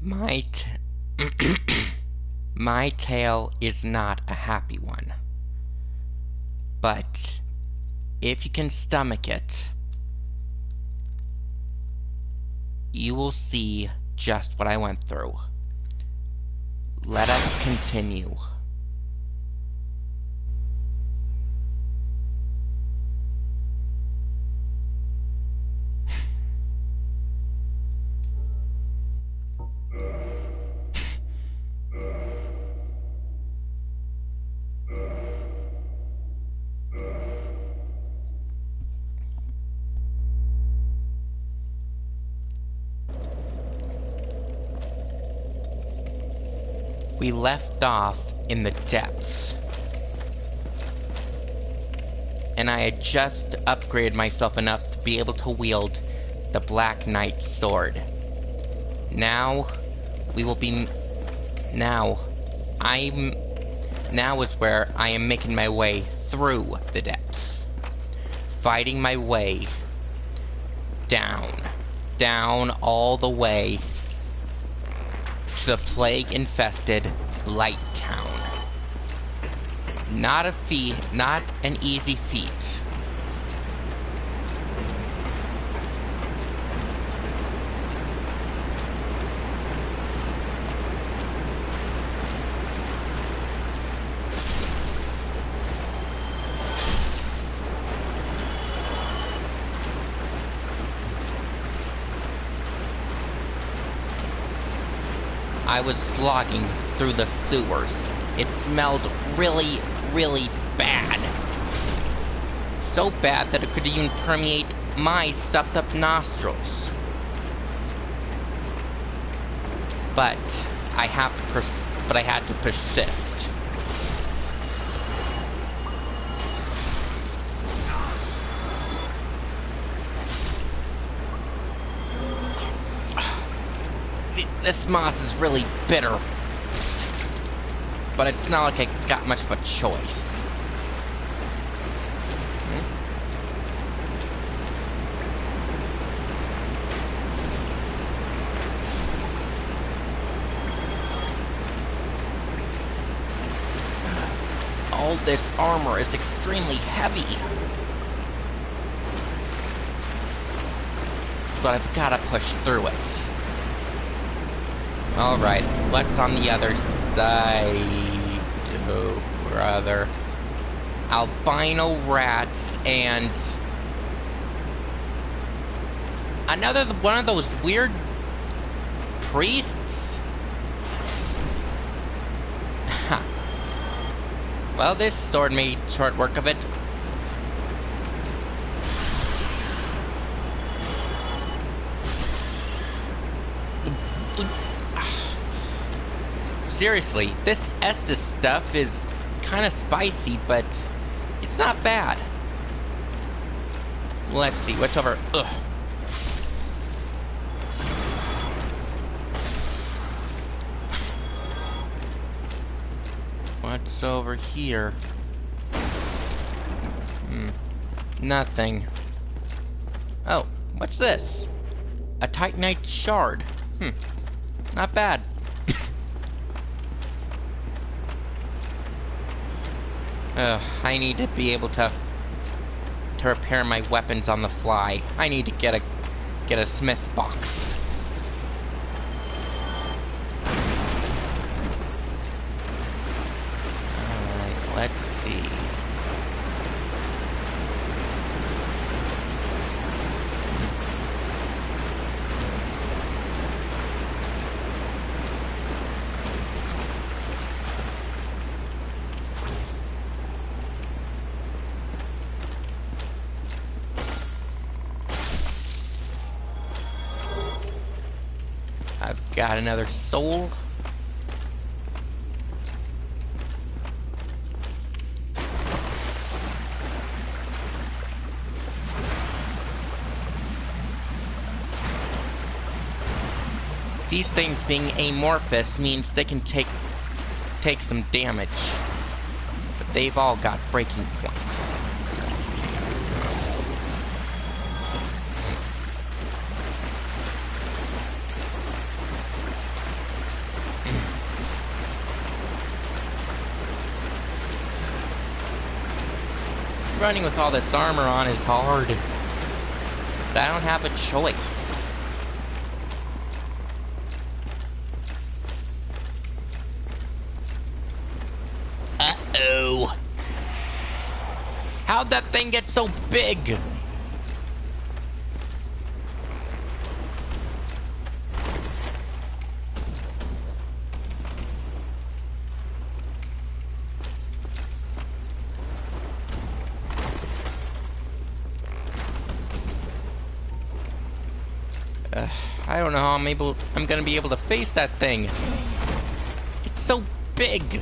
My my tale is not a happy one. But if you can stomach it, you will see just what I went through. Let us continue. We left off in the depths. And I had just upgraded myself enough to be able to wield the Black Knight's sword. Now is where I am making my way through the depths. Fighting my way down all the way to the plague-infested Light Town. Not an easy feat. I was slogging through the sewers. It smelled really, really bad. So bad that it could even permeate my stuffed up nostrils. But I had to persist. This moss is really bitter. But it's not like I got much of a choice. All this armor is extremely heavy. But I've gotta push through it. Alright, what's on the other side? Oh, brother. Albino rats and another one of those weird priests? Well, this sword made short work of it. Seriously, this Estus stuff is kind of spicy, but it's not bad. Let's see, what's over? Ugh. What's over here? Nothing. Oh, what's this? A Titanite shard. Not bad. I need to be able to repair my weapons on the fly. I need to get a smith box. Alright, let's see. Got another soul. These things being amorphous means they can take some damage. But they've all got breaking points. Running with all this armor on is hard. But I don't have a choice. Uh-oh. How'd that thing get so big? I don't know how I'm gonna be able to face that thing. It's so big.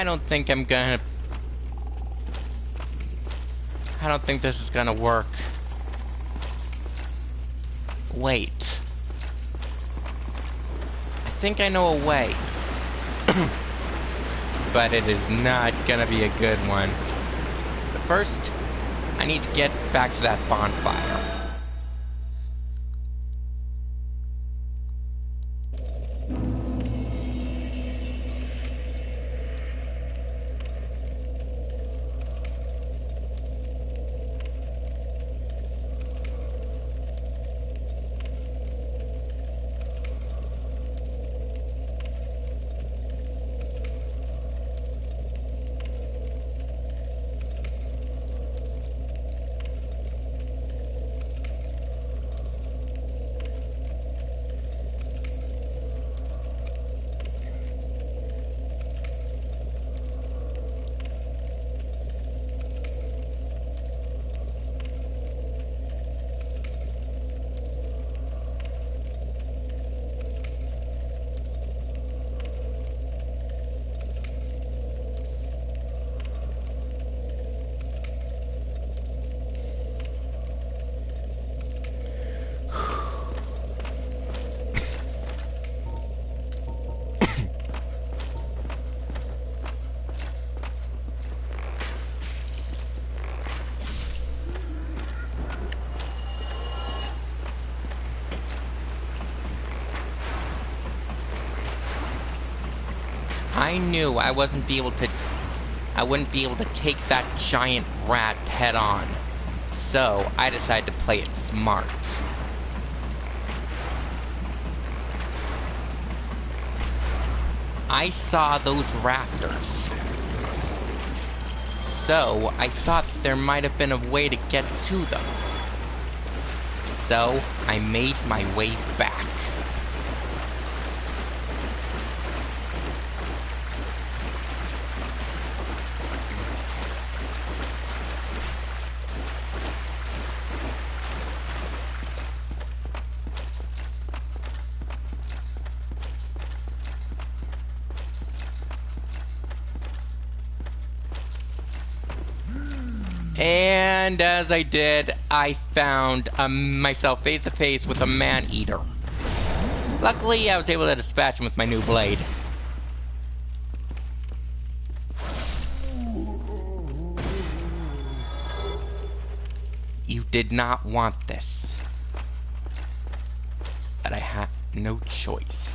I don't think this is gonna work. Wait. I think I know a way. But it is not gonna be a good one. But first, I need to get back to that bonfire. I knew I wouldn't be able to take that giant rat head on. So I decided to play it smart. I saw those rafters. So I thought there might have been a way to get to them. So I made my way back. And as I did, I found myself face to face with a man-eater. Luckily, I was able to dispatch him with my new blade. You did not want this. But I had no choice.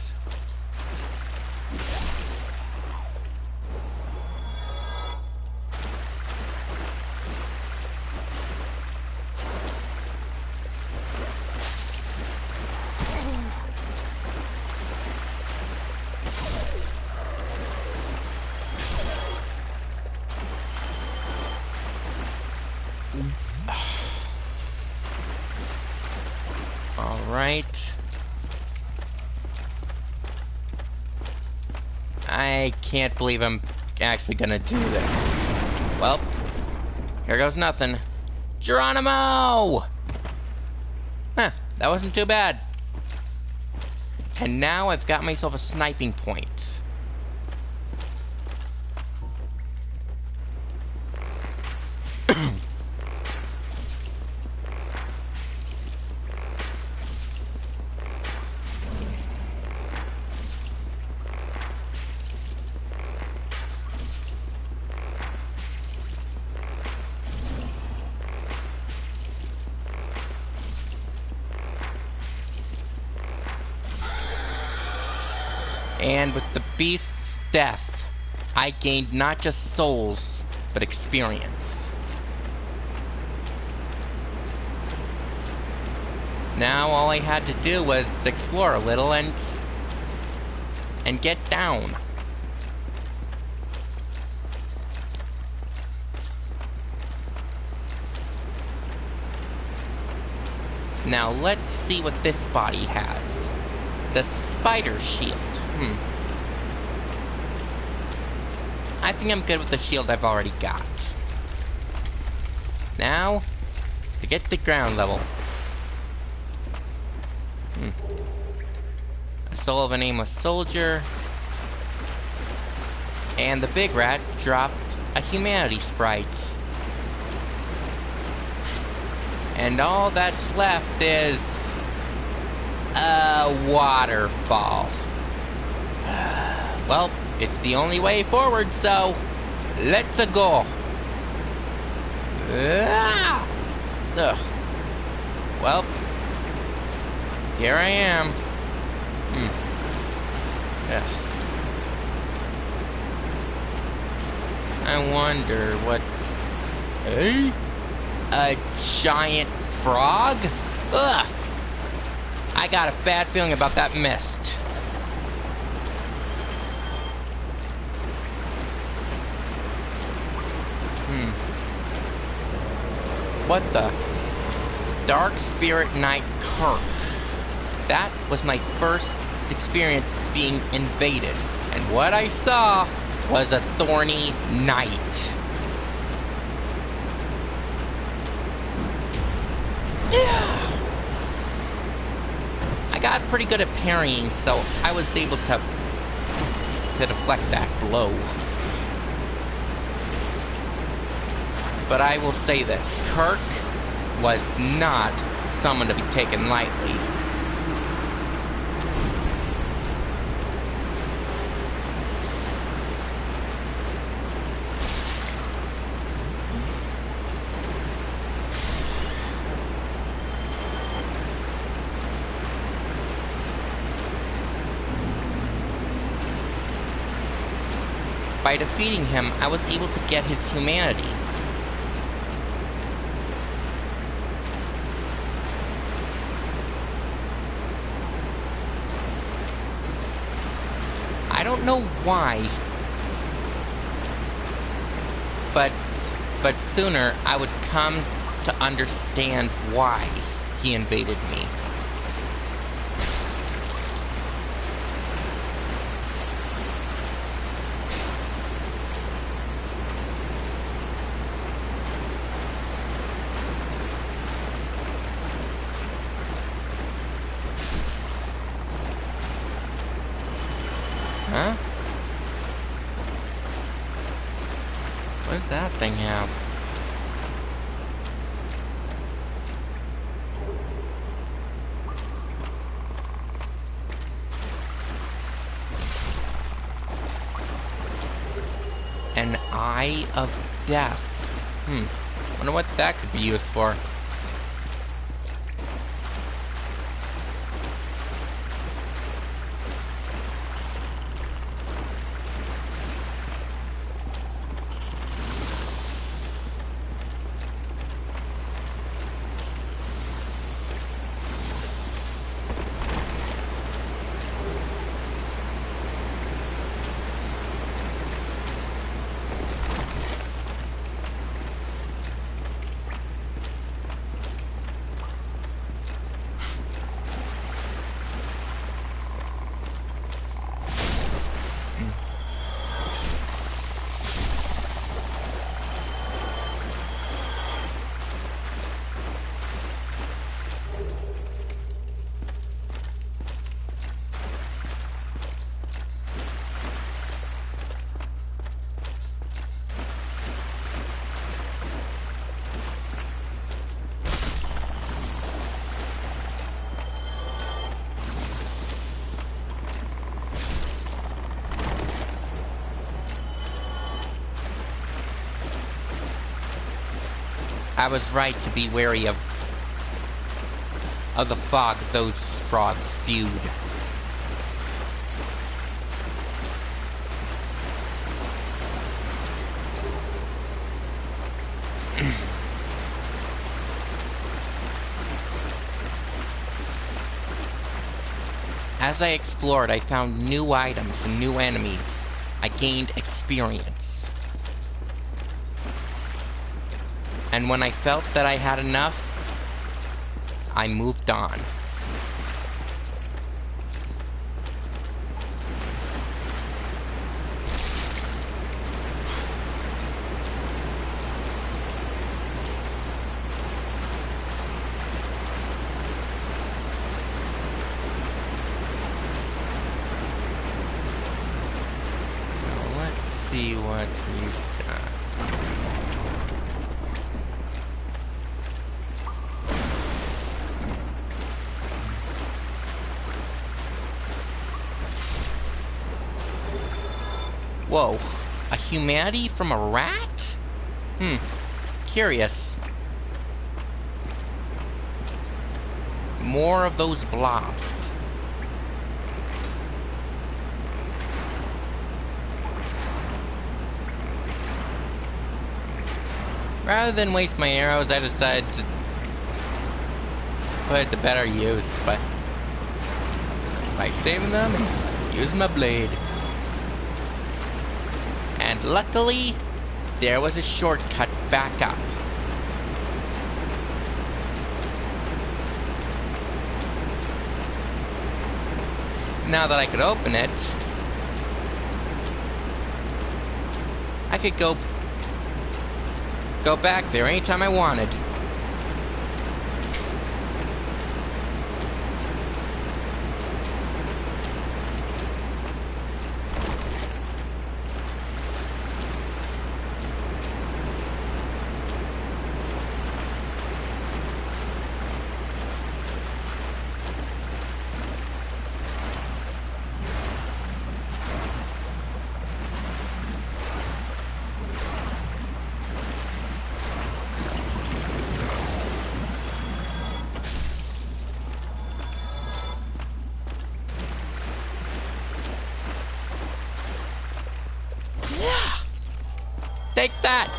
Alright. I can't believe I'm actually gonna do this. Well, here goes nothing. Geronimo! Huh, that wasn't too bad. And now I've got myself a sniping point. And with the beast's death, I gained not just souls, but experience. Now all I had to do was explore a little and get down. Now let's see what this body has. The spider shield. I think I'm good with the shield I've already got. Now, to get to ground level. A soul of a nameless soldier. And the big rat dropped a humanity sprite. And all that's left is a waterfall. Well, it's the only way forward, so let's go. Well, here I am. I wonder what... A giant frog? Ugh! I got a bad feeling about that mist. What the? Dark Spirit Knight Kirk. That was my first experience being invaded. And what I saw was a thorny knight. Yeah. I got pretty good at parrying, so I was able to deflect that blow. But I will say this, Kirk was not someone to be taken lightly. By defeating him, I was able to get his humanity. I don't know why, but sooner I would come to understand why he invaded me. Huh? What does that thing have? An Eye of Death. Wonder what that could be used for. I was right to be wary of the fog those frogs spewed. As I explored, I found new items and new enemies. I gained experience. And when I felt that I had enough, I moved on. See what you've got. Whoa, a humanity from a rat? Curious. More of those blobs. Rather than waste my arrows, I decided to put it to better use, but by saving them and using my blade. And luckily, there was a shortcut back up. Now that I could open it, I could go back there anytime I wanted. Take that!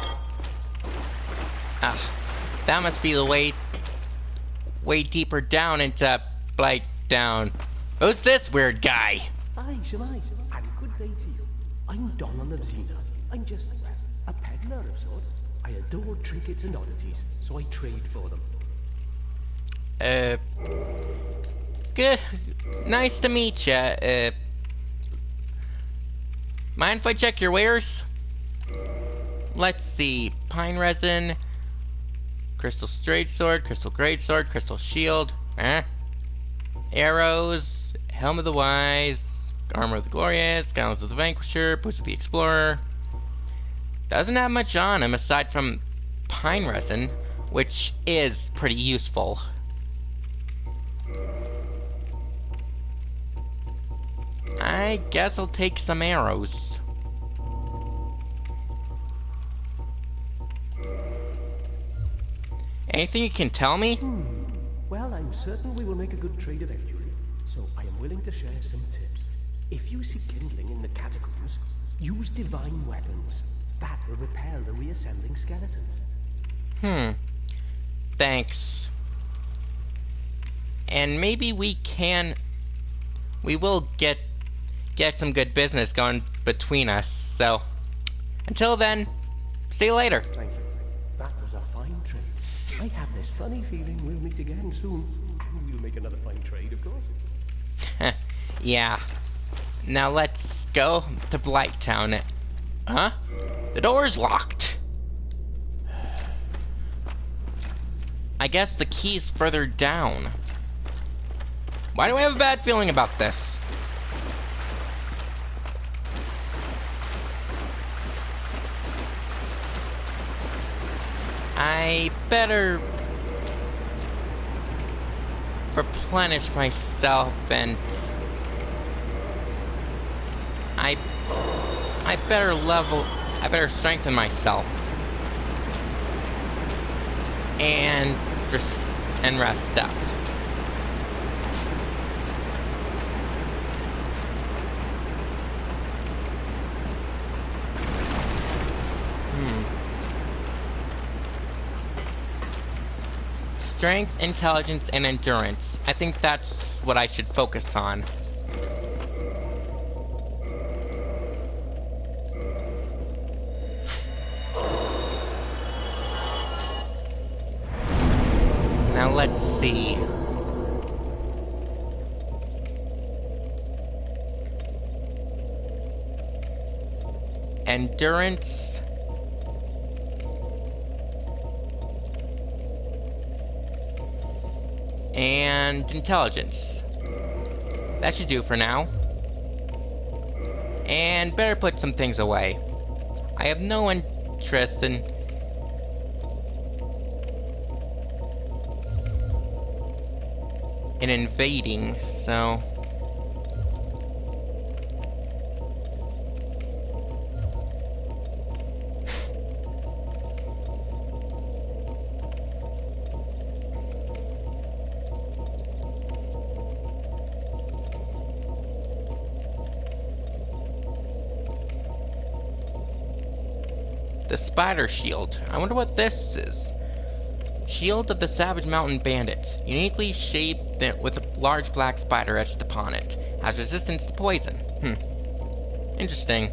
That must be the way deeper down into Blight Town. Who's this weird guy? Aye, Shemai, and good day to you. I'm Donald of Xena. I'm just a peddler of sorts. I adore trinkets and oddities, so I trade for them. Good. Nice to meet ya. Mind if I check your wares? Let's see. Pine resin, crystal straight sword, crystal great sword, crystal shield, arrows, helm of the wise, armor of the glorious, gowns of the vanquisher, boots of the explorer. Doesn't have much on him aside from pine resin, which is pretty useful. I guess I'll take some arrows. Anything you can tell me? Well, I'm certain we will make a good trade eventually, so I am willing to share some tips. If you see kindling in the catacombs, use divine weapons. That will repel the reassembling skeletons. Thanks. And maybe we will get some good business going between us. So, until then, see you later. Thank you. That was a fine trade. I have this funny feeling we'll meet again soon. And we'll make another fine trade, of course. Yeah. Now let's go to Blight Town. Huh? The door's locked. I guess the key's further down. Why do I have a bad feeling about this? I better replenish myself and I better strengthen myself. and just rest up. Strength, intelligence, and endurance. I think that's what I should focus on. Now let's see. Endurance. And intelligence. That should do for now. And better put some things away. I have no interest in invading, so the spider shield. I wonder what this is. Shield of the Savage Mountain Bandits. Uniquely shaped with a large black spider etched upon it. Has resistance to poison. Interesting.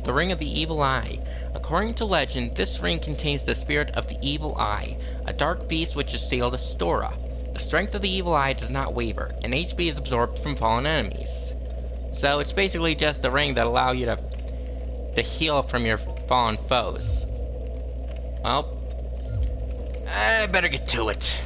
The Ring of the Evil Eye. According to legend, this ring contains the spirit of the Evil Eye, a dark beast which assailed Astora. The strength of the Evil Eye does not waver, and HP is absorbed from fallen enemies. So it's basically just a ring that allows you to heal from your fallen foes. Well, I better get to it.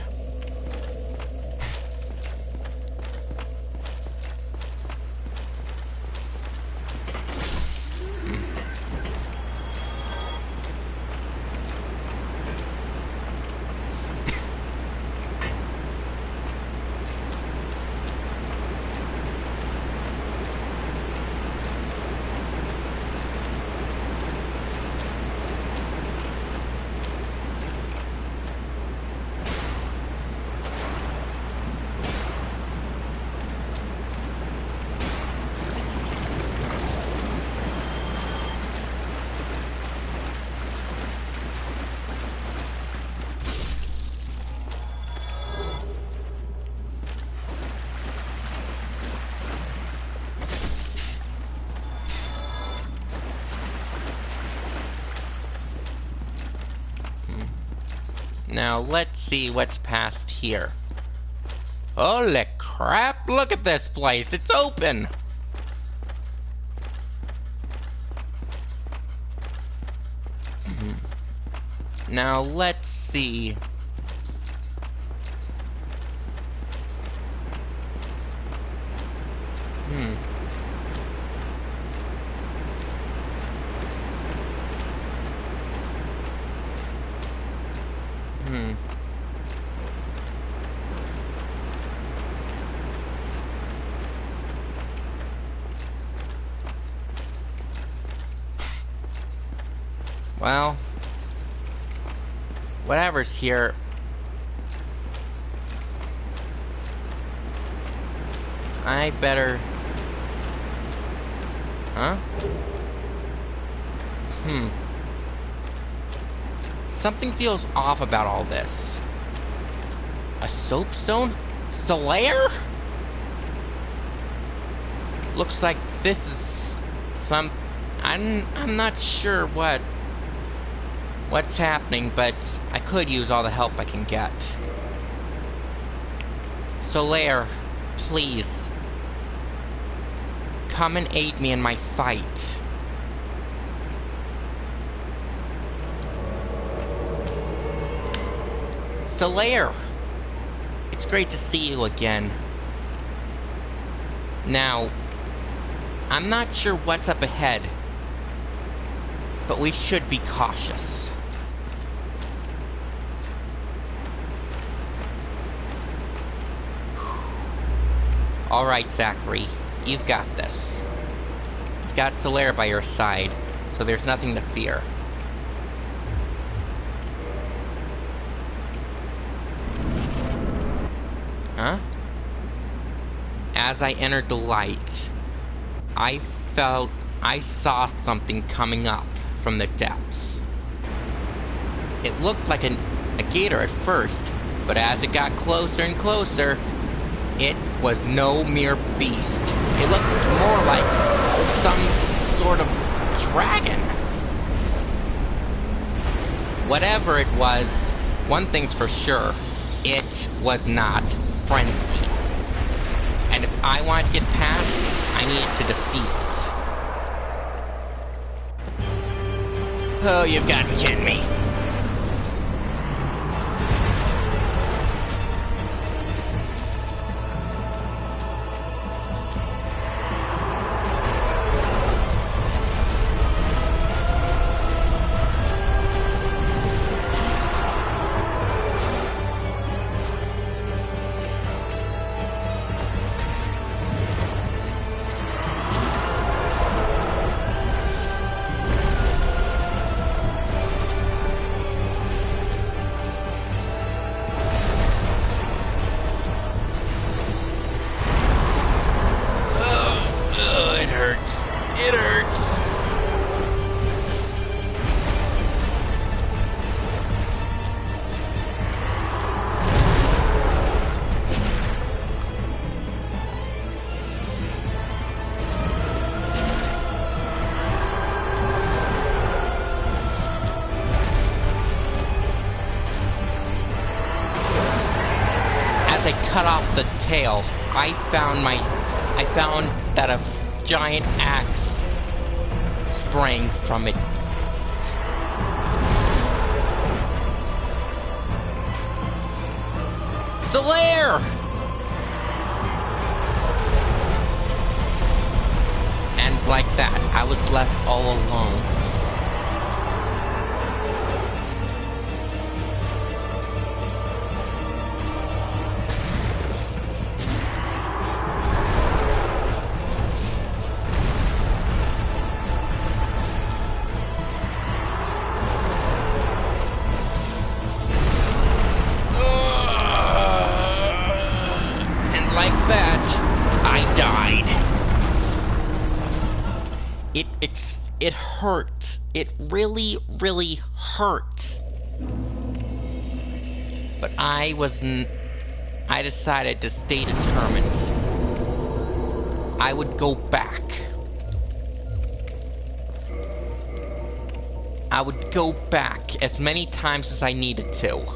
Now, let's see what's past here. Holy crap, look at this place, it's open! Now, let's see. Well, whatever's here. I better... Huh? Something feels off about all this. A soapstone? Slayer? Looks like this is some... I'm not sure what's happening, but I could use all the help I can get. Solaire, please. Come and aid me in my fight. Solaire! It's great to see you again. Now, I'm not sure what's up ahead, but we should be cautious. Alright, Zachary. You've got this. You've got Solaire by your side, so there's nothing to fear. Huh? As I entered the light, I saw something coming up from the depths. It looked like a gator at first, but as it got closer and closer, it was no mere beast. It looked more like some sort of dragon. Whatever it was, one thing's for sure, it was not friendly. And if I wanted to get past, I needed to defeat it. Oh, you've got to be kidding me. Cut off the tail, I found that a giant axe sprang from it. Solaire! And like that, I was left all alone. It hurt. It really, really hurt. But I decided to stay determined. I would go back. I would go back as many times as I needed to.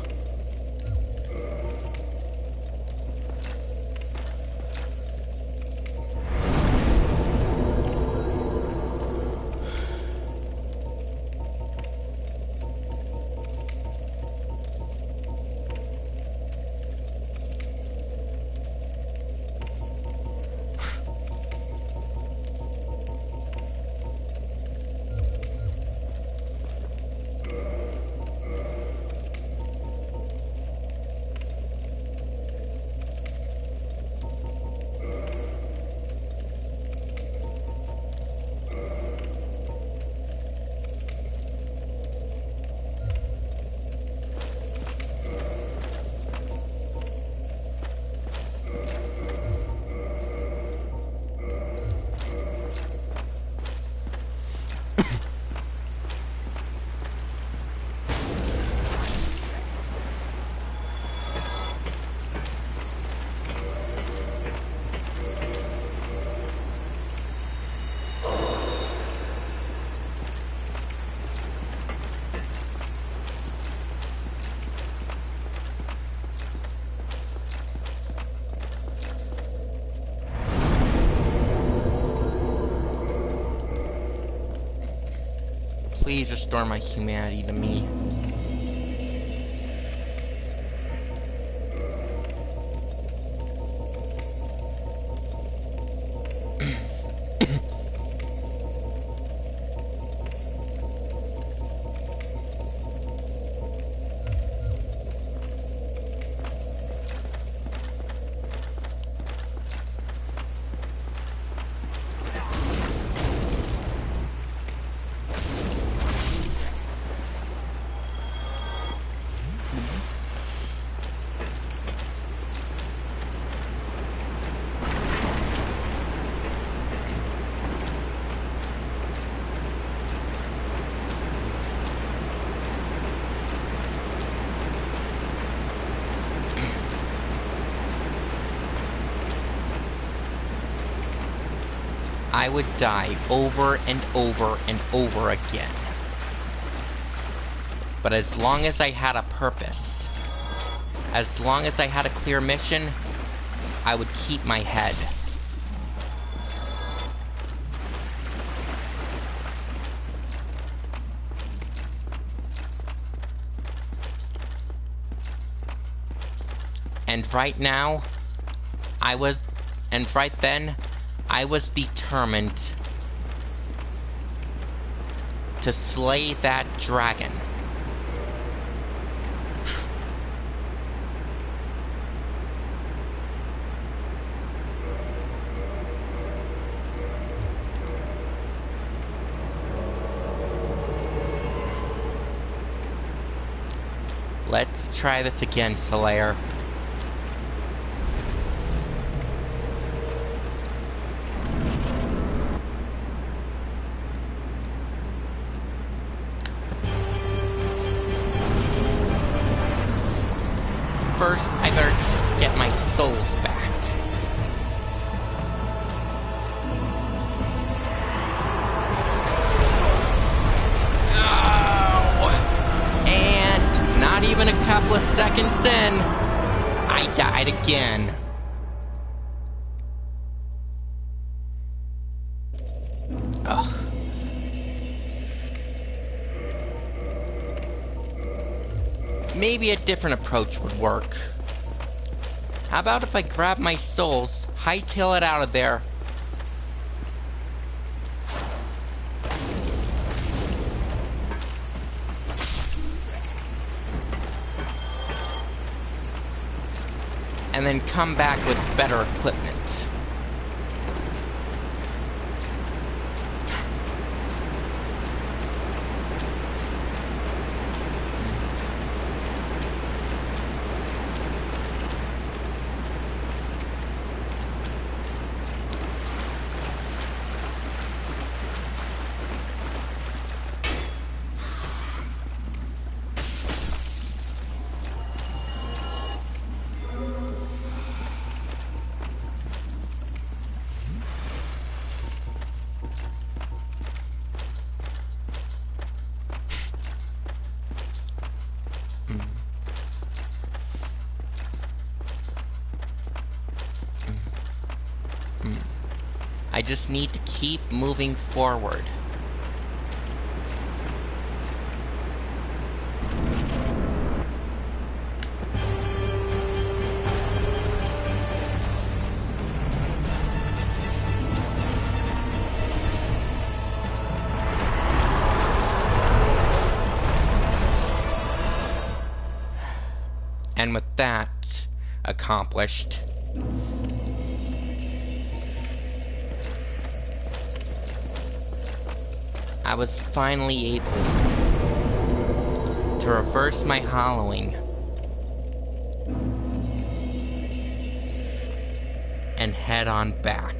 Please restore my humanity to me. I would die over and over and over again. But as long as I had a purpose, as long as I had a clear mission, I would keep my head. And right now, right then, I was determined to slay that dragon. Let's try this again, Slayer. First, I better get my souls back. Oh! And not even a couple of seconds in, I died again. Ugh. Maybe a different approach would work. How about if I grab my souls, hightail it out of there, and then come back with better equipment. I just need to keep moving forward. And with that accomplished, I was finally able to reverse my hollowing and head on back.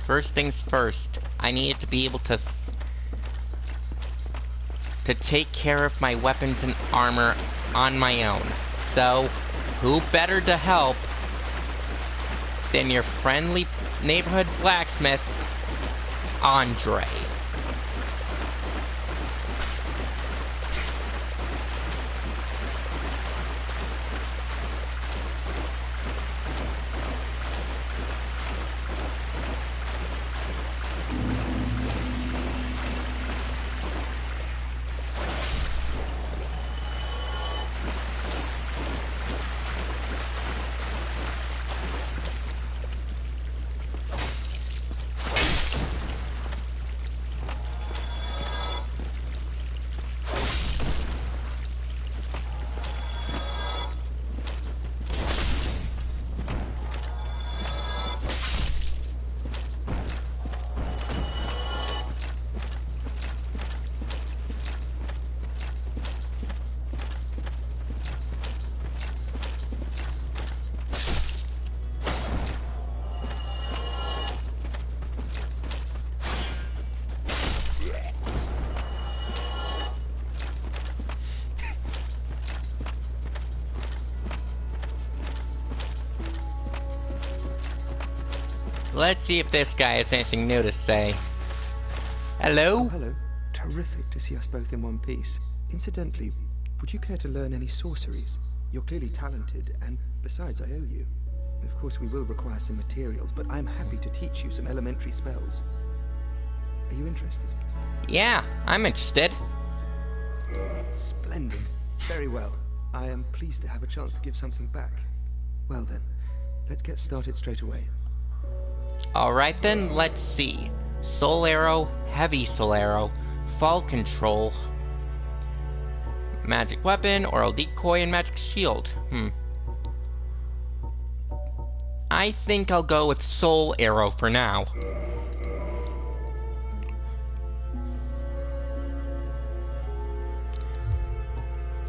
First things first, I needed to be able to take care of my weapons and armor on my own. So, who better to help than your friendly neighborhood blacksmith, Andre. Let's see if this guy has anything new to say. Hello? Oh, hello. Terrific to see us both in one piece. Incidentally, would you care to learn any sorceries? You're clearly talented, and besides, I owe you. Of course, we will require some materials, but I'm happy to teach you some elementary spells. Are you interested? Yeah, I'm interested. Splendid. Very well. I am pleased to have a chance to give something back. Well then, let's get started straight away. Alright then, let's see. Soul Arrow, Heavy Soul Arrow, Fall Control, Magic Weapon, Oral Decoy, and Magic Shield. I think I'll go with Soul Arrow for now.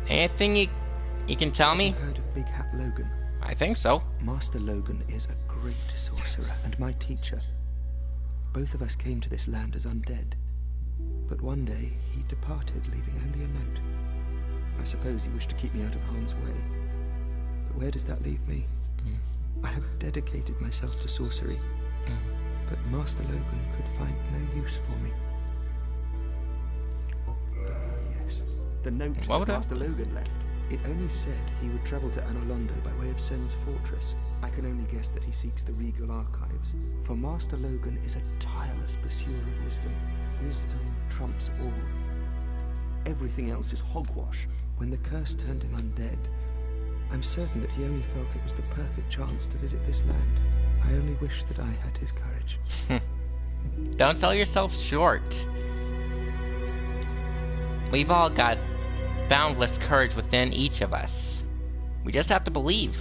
Anything you can tell me? Have you heard of Big Hat Logan? I think so. Master Logan is a great sorcerer and my teacher. Both of us came to this land as undead. But one day, he departed, leaving only a note. I suppose he wished to keep me out of harm's way. But where does that leave me? I have dedicated myself to sorcery. But Master Logan could find no use for me. Yes. The note that Master Logan left. It only said he would travel to Anolondo by way of Sen's fortress. I can only guess that he seeks the regal archives. For Master Logan is a tireless pursuer of wisdom. Wisdom trumps all. Everything else is hogwash. When the curse turned him undead, I'm certain that he only felt it was the perfect chance to visit this land. I only wish that I had his courage. Don't sell yourself short. We've all got boundless courage within each of us. We just have to believe.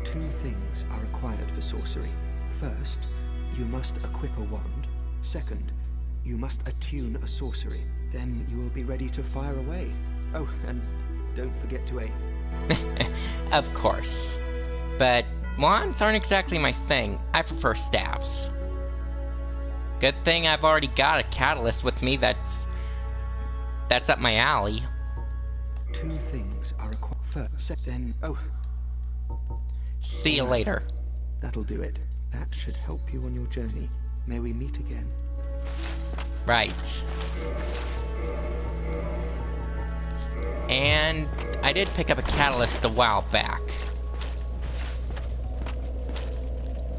Two things are required for sorcery. First, you must equip a wand. Second, you must attune a sorcery. Then you will be ready to fire away. Oh, and don't forget to aim. Of course. But wands aren't exactly my thing. I prefer staffs. Good thing I've already got a catalyst with me that's up my alley. Two things are required. First, then... Oh. See you later. That'll do it. That should help you on your journey. May we meet again. Right. And I did pick up a catalyst a while back.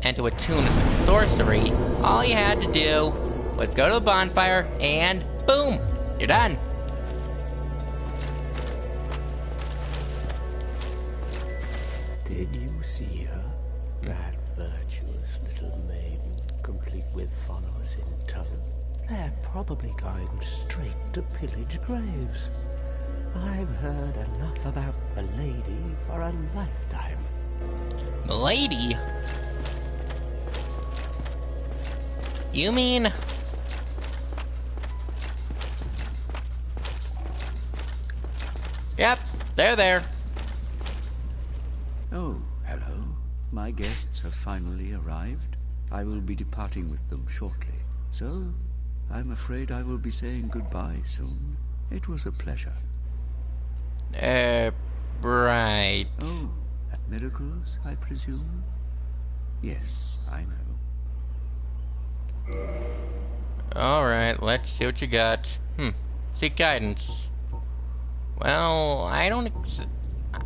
And to attune a sorcery, all you had to do was go to the bonfire and boom! You're done. Did you see her? That virtuous little maiden, complete with followers in tow. They're probably going straight to pillage graves. I've heard enough about the lady for a lifetime. Lady? You mean... Yep, they're there. Oh, hello. My guests have finally arrived. I will be departing with them shortly. So, I'm afraid I will be saying goodbye soon. It was a pleasure. Right. Oh, miracles, I presume? Yes, I know. Alright, let's see what you got. Seek guidance. Well, I don't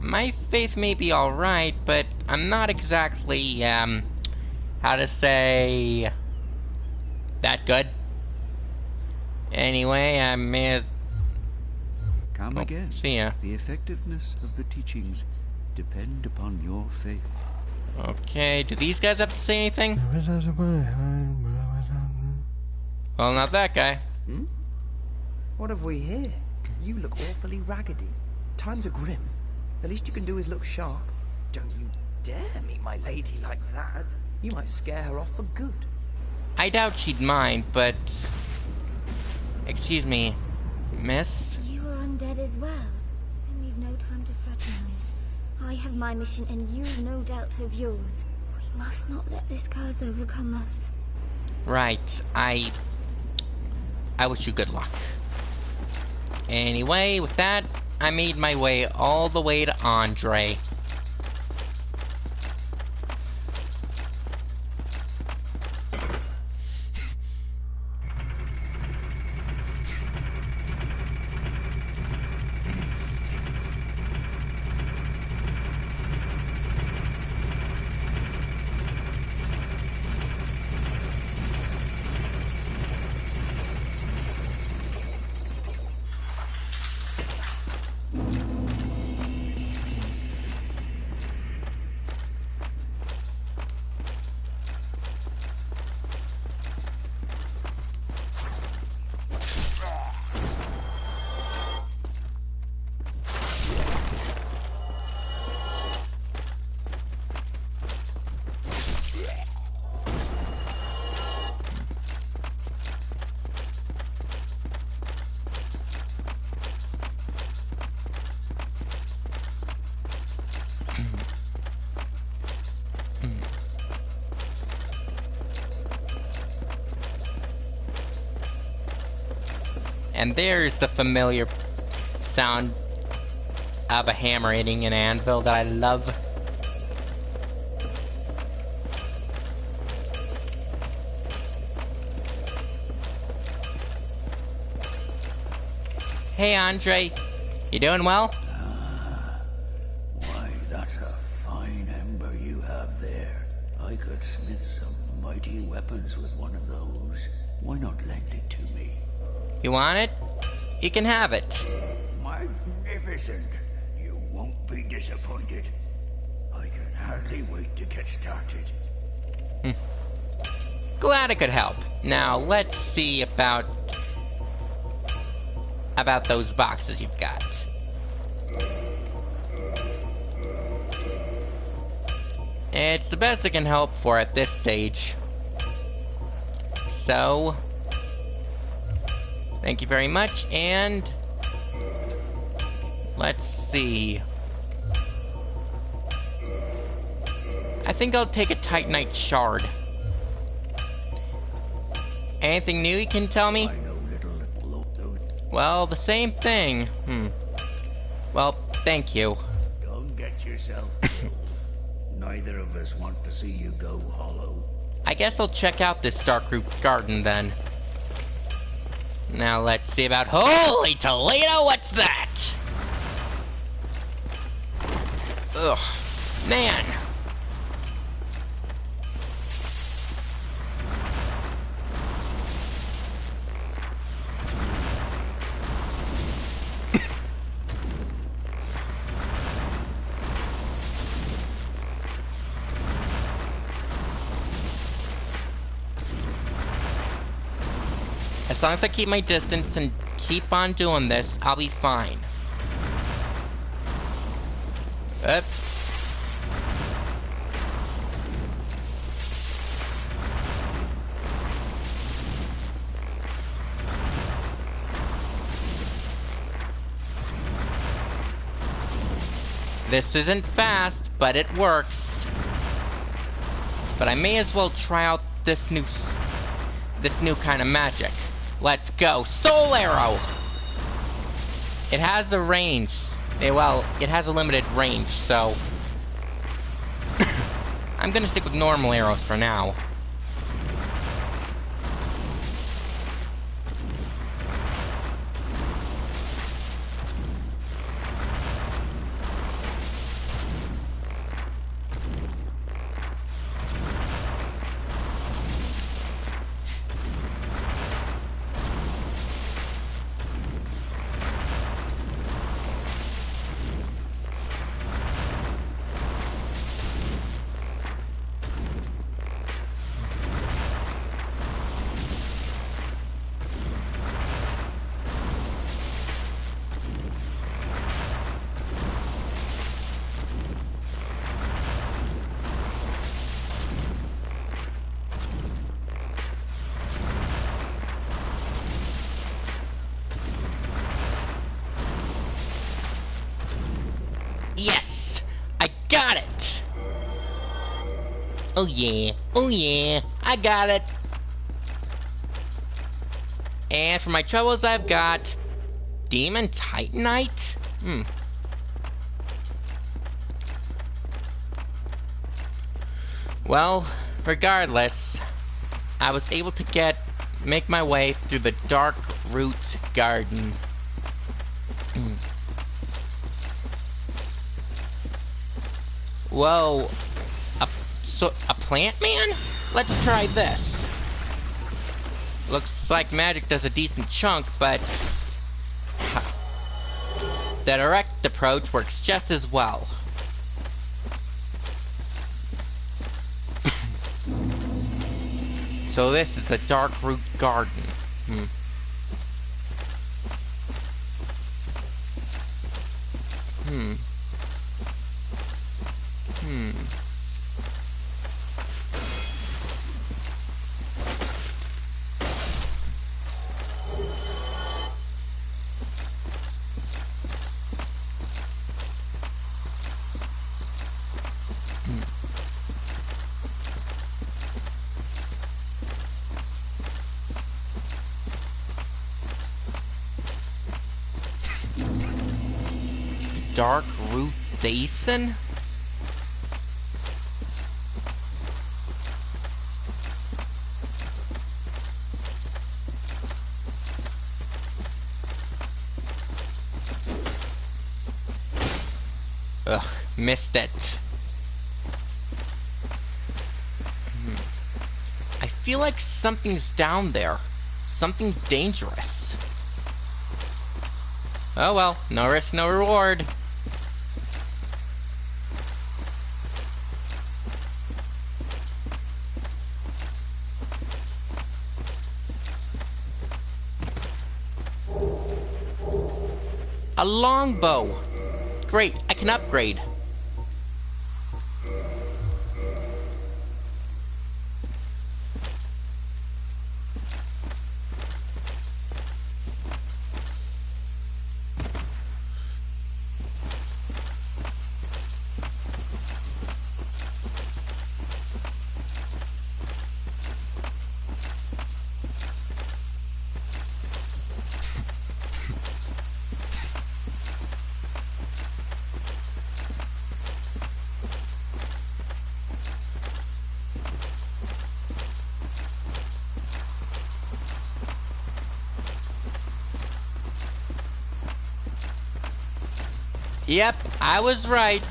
my faith may be alright, but I'm not exactly, how to say, that good. Anyway, I may as... Come again. See ya. The effectiveness of the teachings depend upon your faith. Okay, do these guys have to say anything? Well, not that guy. What have we here? You look awfully raggedy. Times are grim. The least you can do is look sharp. Don't you dare meet my lady like that. You might scare her off for good. I doubt she'd mind, but... Excuse me, miss? You are undead as well. Then we've no time to fraternize. I have my mission and you no doubt have yours. We must not let this curse overcome us. Right, I wish you good luck. Anyway, with that, I made my way all the way to Andre. And there's the familiar sound of a hammer hitting an anvil that I love. Hey Andre, you doing well? Why, that's a fine ember you have there. I could smith some mighty weapons with one of those. Why not lend it to me? You want it? You can have it. Magnificent. You won't be disappointed. I can hardly wait to get started. Glad I could help. Now, let's see about those boxes you've got. It's the best I can hope for at this stage. So... thank you very much, and let's see. I think I'll take a Titanite shard. Anything new you can tell me? Well, the same thing. Well, thank you. Don't get yourself killed. Neither of us want to see you go hollow. I guess I'll check out this Darkroot Garden then. Now let's see about... Holy Toledo, what's that? Ugh, man. As long as I keep my distance and keep on doing this, I'll be fine. Up. This isn't fast, but it works. But I may as well try out this new kind of magic. Let's go. Soul Arrow! It has a range. Well, it has a limited range, so... I'm gonna stick with normal arrows for now. Yes! I got it! Oh yeah, I got it! And for my troubles I've got... Demon Titanite? Well, regardless, I was able to make my way through the Dark Root Garden. Whoa, a plant man? Let's try this. Looks like magic does a decent chunk, but the direct approach works just as well. So this is the Dark Root Garden. Dark Root Basin? Ugh, missed it. I feel like something's down there. Something dangerous. Oh well, no risk, no reward. A longbow! Great, I can upgrade. Yep, I was right.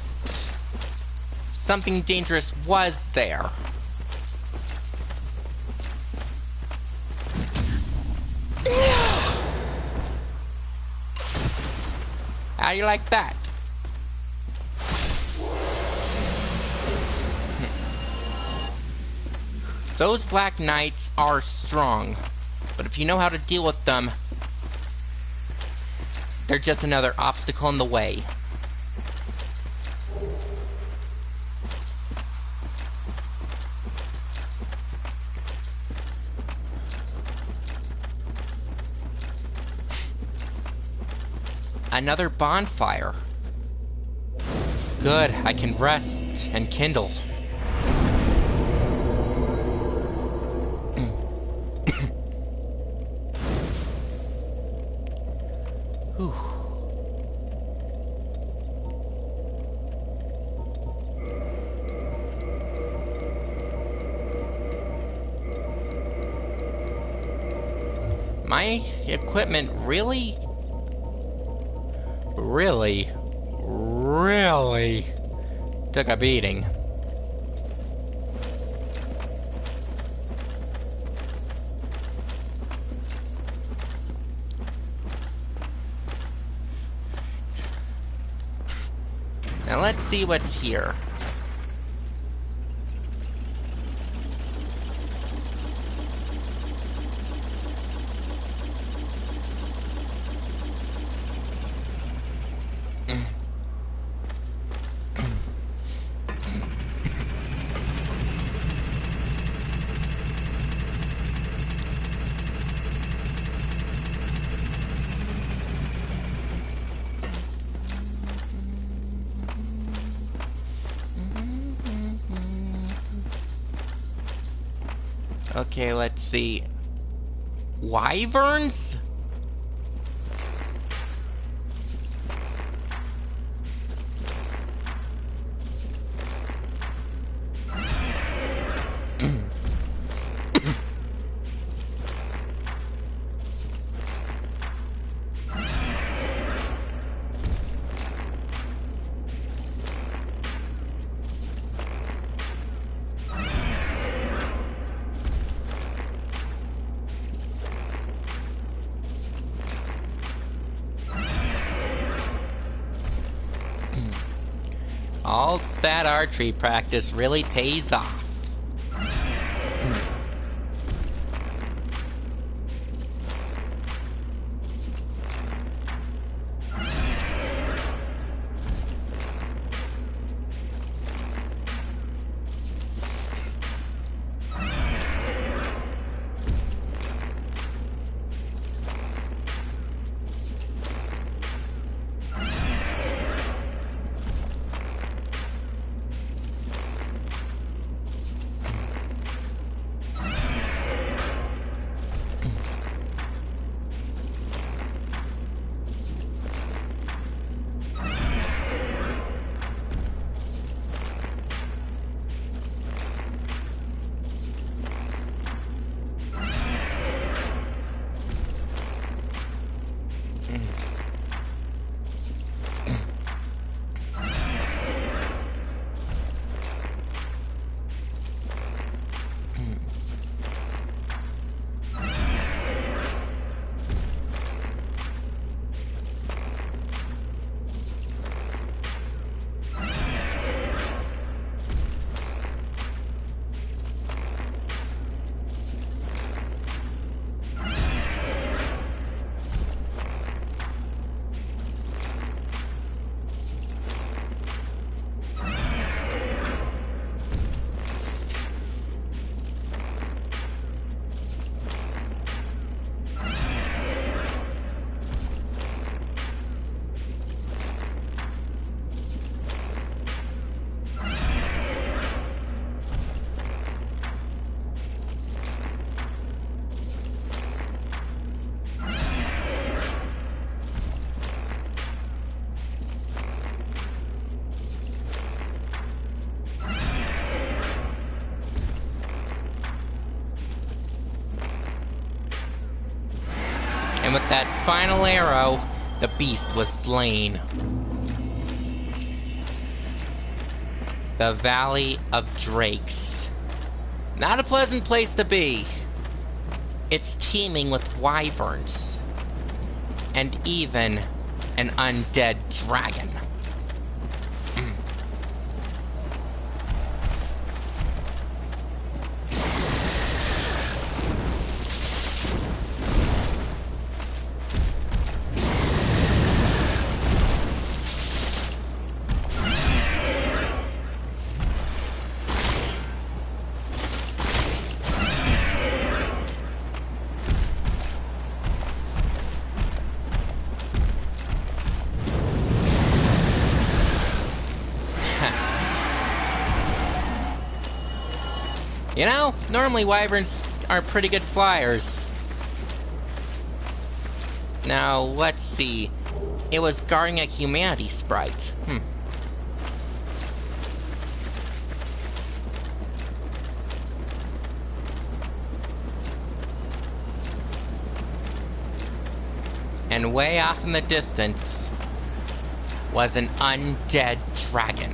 Something dangerous was there. How do you like that? Those Black Knights are strong, but if you know how to deal with them, they're just another obstacle in the way. Another bonfire. Good, I can rest and kindle. My equipment really took a beating. Now let's see what's here. Okay, let's see. Wyverns? All that archery practice really pays off. And with that final arrow, the beast was slain. The Valley of Drakes. Not a pleasant place to be. It's teeming with wyverns. And even an undead dragon. You know, normally wyverns are pretty good flyers. Now, let's see. It was guarding a humanity sprite. And way off in the distance was an undead dragon.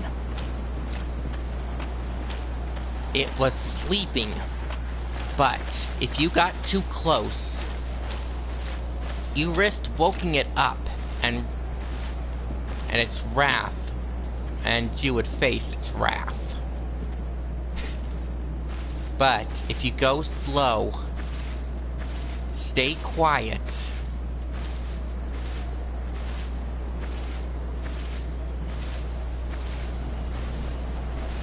It was sleeping, but if you got too close, you risked woking it up and its wrath, and you would face its wrath. But if you go slow, stay quiet,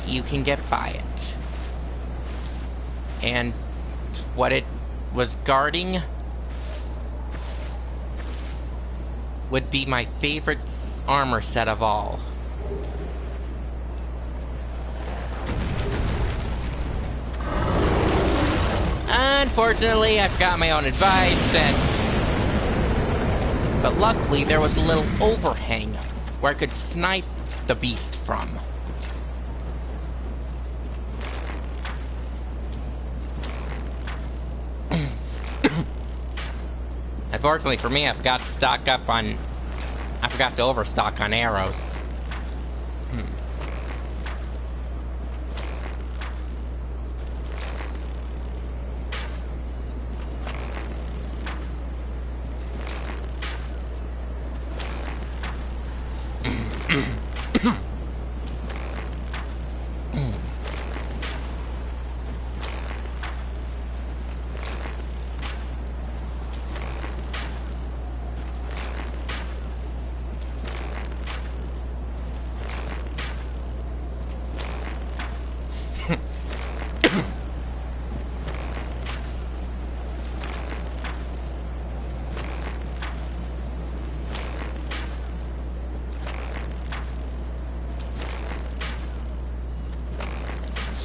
you can get by it. And what it was guarding would be my favorite armor set of all. Unfortunately, I forgot my own advice, but luckily there was a little overhang where I could snipe the beast from. Unfortunately for me, I forgot to overstock on arrows.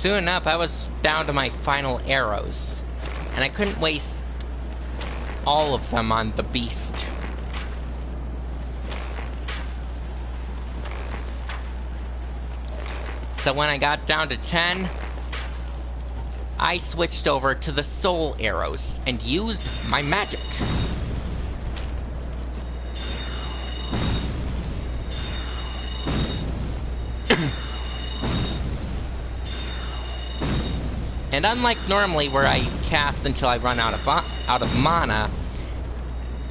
Soon enough, I was down to my final arrows, and I couldn't waste all of them on the beast. So when I got down to 10, I switched over to the soul arrows and used my magic. And unlike normally where I cast until I run out of mana,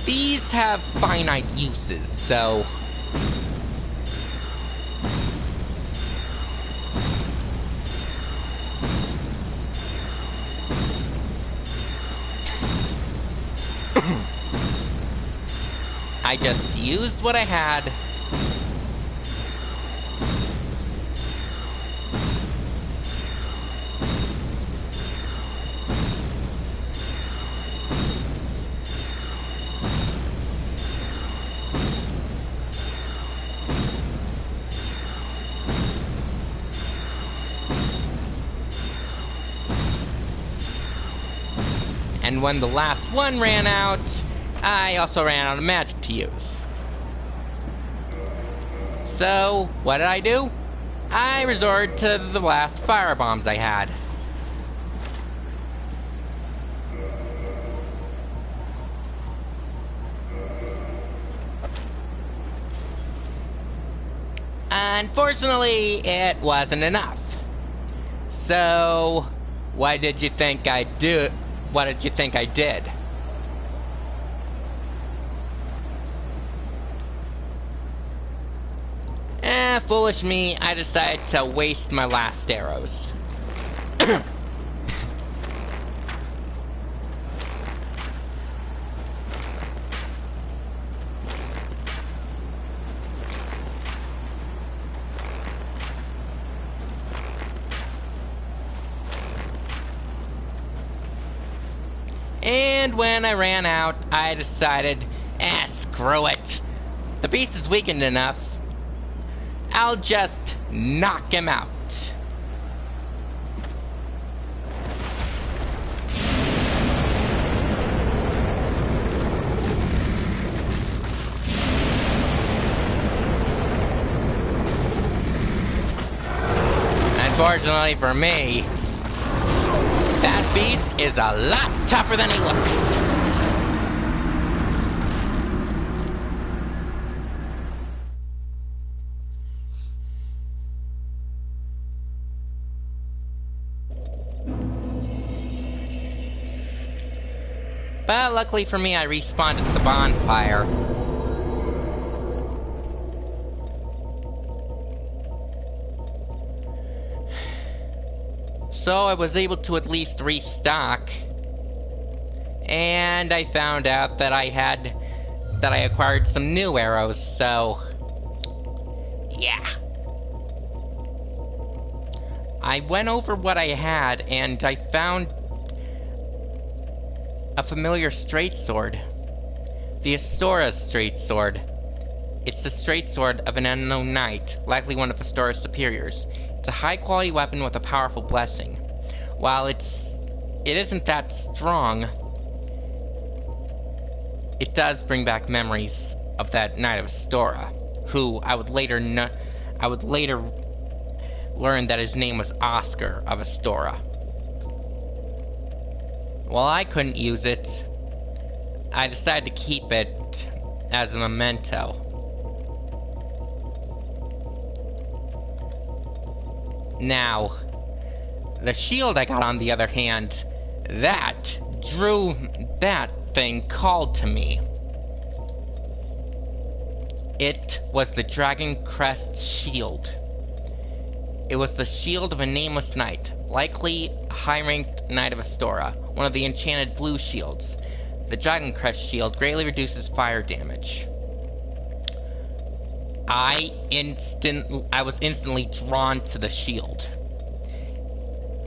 these have finite uses, so I just used what I had. And when the last one ran out, I also ran out of magic to use. So, what did I do? I resorted to the last fire bombs I had. Unfortunately, it wasn't enough. So, what did you think I'd do? What did you think I did? Foolish me, I decided to waste my last arrows. And when I ran out, I decided, screw it. The beast is weakened enough. I'll just knock him out. Unfortunately for me, that beast is a lot tougher than he looks. But luckily for me, I respawned at the bonfire. So I was able to at least restock. And I found out that I acquired some new arrows, so yeah. I went over what I had, and I found a familiar straight sword. The Astora's straight sword. It's the straight sword of an unknown knight, likely one of Astora's superiors. It's a high-quality weapon with a powerful blessing. While it isn't that strong, it does bring back memories of that Knight of Astora, who I would later learn that his name was Oscar of Astora. While I couldn't use it, I decided to keep it as a memento. Now, the shield I got, on the other hand, that thing called to me. It was the Dragon Crest shield. It was the shield of a nameless knight, likely a high-ranked Knight of Astora, one of the enchanted blue shields. The Dragon Crest shield greatly reduces fire damage. I was instantly drawn to the shield.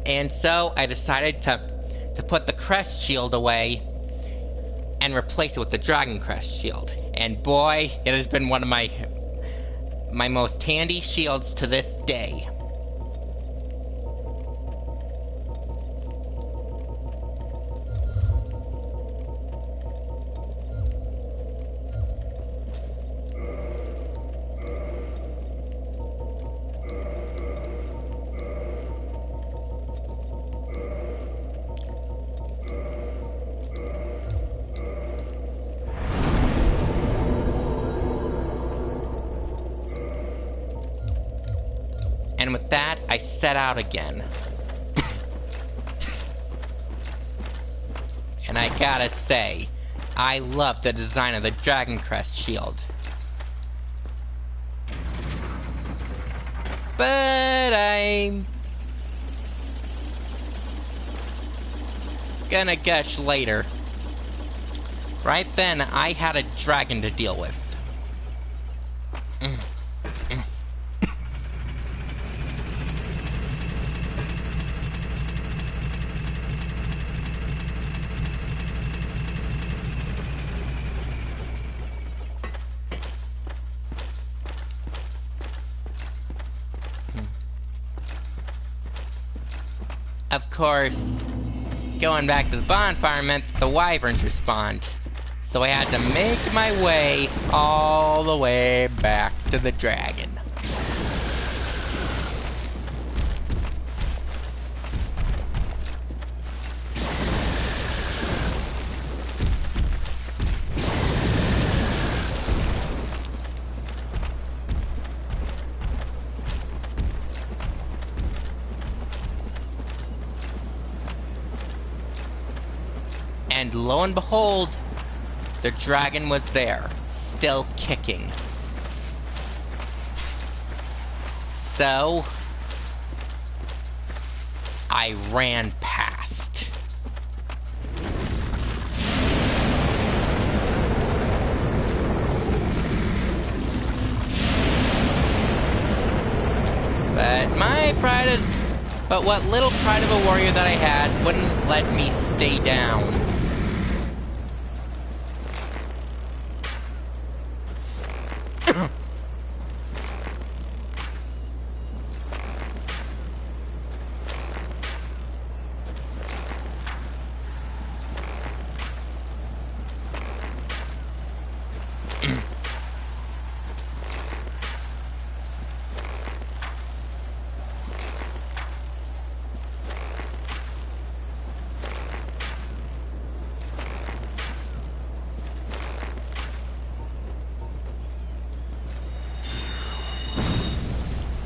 And so I decided to put the Crest shield away and replace it with the Dragon Crest shield. And boy, it has been one of my most handy shields to this day. And with that, I set out again. And I gotta say, I love the design of the Dragon Crest shield. But I'm gonna gush later. Right then, I had a dragon to deal with. Of course, going back to the bonfire meant that the wyverns respawned, so I had to make my way all the way back to the dragon. And lo and behold, the dragon was there, still kicking. So, I ran past. But what little pride of a warrior that I had wouldn't let me stay down.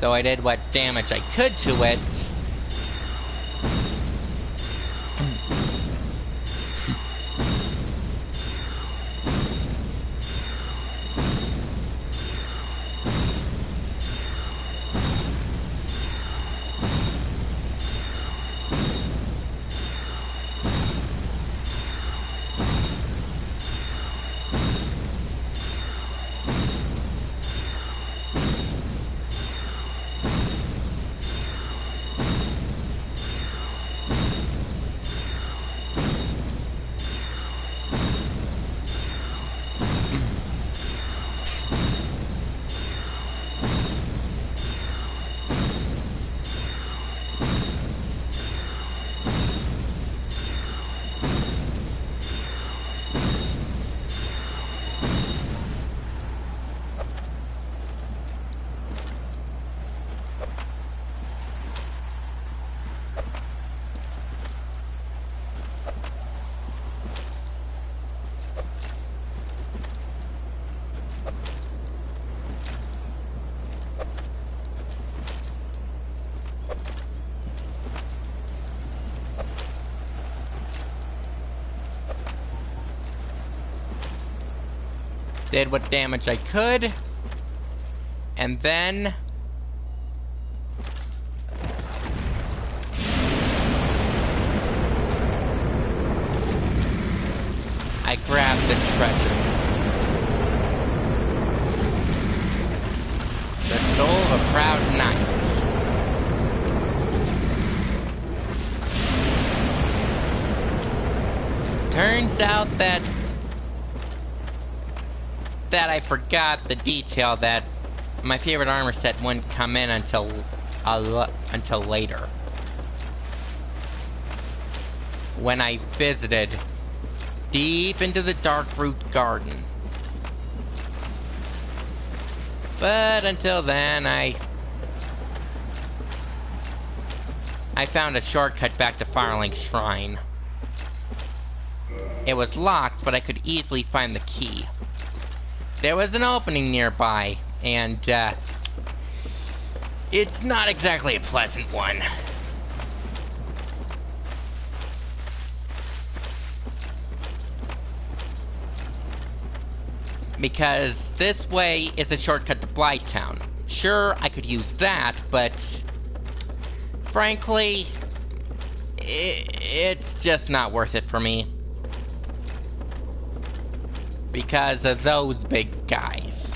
So I did what damage I could to it. Did what damage I could. And then... I grabbed the treasure. The soul of a proud knight. Turns out that I forgot the detail that my favorite armor set wouldn't come in until later. When I visited deep into the Darkroot Garden. But until then, I found a shortcut back to Firelink Shrine. It was locked, but I could easily find the key. There was an opening nearby, and it's not exactly a pleasant one. Because this way is a shortcut to Blighttown. Sure, I could use that, but frankly, it's just not worth it for me. Because of those big guys.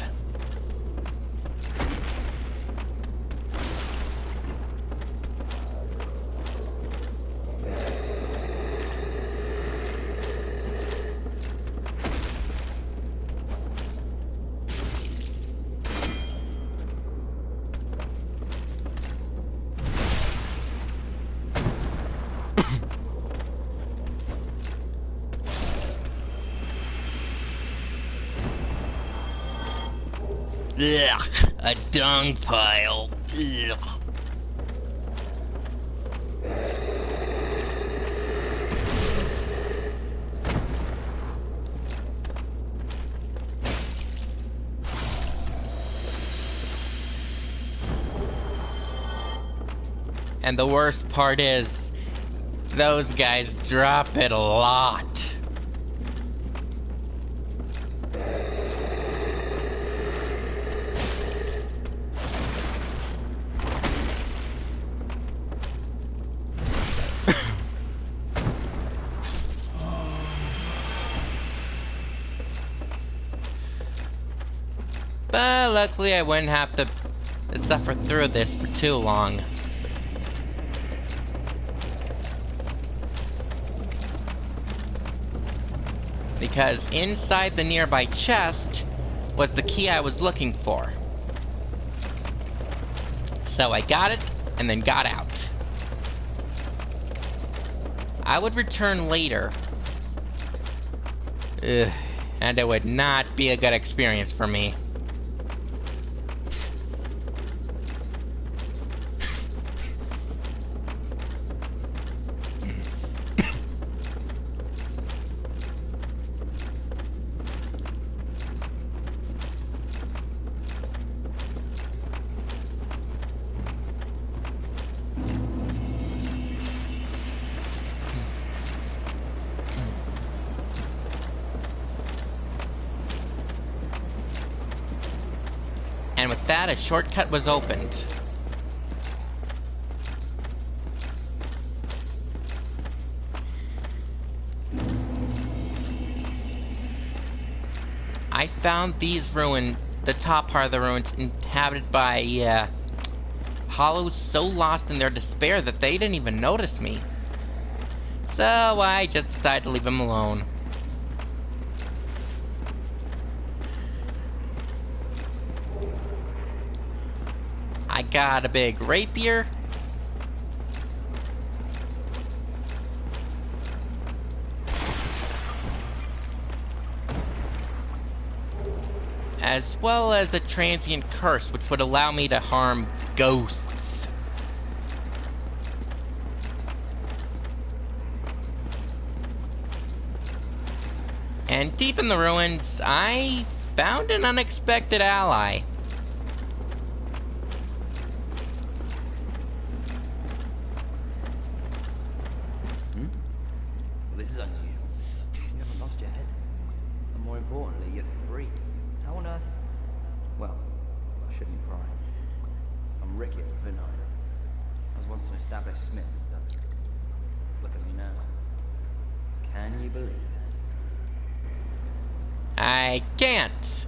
Ugh, a dung pile. Ugh. And the worst part is, those guys drop it a lot. But luckily I wouldn't have to suffer through this for too long. Because inside the nearby chest was the key I was looking for. So I got it, and then got out. I would return later. Ugh, and it would not be a good experience for me. And with that, a shortcut was opened. I found these ruins, the top part of the ruins, inhabited by hollows so lost in their despair that they didn't even notice me. So I just decided to leave them alone. I got a big rapier. As well as a transient curse, which would allow me to harm ghosts. And deep in the ruins, I found an unexpected ally. This is unusual. You haven't lost your head. And more importantly, you're free. some established smith. Look at me now. Can you believe it? I can't.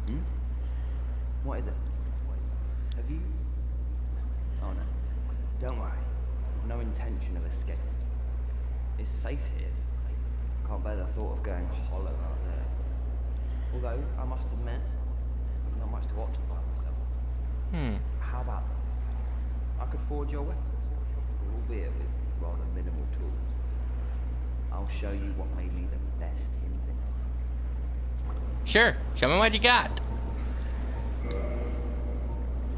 Hmm? What is it? Have you... Oh no. Don't worry. No intention of escape. It's safe here. Can't bear the thought of going hollow out there. Although, I must admit, I've not much to occupy myself. How about this? I could forge your weapons, albeit with rather minimal tools. I'll show you what made me the best inventor. Sure, show me what you got.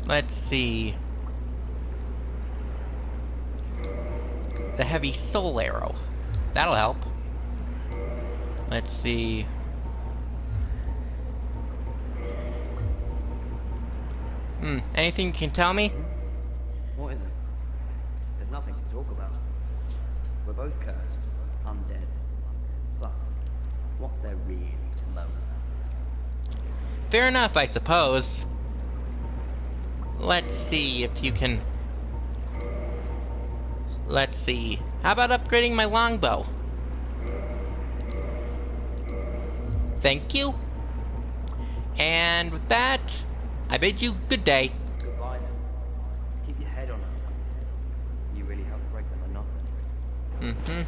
Let's see. The heavy soul arrow. That'll help. Let's see. Anything you can tell me? What is it? There's nothing to talk about. We're both cursed, undead. But what's there really to moan about? Fair enough, I suppose. Let's see if you can... Let's see. How about upgrading my longbow? Thank you. And with that, I bid you good day. Goodbye then. Keep your head on it. You really helped break the monotony.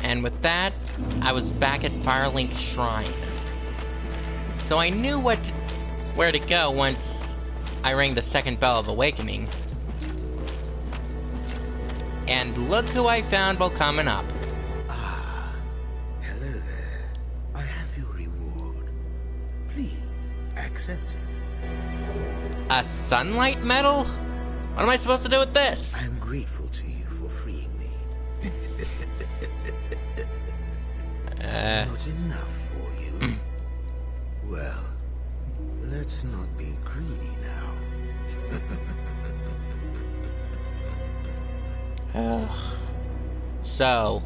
And with that, I was back at Firelink's shrine. So I knew where to go once I rang the second bell of awakening. And look who I found while coming up. Ah, hello there. I have your reward. Please, accept it. A sunlight medal? What am I supposed to do with this? I am grateful to you for freeing me. Not enough for you? Well, let's not be greedy now. So,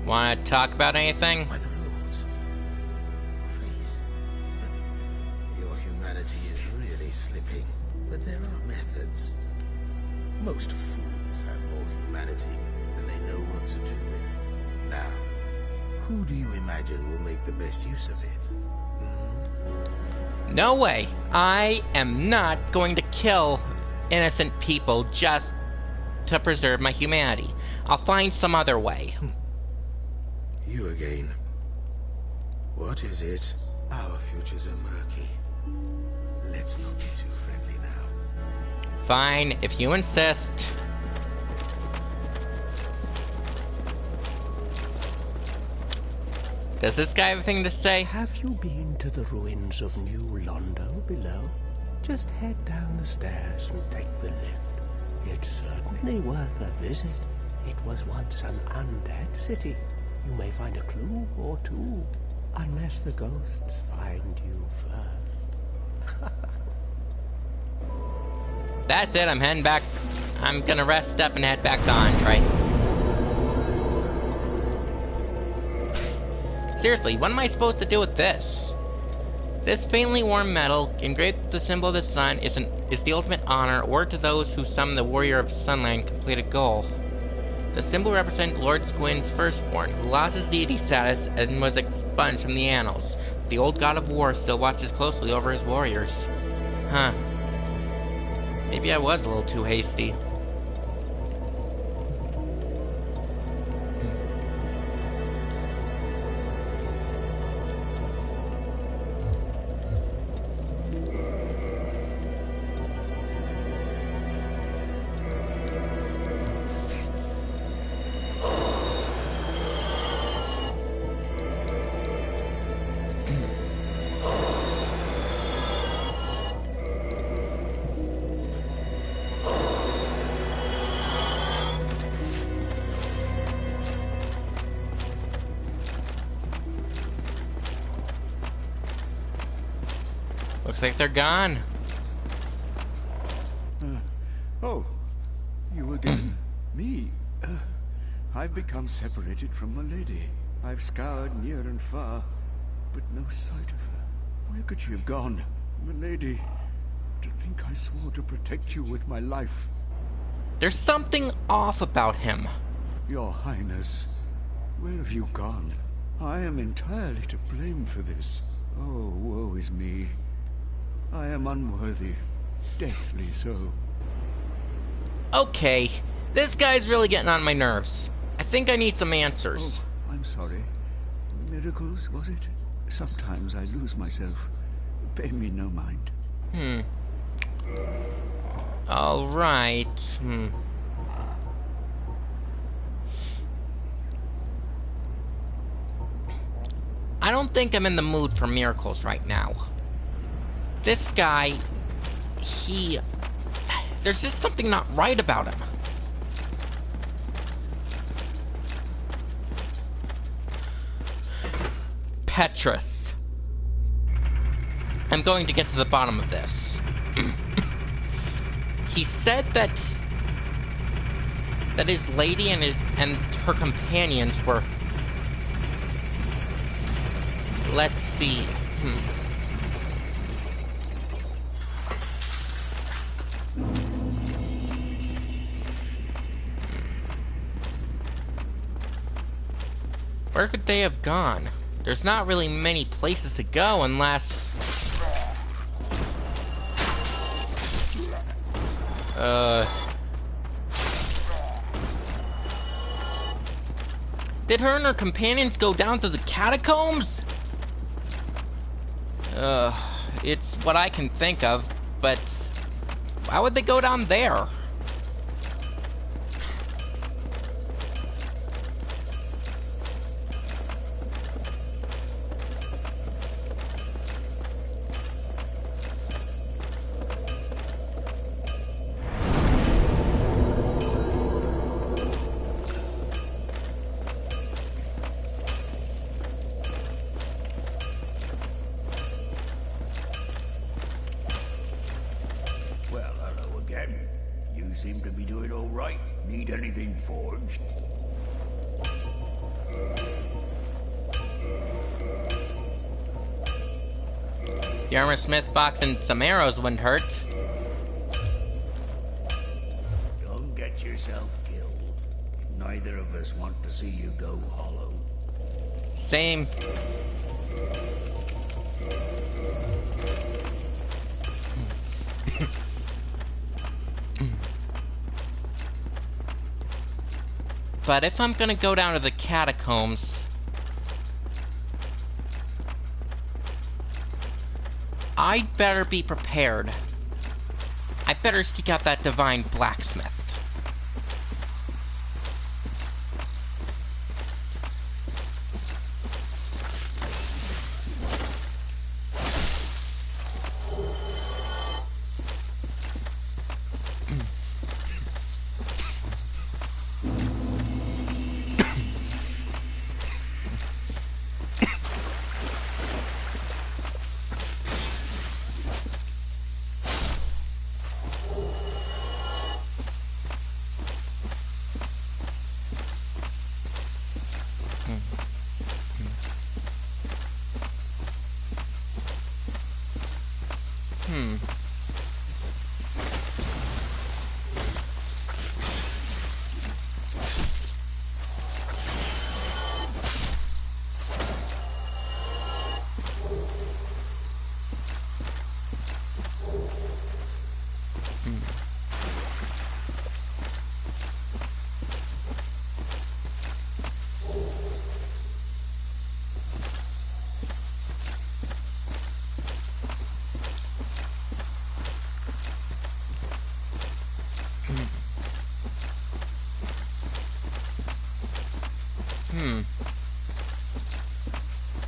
wanna talk about anything? By the Lords, your face. Your humanity is really slipping, but there are methods. Most fools have more humanity than they know what to do with. Now, who do you imagine will make the best use of it? No way. I am not going to kill innocent people just to preserve my humanity. I'll find some other way. You again. What is it? Our futures are murky. Let's not be too friendly now. Fine, if you insist. Does this guy have anything to say? Have you been to the ruins of New Londo below? Just head down the stairs and take the lift. It's certainly worth a visit. It was once an undead city. You may find a clue or two, unless the ghosts find you first. That's it, I'm heading back. I'm gonna rest up and head back to Entree. Seriously, what am I supposed to do with this? This faintly warm metal, engraved with the symbol of the sun, is the ultimate honor, or to those who summon the warrior of Sunland complete a goal. The symbol represents Lord Squin's firstborn, who lost his deity status and was expunged from the annals. The old god of war still watches closely over his warriors. Huh. Maybe I was a little too hasty. Looks like they're gone. Oh, you again? Me? I've become separated from my lady. I've scoured near and far, but no sight of her. Where could she have gone? My lady, to think I swore to protect you with my life. There's something off about him. Your Highness, where have you gone? I am entirely to blame for this. Oh, woe is me. I am unworthy, deathly so. Okay, this guy's really getting on my nerves. I think I need some answers. Oh, I'm sorry. Miracles, was it? Sometimes I lose myself. Pay me no mind. Alright. I don't think I'm in the mood for miracles right now. This guy, there's just something not right about him. Petrus. I'm going to get to the bottom of this. He said that his lady and her companions were... Let's see. Where could they have gone? There's not really many places to go unless... Did her and her companions go down to the catacombs? It's what I can think of, but why would they go down there? Seem to be doing all right. Need anything forged? The armor smith box and some arrows wouldn't hurt. Don't get yourself killed. Neither of us want to see you go hollow. Same. But if I'm gonna go down to the catacombs, I'd better be prepared. I better seek out that divine blacksmith.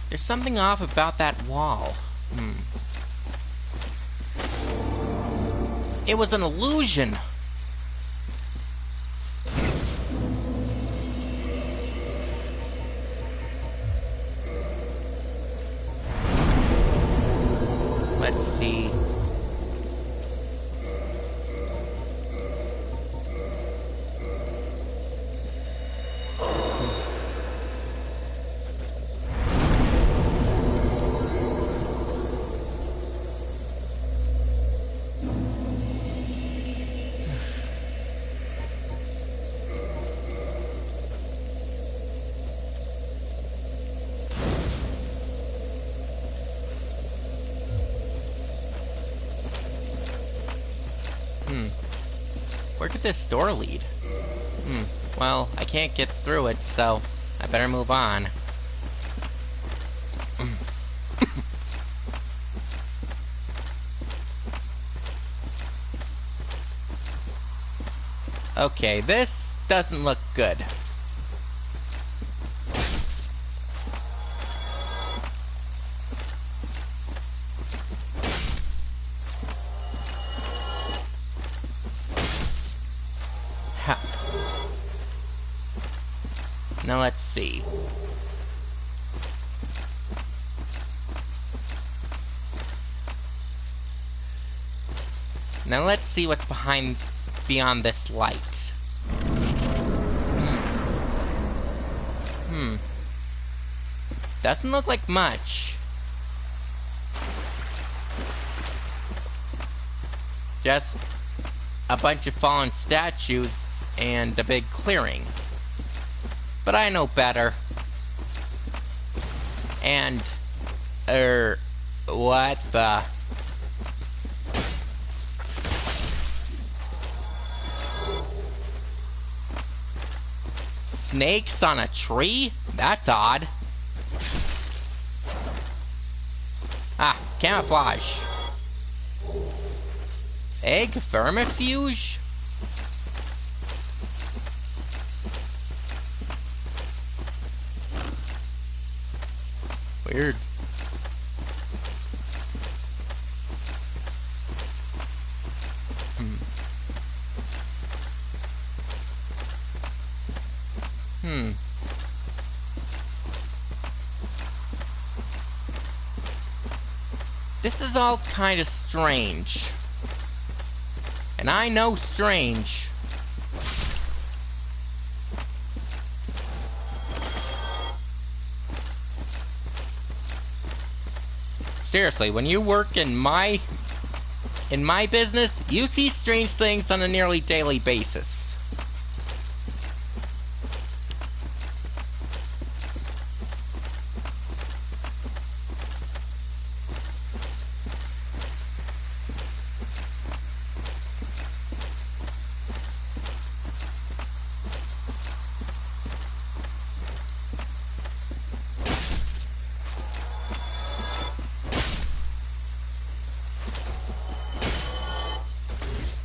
There's something off about that wall. It was an illusion. Let's see. could this door lead? Well, I can't get through it, so I better move on. Okay, this doesn't look good. Ha. Now let's see. Now let's see what's beyond this light. Doesn't look like much. Just a bunch of fallen statues and a big clearing. But I know better. And, what the... Snakes on a tree? That's odd. Ah, camouflage. Egg vermifuge? Weird. This is all kind of strange. And I know strange. Seriously, when you work in my business, you see strange things on a nearly daily basis.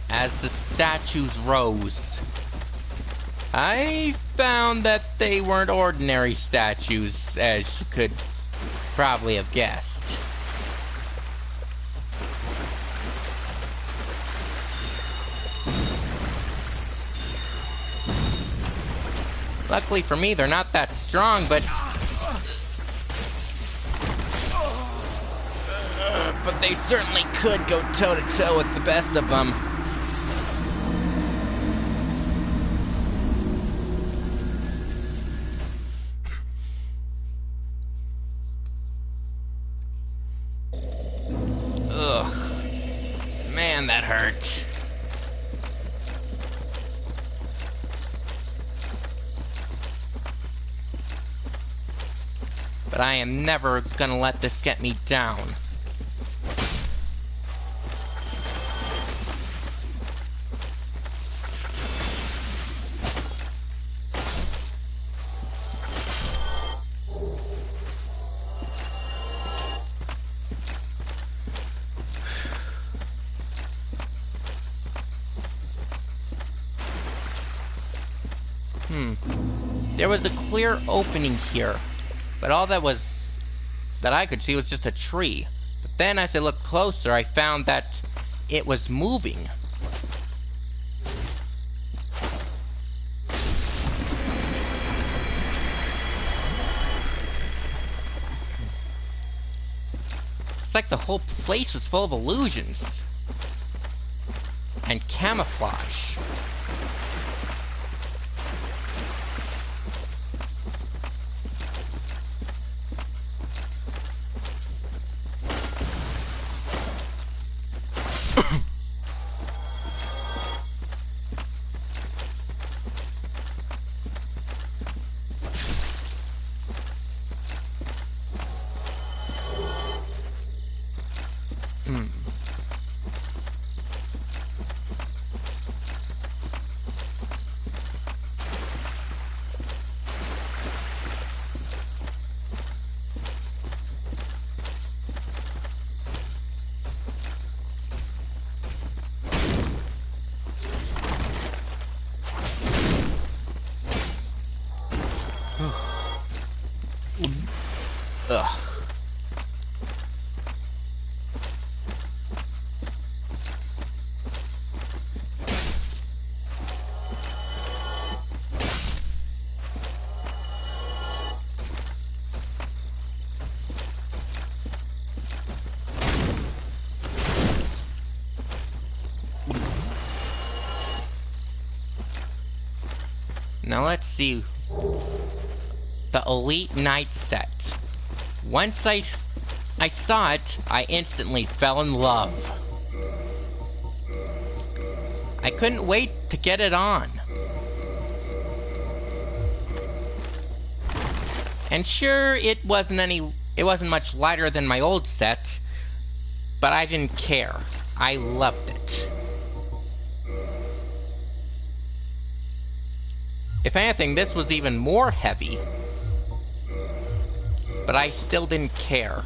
As the statues rose, I found that they weren't ordinary statues, as you could probably have guessed. Luckily for me, they're not that strong, but they certainly could go toe-to-toe with the best of them. That hurt. But I am never gonna let this get me down. There was a clear opening here, but all that I could see was just a tree. But then as I looked closer, I found that it was moving. It's like the whole place was full of illusions and camouflage. Ugh. Now let's see. The Elite Knight set. Once I saw it, I instantly fell in love. I couldn't wait to get it on. And sure, it wasn't much lighter than my old set, but I didn't care. I loved it. If anything, this was even more heavy. But I still didn't care.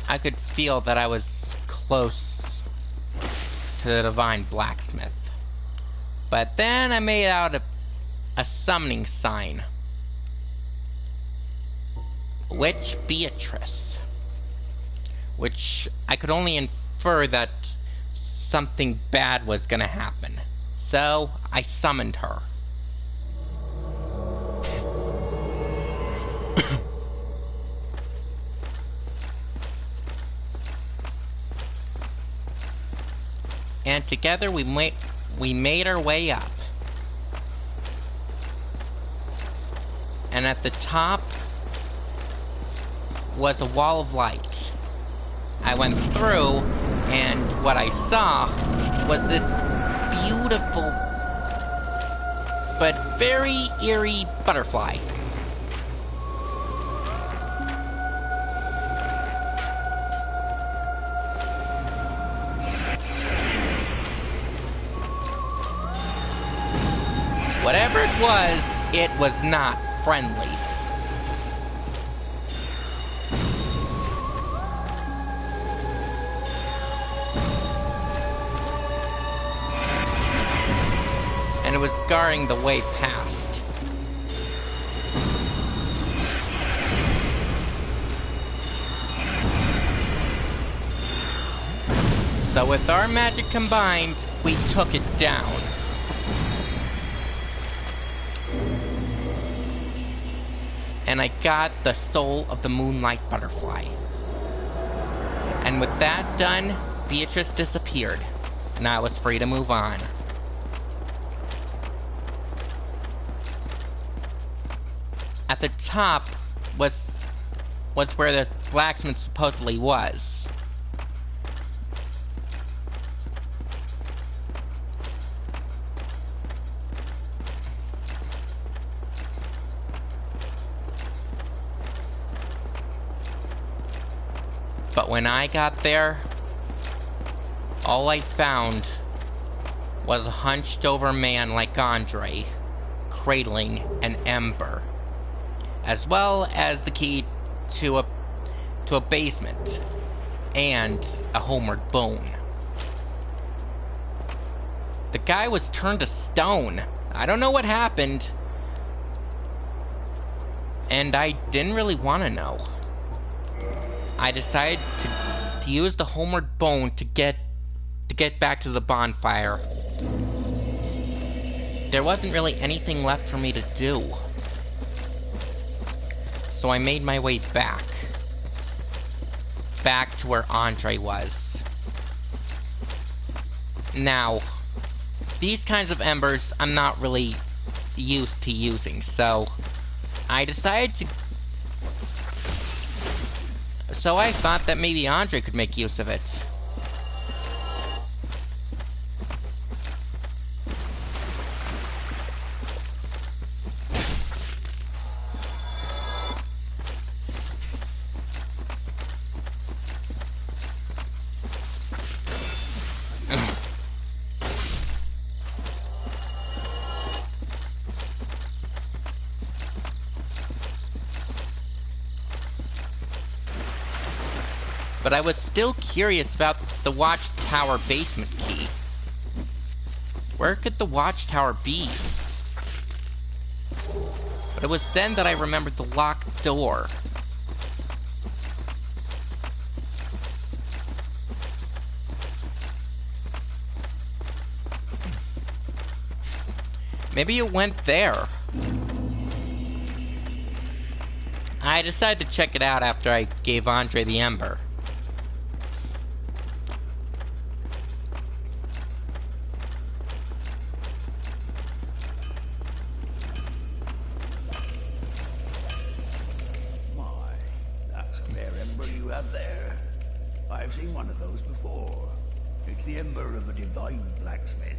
I could feel that I was close to the divine blacksmith. But then I made out a summoning sign. Witch Beatrice. Which I could only infer that something bad was gonna happen. So I summoned her. And together we made our way up. And at the top was a wall of light. I went through, and what I saw was this beautiful but very eerie butterfly. Whatever it was not friendly. And it was guarding the way past. So with our magic combined, we took it down. And I got the soul of the moonlight butterfly. And with that done, Beatrice disappeared, and I was free to move on. At the top was where the blacksmith supposedly was. But when I got there, all I found was a hunched over man like Andre, cradling an ember, as well as the key to a basement, and a homeward bone. The guy was turned to stone. I don't know what happened, and I didn't really want to know. I decided to use the homeward bone to get back to the bonfire. There wasn't really anything left for me to do. So I made my way back to where Andre was. Now, these kinds of embers I'm not really used to using, so I decided to... So I thought that maybe Andre could make use of it. But I was still curious about the watchtower basement key. Where could the watchtower be? But it was then that I remembered the locked door. Maybe it went there. I decided to check it out after I gave Andre the ember. There. I've seen one of those before. It's the ember of a divine blacksmith.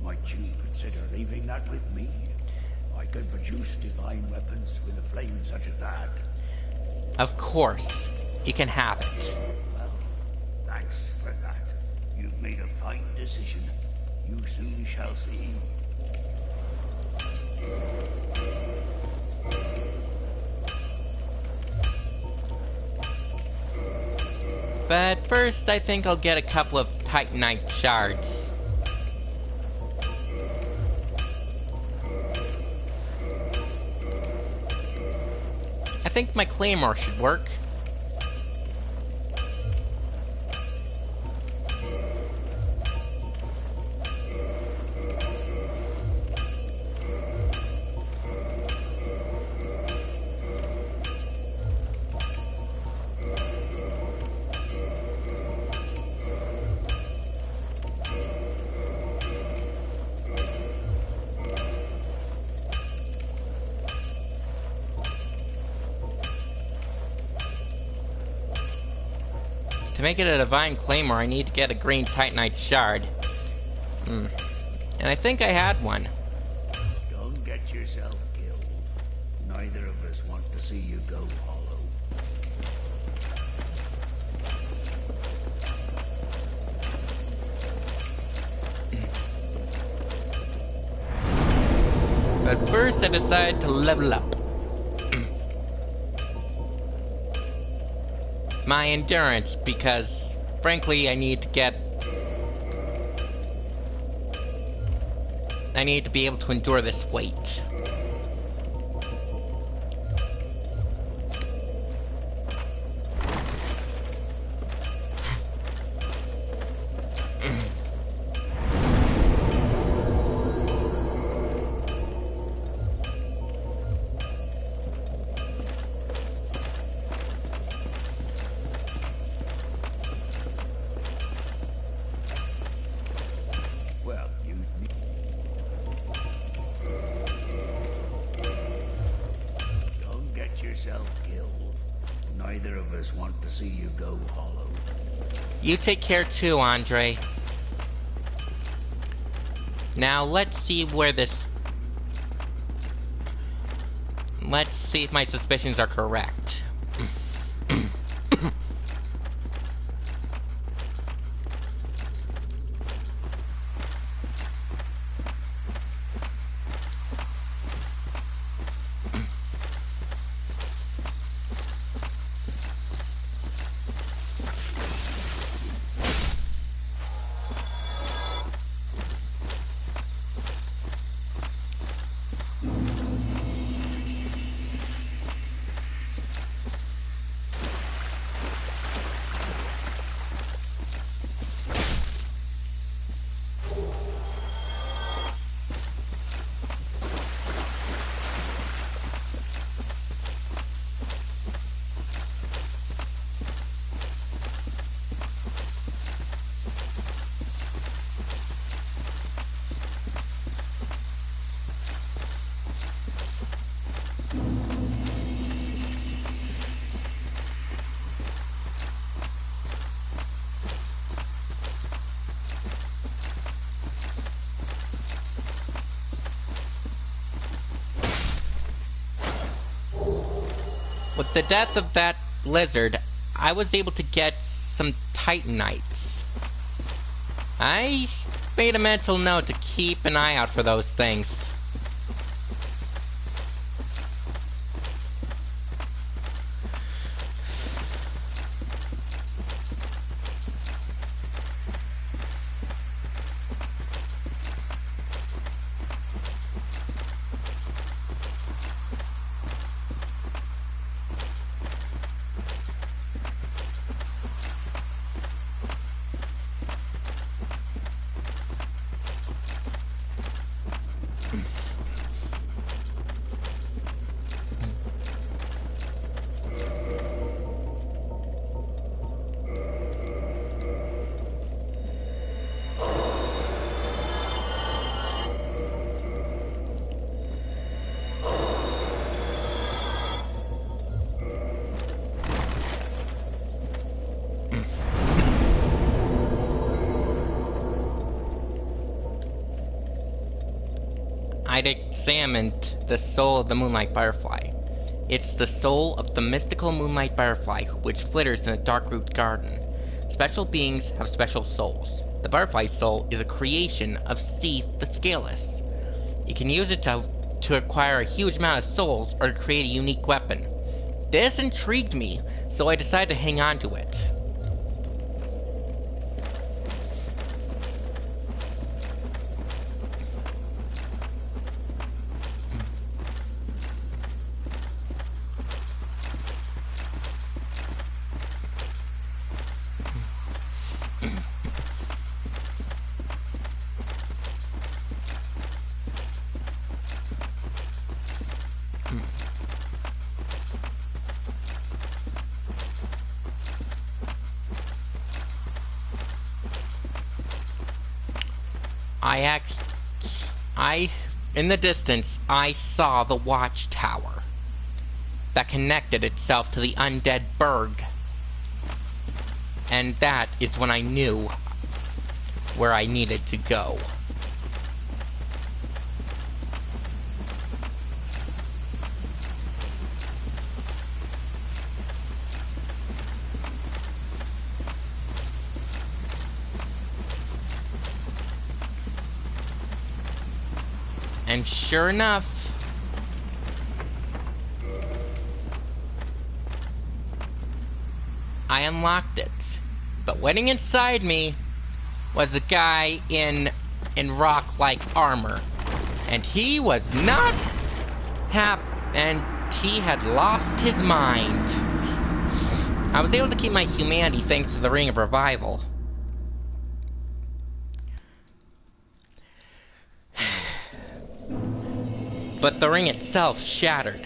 Might you consider leaving that with me? I could produce divine weapons with a flame such as that. Of course. You can have it. Well, thanks for that. You've made a fine decision. You soon shall see. But first, I think I'll get a couple of Titanite shards. I think my claymore should work. To make it a divine claymore, I need to get a green titanite shard. And I think I had one. Don't get yourself killed. Neither of us want to see you go hollow. But first, I decided to level up my endurance, because frankly I need to be able to endure this weight. Neither of us want to see you go hollow. You take care too, Andre. Now let's see where this... Let's see if my suspicions are correct. With the death of that lizard, I was able to get some titanites. I made a mental note to keep an eye out for those things. I'd examined the soul of the moonlight butterfly. It's the soul of the mystical moonlight butterfly which flitters in the dark root garden. Special beings have special souls. The butterfly soul is a creation of Seath the Scaleless. You can use it to acquire a huge amount of souls or to create a unique weapon. This intrigued me, so I decided to hang on to it. in the distance, I saw the watchtower that connected itself to the Undead Berg. And that is when I knew where I needed to go. And sure enough, I unlocked it. But waiting inside me was a guy in rock-like armor. And he was not happy, and he had lost his mind. I was able to keep my humanity thanks to the Ring of Revival. But the ring itself shattered.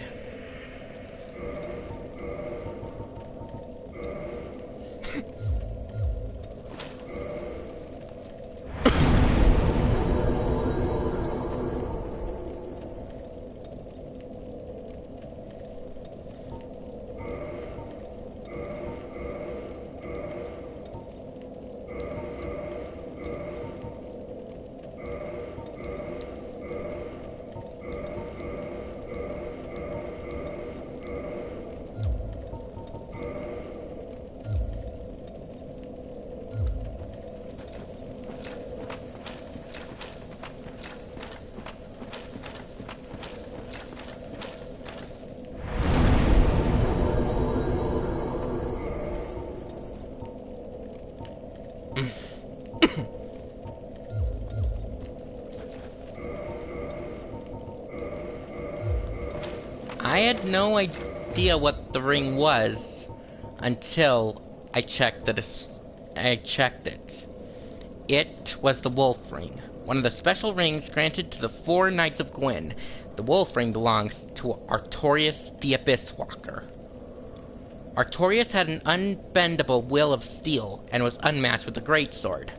I had no idea what the ring was until I checked it. It was the Wolf Ring, one of the special rings granted to the 4 Knights of Gwyn. The Wolf Ring belongs to Artorias the Abyss Walker. Artorias had an unbendable will of steel and was unmatched with a greatsword.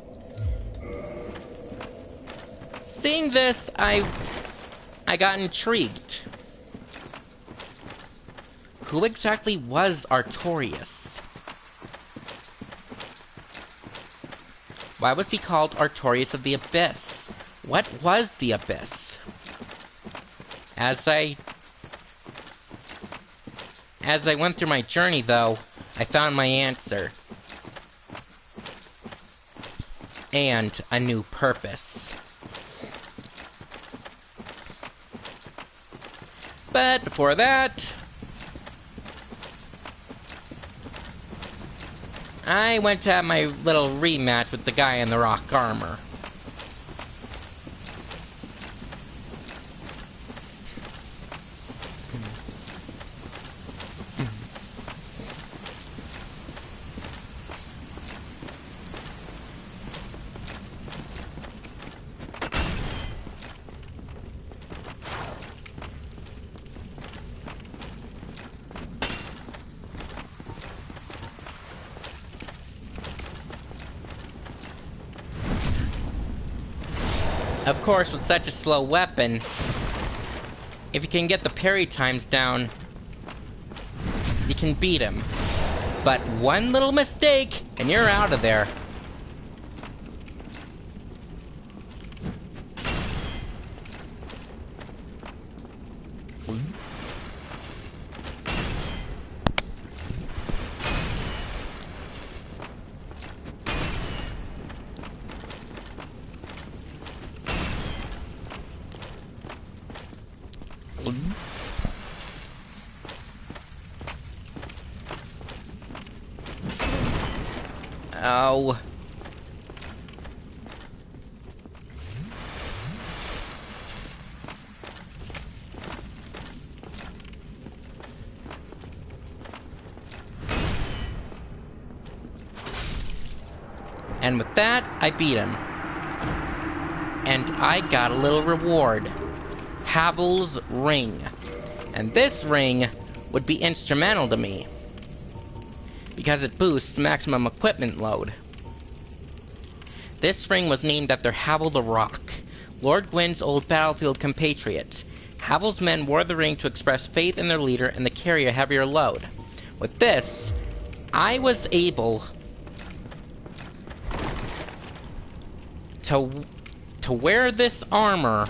Seeing this, I got intrigued. Who exactly was Artorias? Why was he called Artorias of the Abyss? What was the Abyss? As I went through my journey, though, I found my answer. And a new purpose. But before that, I went to have my little rematch with the guy in the rock armor. Of course, with such a slow weapon, if you can get the parry times down, you can beat him. But one little mistake, and you're out of there. Oh. And with that, I beat him. And I got a little reward. Havel's ring. And this ring would be instrumental to me, because it boosts maximum equipment load. This ring was named after Havel the Rock. Lord Gwyn's old battlefield compatriot. Havel's men wore the ring to express faith in their leader and to carry a heavier load. With this, I was able to wear this armor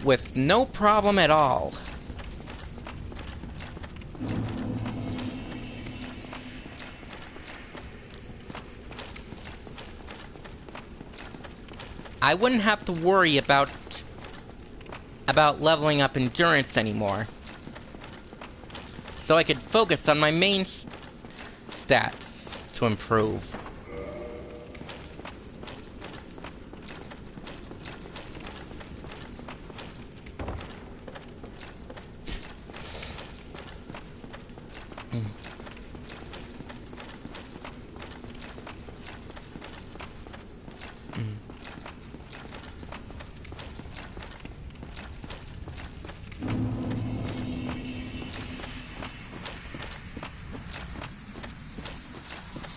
with no problem at all. I wouldn't have to worry about leveling up endurance anymore. So I could focus on my main stats to improve.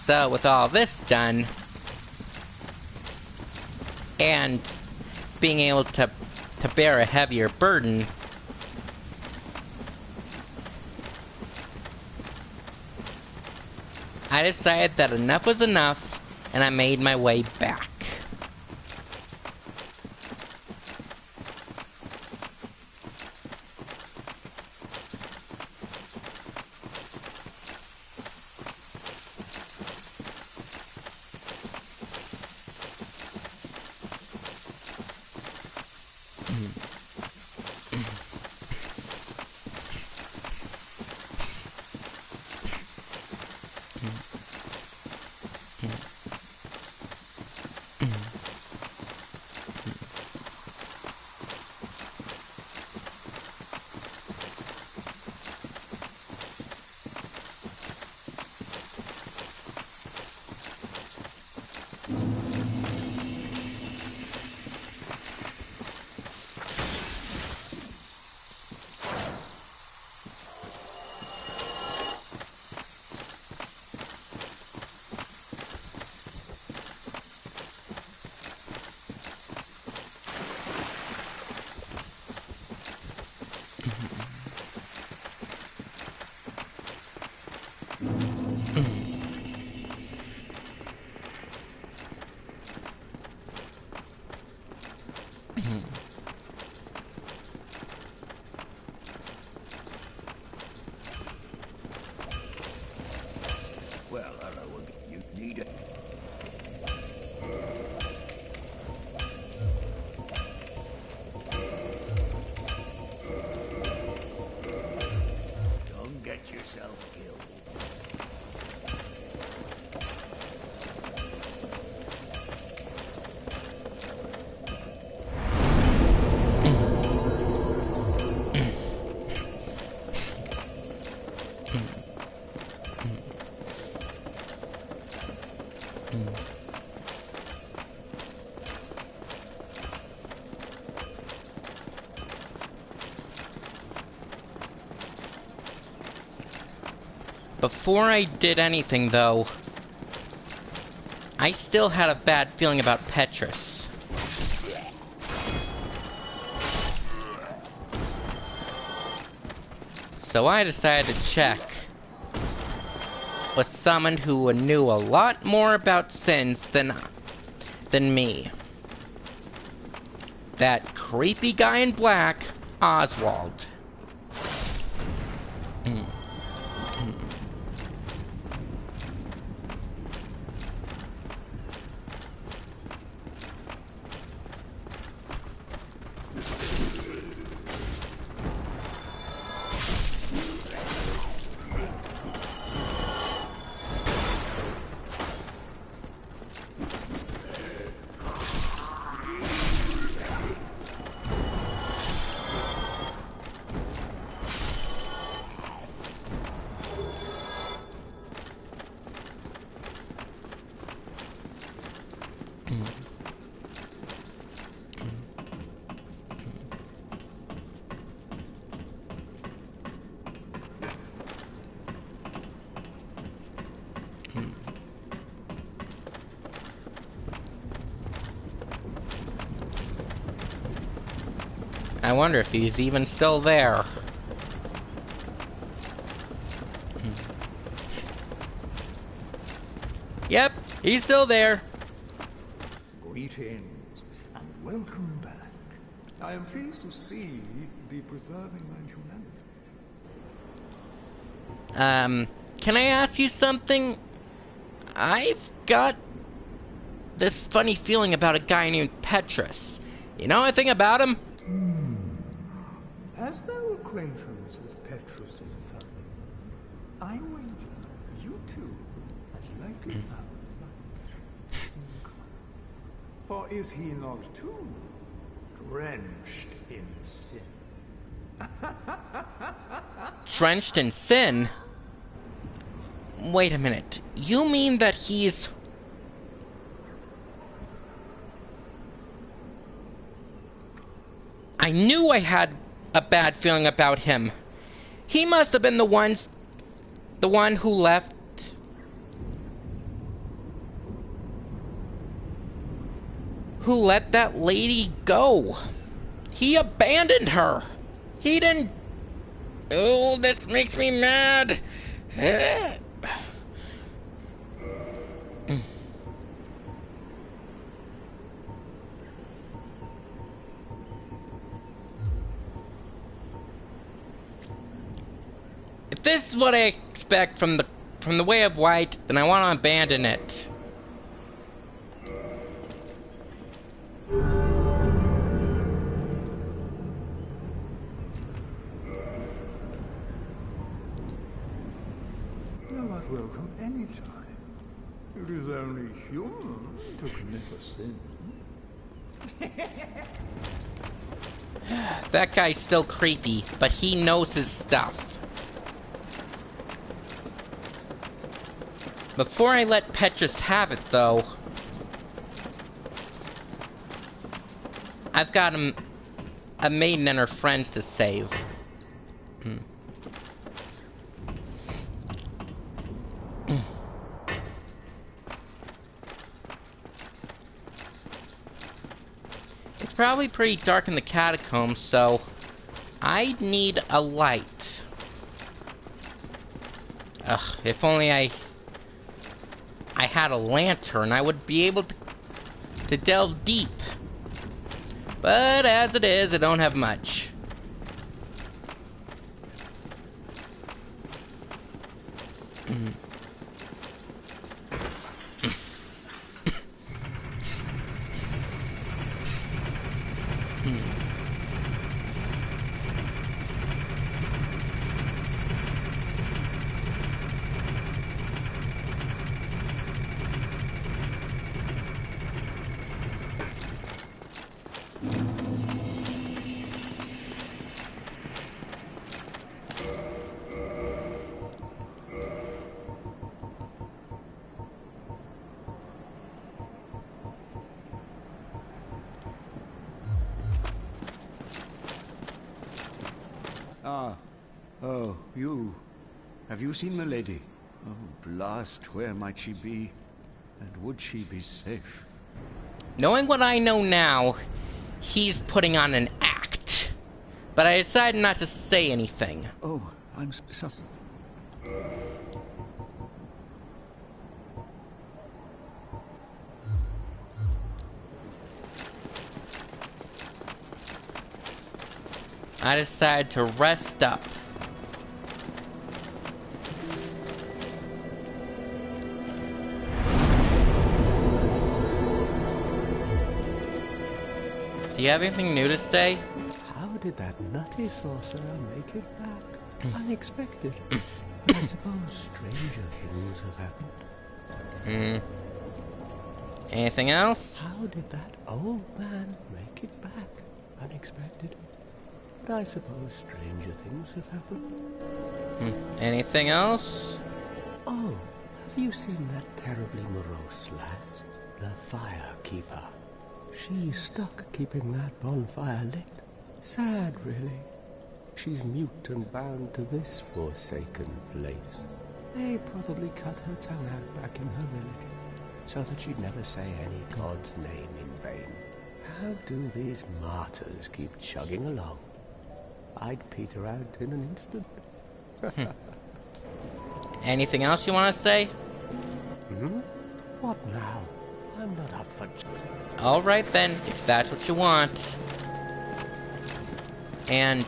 So, with all this done, and being able to bear a heavier burden, I decided that enough was enough, and I made my way back. Well, hello again. You need it. Don't get yourself killed. Before I did anything, though, I still had a bad feeling about Petrus. So I decided to check with someone who knew a lot more about sins than me. That creepy guy in black, Oswald. I wonder if he's even still there. Yep, he's still there. Greetings, and welcome back. I am pleased to see thee preserving my humanity. Can I ask you something? I've got this funny feeling about a guy named Petrus. You know anything about him? Hast thou acquaintance with Petrus of the Thunder? I wager you two as likely have much in common. For is he not too drenched in sin? Drenched in sin? Wait a minute. You mean that he's... I knew I had a bad feeling about him. He must have been the one who left... who let that lady go. He abandoned her. He didn't... Oh, this makes me mad. If this is what I expect from the Way of White, then I want to abandon it. Thou art welcome any time. It is only human to commit a sin. That guy's still creepy, but he knows his stuff. Before I let Petrus have it, though, I've got a maiden and her friends to save. It's probably pretty dark in the catacombs, so I need a light. Ugh, if only I had a lantern, I would be able to delve deep. But as it is, I don't have much. Oh, you. Have you seen Milady? Oh, blast, where might she be? And would she be safe? Knowing what I know now, he's putting on an act. But I decided not to say anything. Oh, I'm so... I decided to rest up. Do you have anything new to say? How did that nutty sorcerer make it back? Unexpected. But I suppose stranger things have happened. Anything else? How did that old man make it back? Unexpected. But I suppose stranger things have happened. Anything else? Oh, have you seen that terribly morose lass? The Firekeeper. She's stuck keeping that bonfire lit. Sad, really. She's mute and bound to this forsaken place. They probably cut her tongue out back in her village, so that she'd never say any god's name in vain. How do these martyrs keep chugging along? I'd peter out in an instant. Anything else you want to say? Hmm? What now? I'm not up for... Alright then, if that's what you want. And...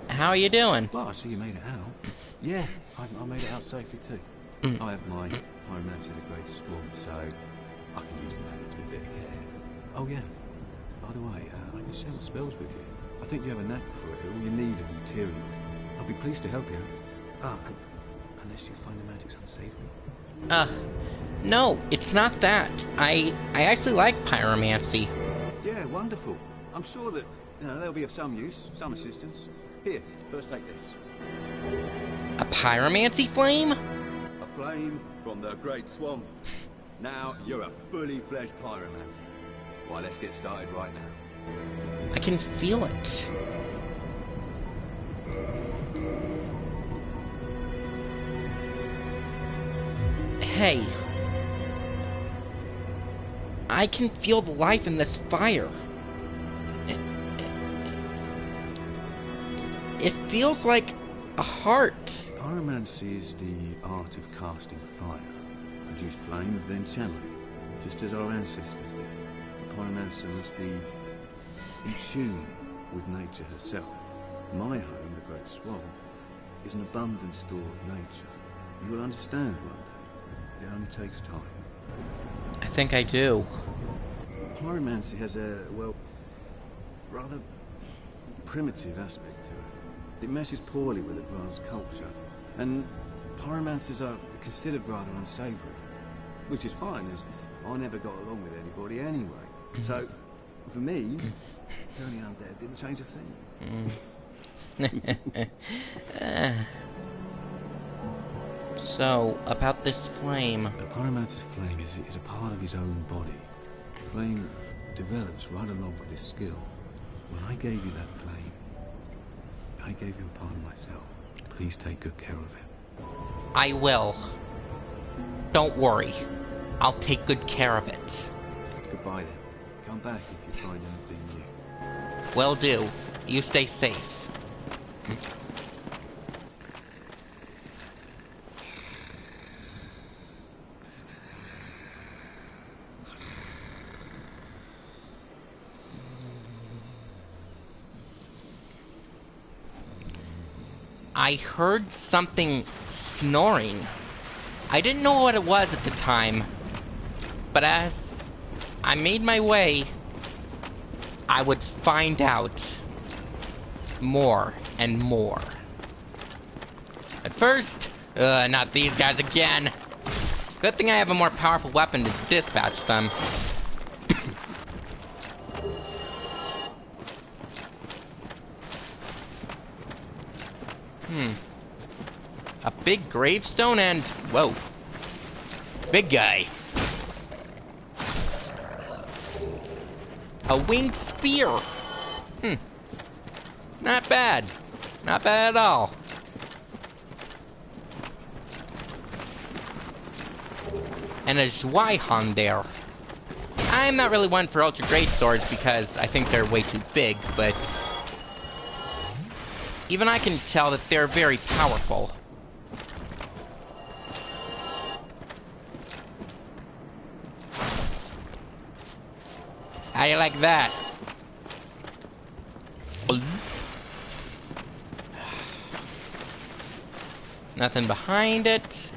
how are you doing? Well, I see you made it out. Yeah, I made it out safely too. I have my pyromancer in the Great Swamp, so I can use the magic with a bit of care. Oh yeah, by the way, I can share my spells with you. I think you have a knack for it. All you need are the materials. I'll be pleased to help you out. Unless you find the magic's unsavory. No, it's not that. I actually like pyromancy. Yeah, wonderful. I'm sure that, they'll be of some use, some assistance. Here, first take this. A pyromancy flame? A flame from the Great Swamp. Now you're a fully fledged pyromancer. Why, let's get started right now. I can feel it. Hey. I can feel the life in this fire. It feels like a heart. Pyromancy is the art of casting fire. Produce flame, then channel it, just as our ancestors did. The pyromancer must be in tune with nature herself. My home, the Great Swamp, is an abundant store of nature. You will understand one day. It only takes time. I think I do. Pyromancy has a, well, rather primitive aspect to it. It meshes poorly with advanced culture, and pyromancers are considered rather unsavory, which is fine, as I never got along with anybody anyway. So, for me, turning undead didn't change a thing. So, about this flame. A pyromancer's flame is a part of his own body. Flame develops right along with his skill. When I gave you that flame, I gave you a part of myself. Please take good care of it. I will. Don't worry. I'll take good care of it. Goodbye then. Come back if you find anything new. Will do. You stay safe. I heard something snoring. I didn't know what it was at the time, but as I made my way, I would find out more and more. At first, not these guys again. Good thing I have a more powerful weapon to dispatch them. A big gravestone and... whoa. Big guy. A winged spear. Not bad. Not bad at all. And a Zweihan there. I'm not really one for ultra great swords because I think they're way too big, but... even I can tell that they're very powerful. How do you like that? Nothing behind it.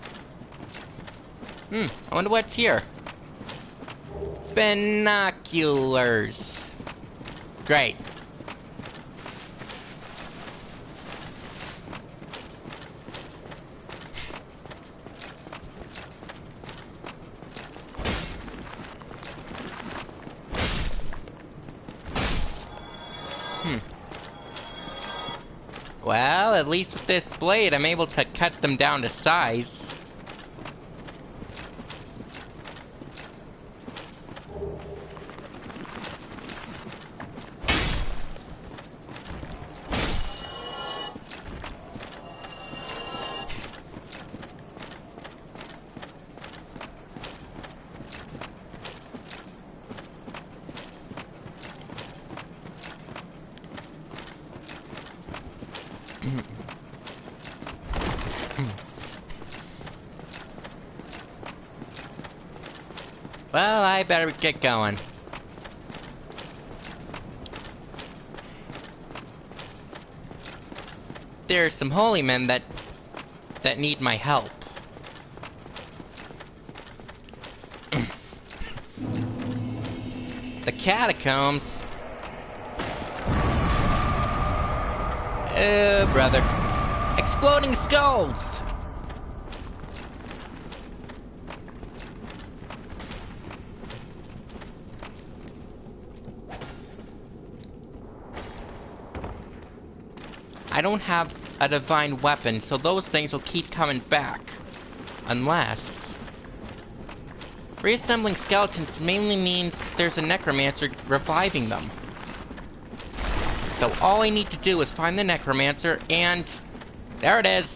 I wonder what's here. Binoculars. Great. Well, at least with this blade, I'm able to cut them down to size. Well, I better get going. There are some holy men that need my help. The catacombs? Oh, brother. Exploding skulls! I don't have a divine weapon, so those things will keep coming back. Unless... reassembling skeletons mainly means there's a necromancer reviving them. So all I need to do is find the necromancer, and... there it is!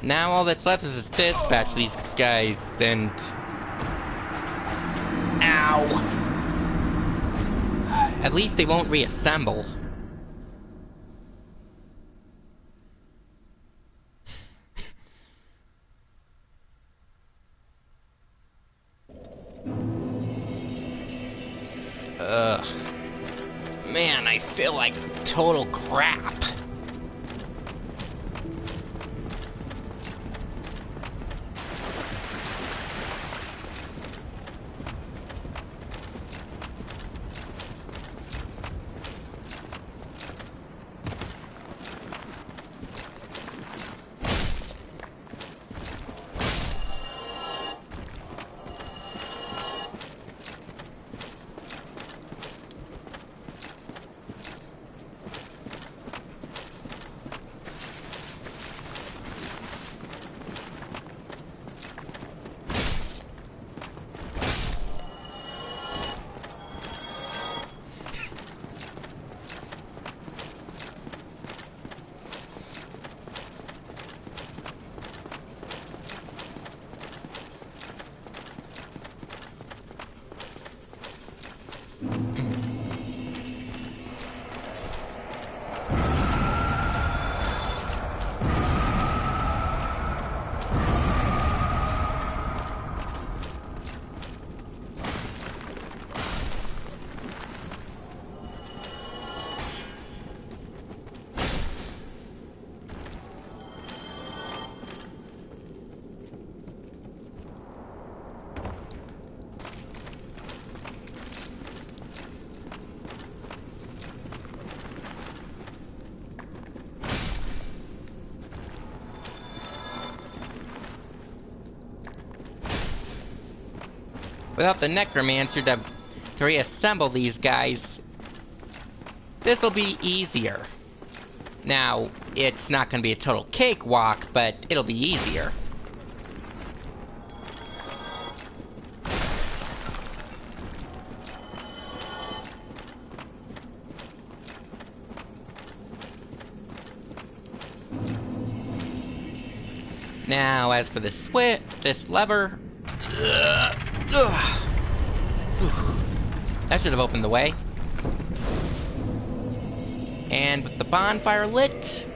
Now all that's left is to dispatch these guys, and... ow! At least they won't reassemble. Ugh. Man, I feel like total crap. Without the necromancer to reassemble these guys, this'll be easier. Now, it's not gonna be a total cakewalk, but it'll be easier. Now, as for this lever... that should have opened the way. And with the bonfire lit...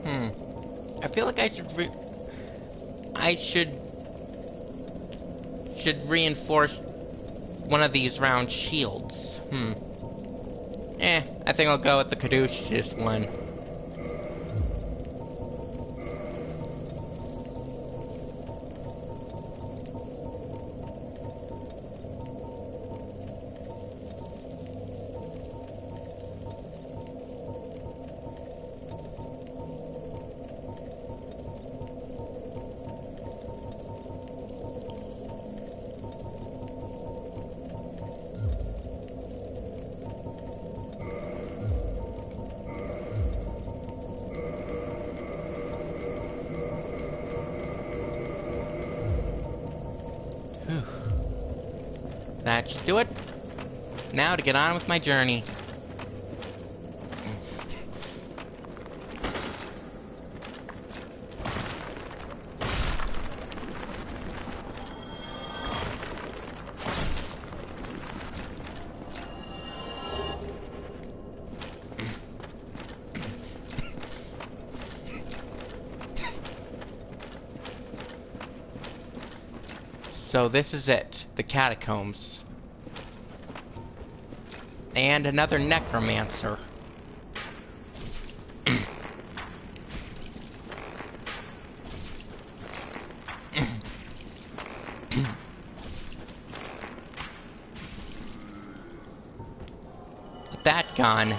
I feel like I should reinforce one of these round shields. I think I'll go with the caduceus one. That should do it. Now to get on with my journey. So this is it, the catacombs. And another necromancer. With that gone,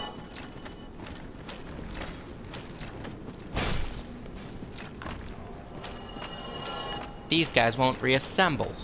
these guys won't reassemble.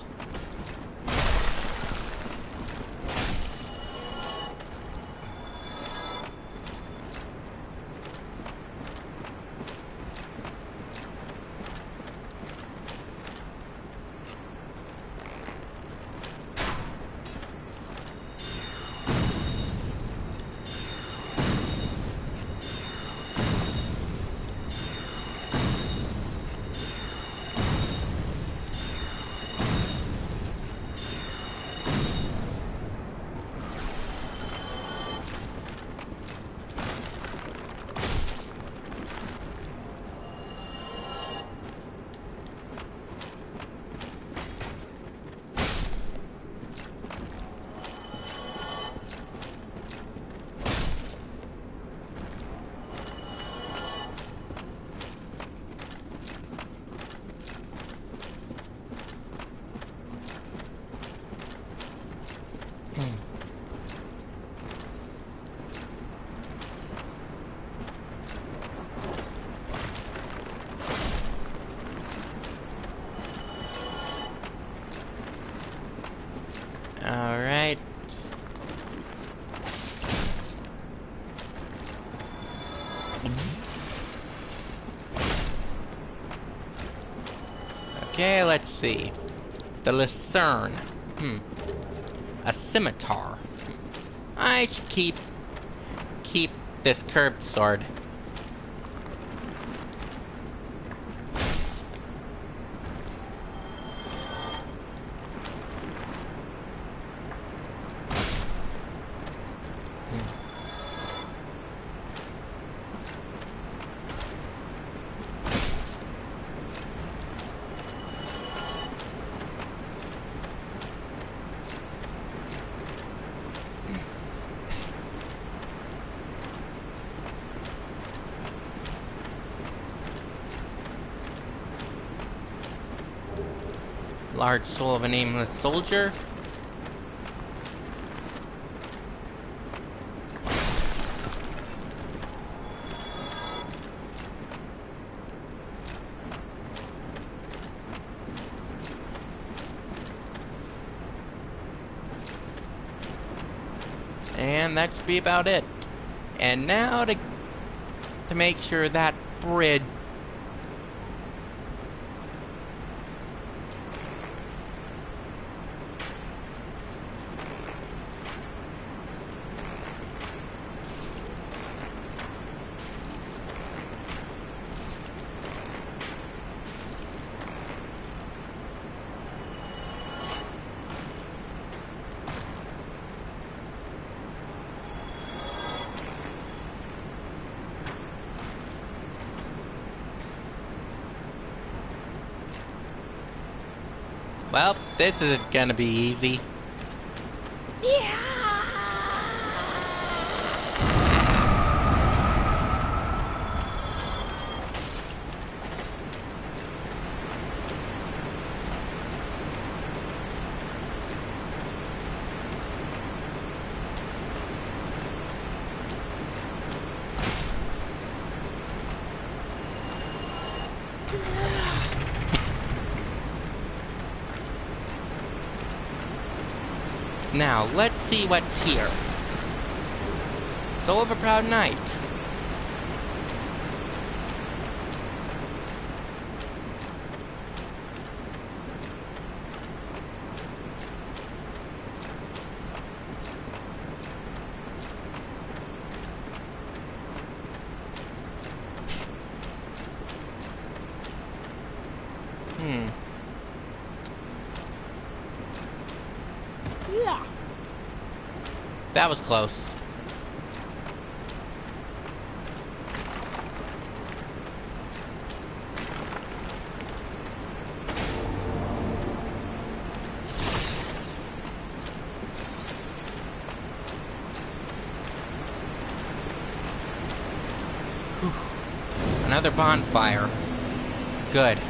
Alright. Okay, let's see. The Lucerne. A scimitar. I should keep this curved sword. Large soul of a nameless soldier. And that should be about it. And now to make sure that bridge Well, this isn't gonna be easy. Yeah! Now, let's see what's here. Soul of a Proud Knight. Yeah. That was close. Whew. Another bonfire. Good.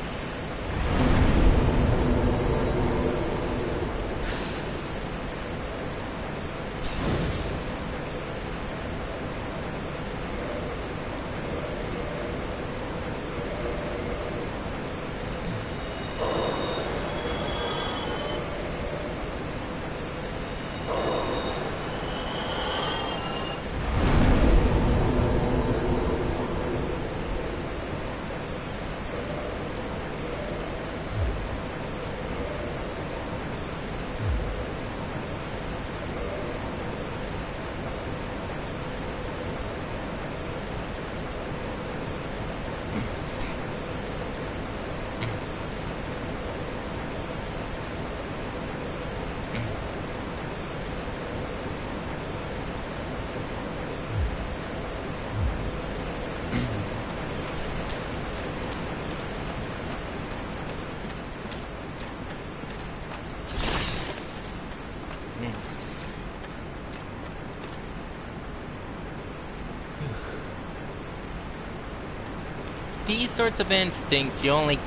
These sorts of instincts you only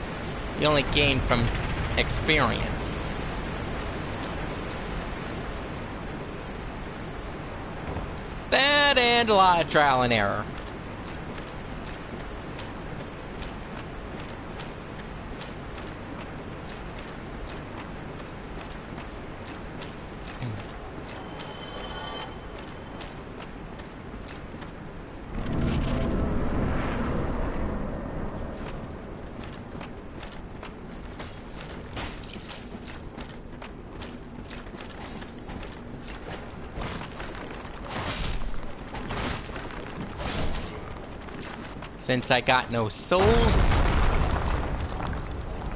gain from experience. That and a lot of trial and error. Since I got no souls,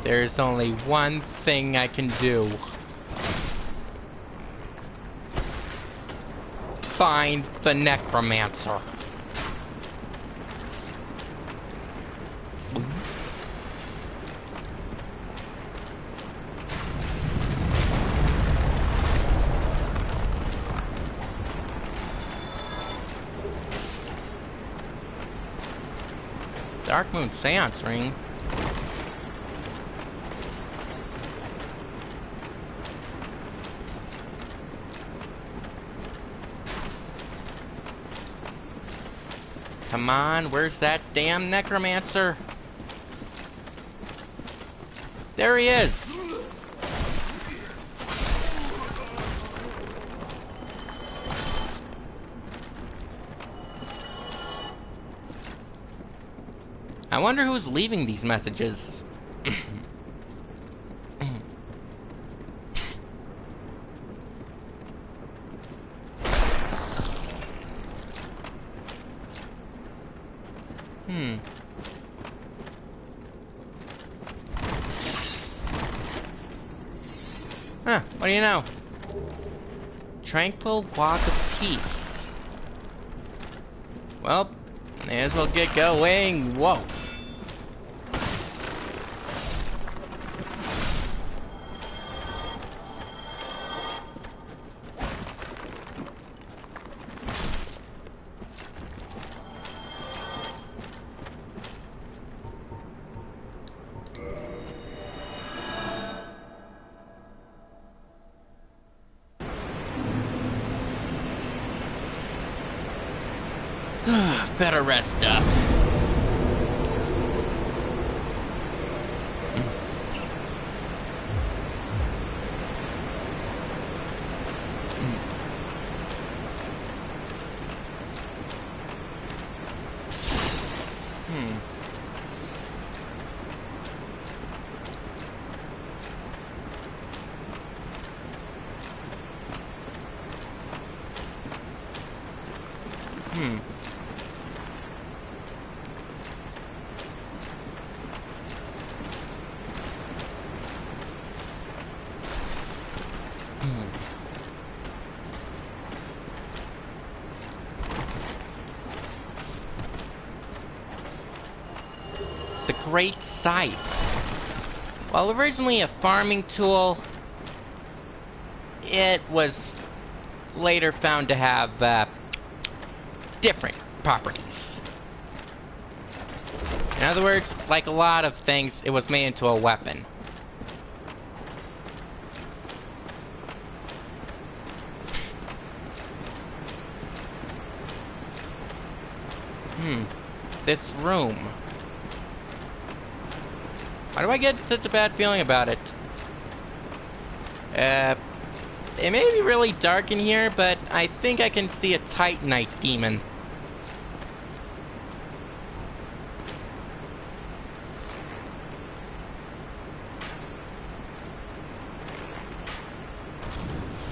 there's only one thing I can do. Find the necromancer. Dark Moon Seance Ring. Come on, where's that damn necromancer? There he is! I wonder who's leaving these messages. Huh, what do you know? Tranquil Walk of Peace. Well, may as well get going. Whoa. Better rest up. The Great Scythe. While originally a farming tool, it was later found to have different properties. In other words, like a lot of things, it was made into a weapon. This room. Why do I get such a bad feeling about it? It may be really dark in here, but I think I can see a Titanite demon.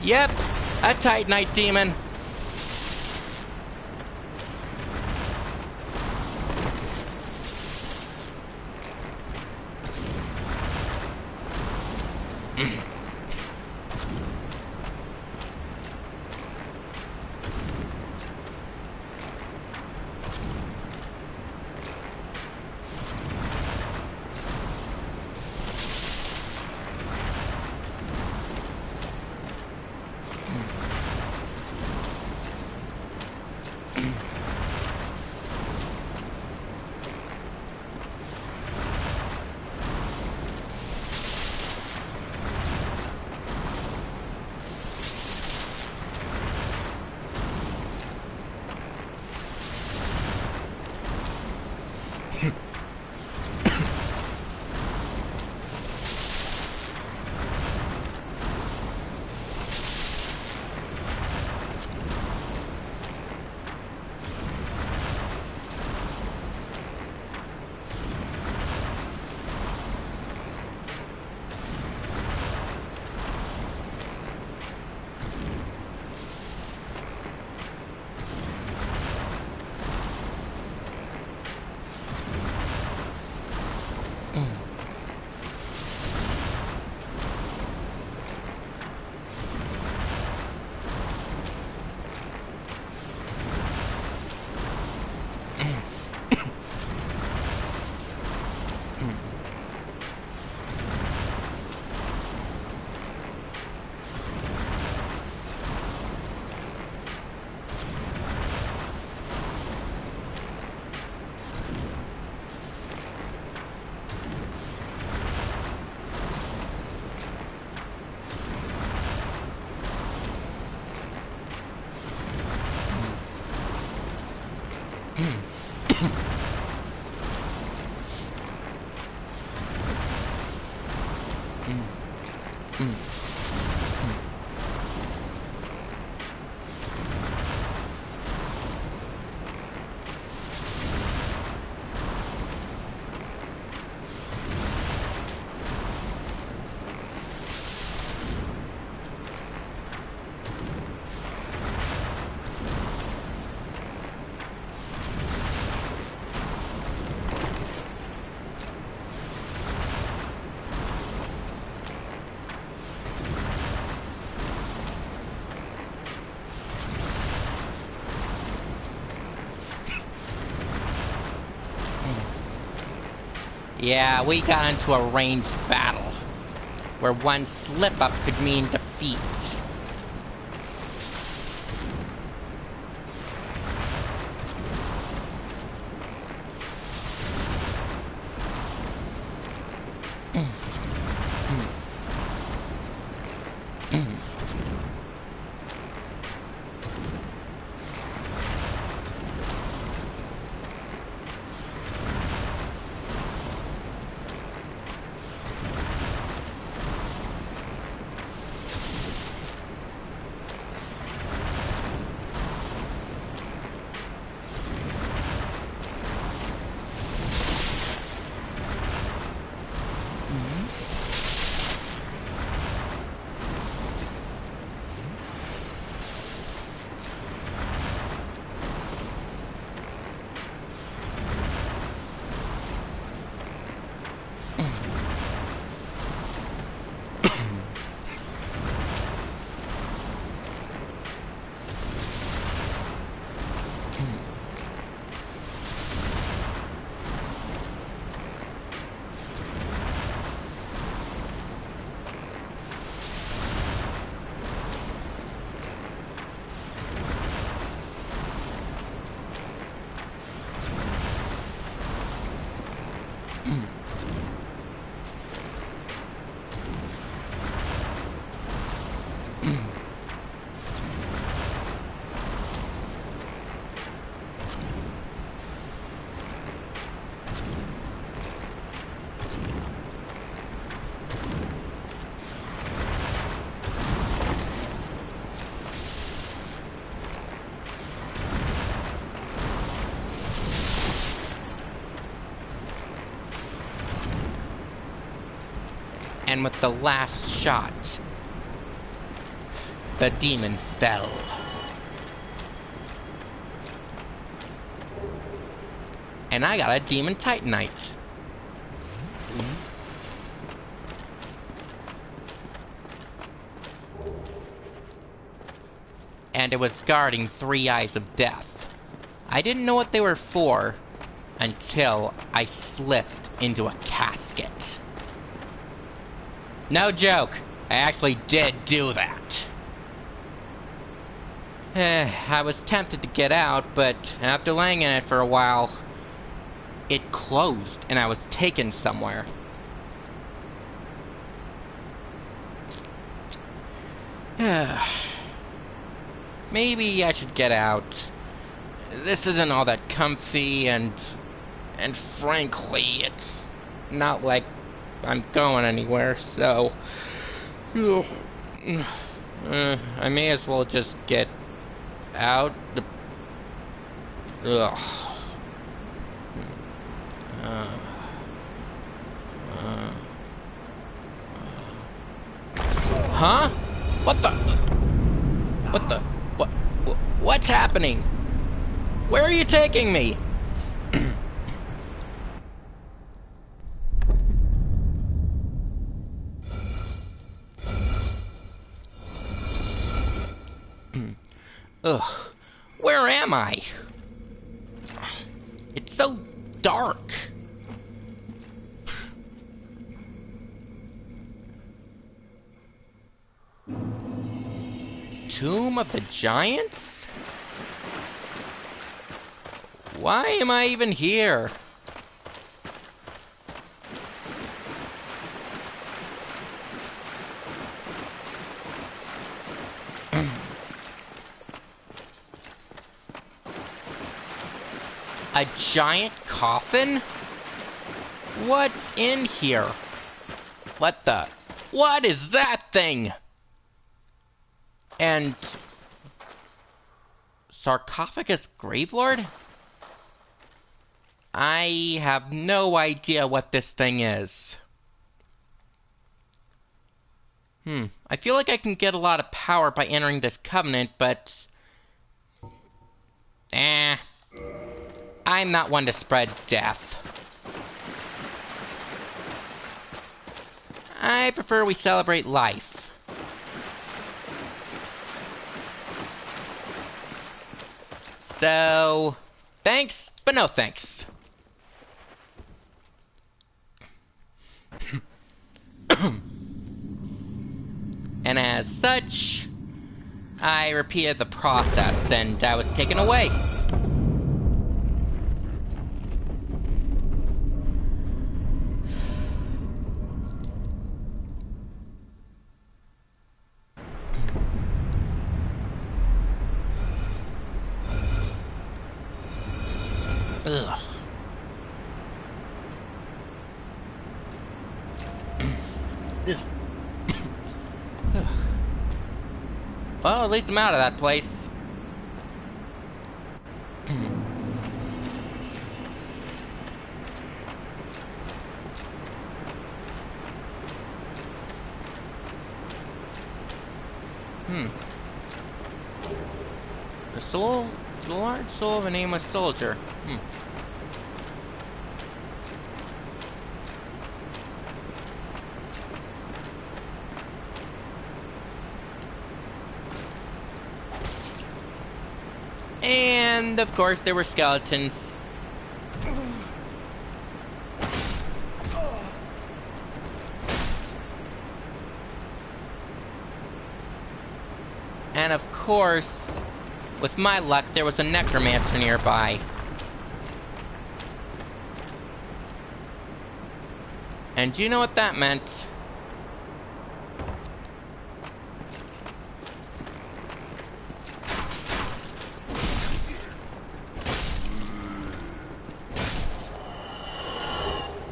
Yep, a Titanite demon. Yeah, we got into a ranged battle, where one slip-up could mean defeat. And with the last shot, the demon fell. And I got a demon titanite. And it was guarding 3 eyes of death. I didn't know what they were for until I slipped into a casket. No joke, I actually did do that. I was tempted to get out, but after laying in it for a while, it closed and I was taken somewhere. Maybe I should get out. This isn't all that comfy, and frankly, it's not like I'm going anywhere, so I may as well just get out. Huh? What's happening? Where are you taking me? Ugh, where am I? It's so dark. Tomb of the Giants? Why am I even here? A giant coffin? What's in here? What is that thing? And sarcophagus Gravelord? I have no idea what this thing is. I feel like I can get a lot of power by entering this covenant, but I'm not one to spread death. I prefer we celebrate life. So, thanks, but no thanks. And as such, I repeated the process, and I was taken away. Ugh. Well, at least I'm out of that place. soul, the large soul of a nameless soldier. And of course there were skeletons. And of course, with my luck, there was a necromancer nearby. And do you know what that meant?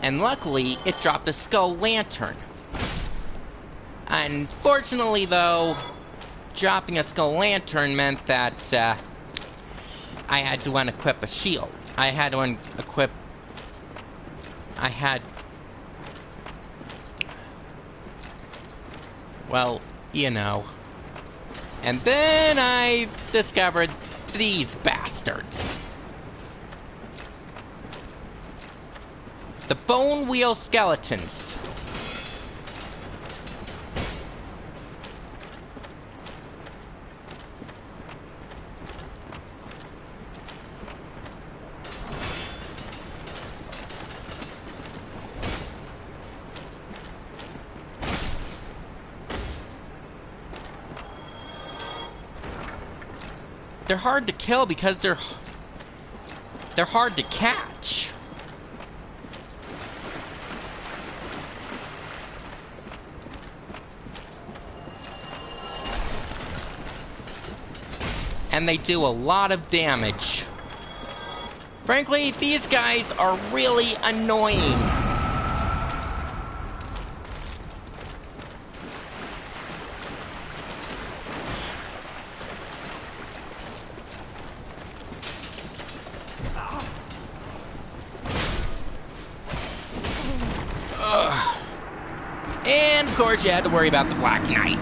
And luckily, it dropped a skull lantern. Unfortunately, though, dropping a skull lantern meant that I had to unequip a shield. I had to unequip... Well, you know. And then I discovered these bastards. The bone wheel skeletons. They're hard to kill because they're hard to catch. And they do a lot of damage. Frankly, these guys are really annoying. And of course you had to worry about the Black Knight.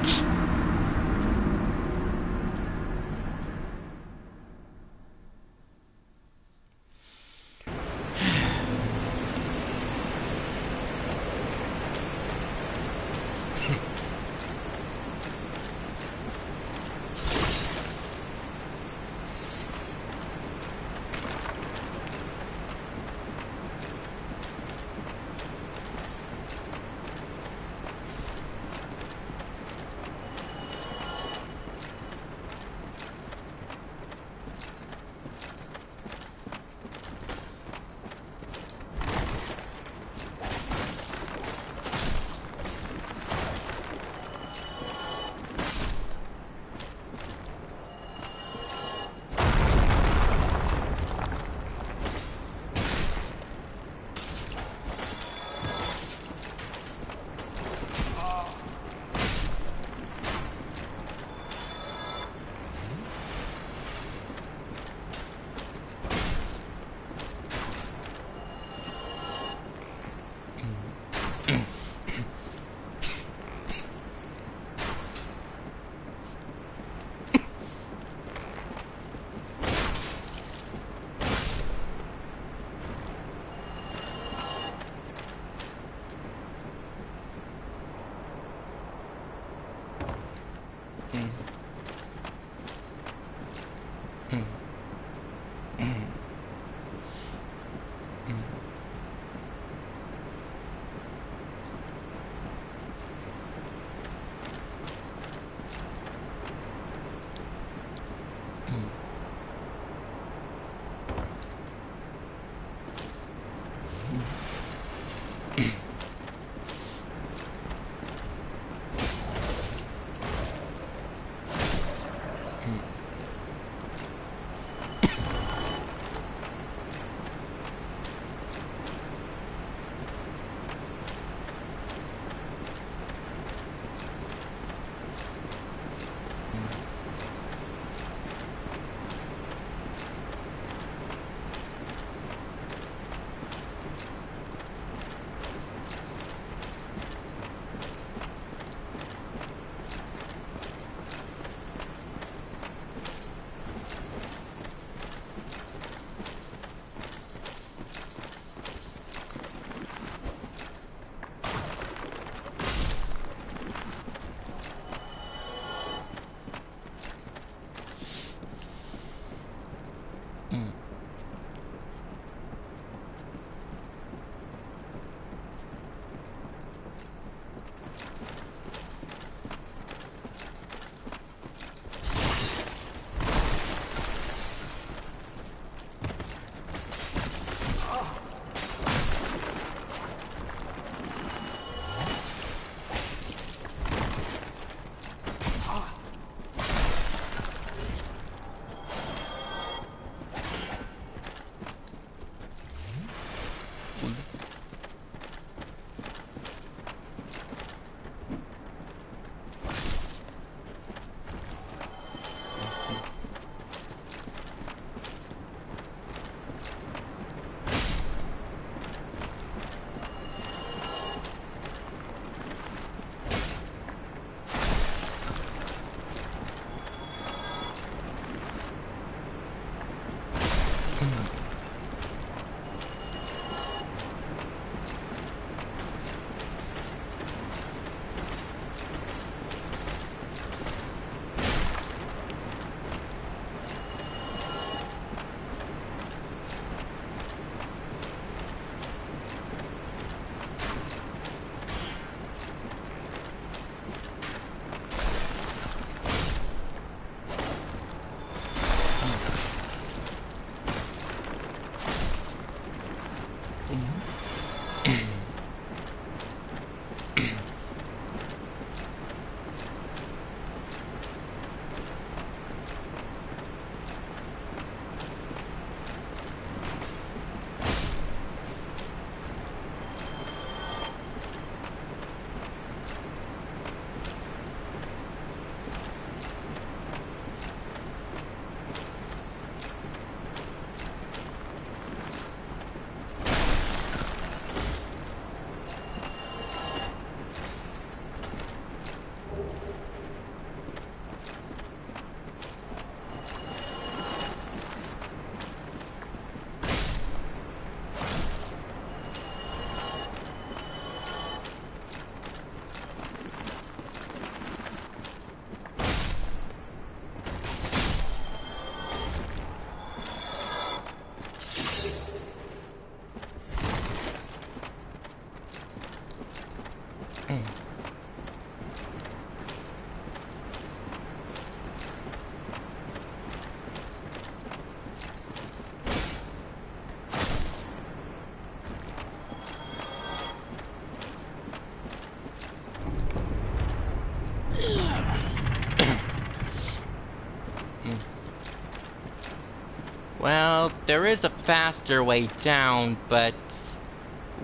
Well, there is a faster way down, but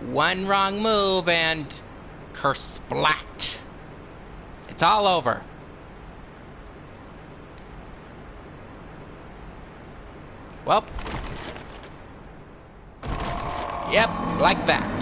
one wrong move and kersplat. It's all over. Well. Yep, like that.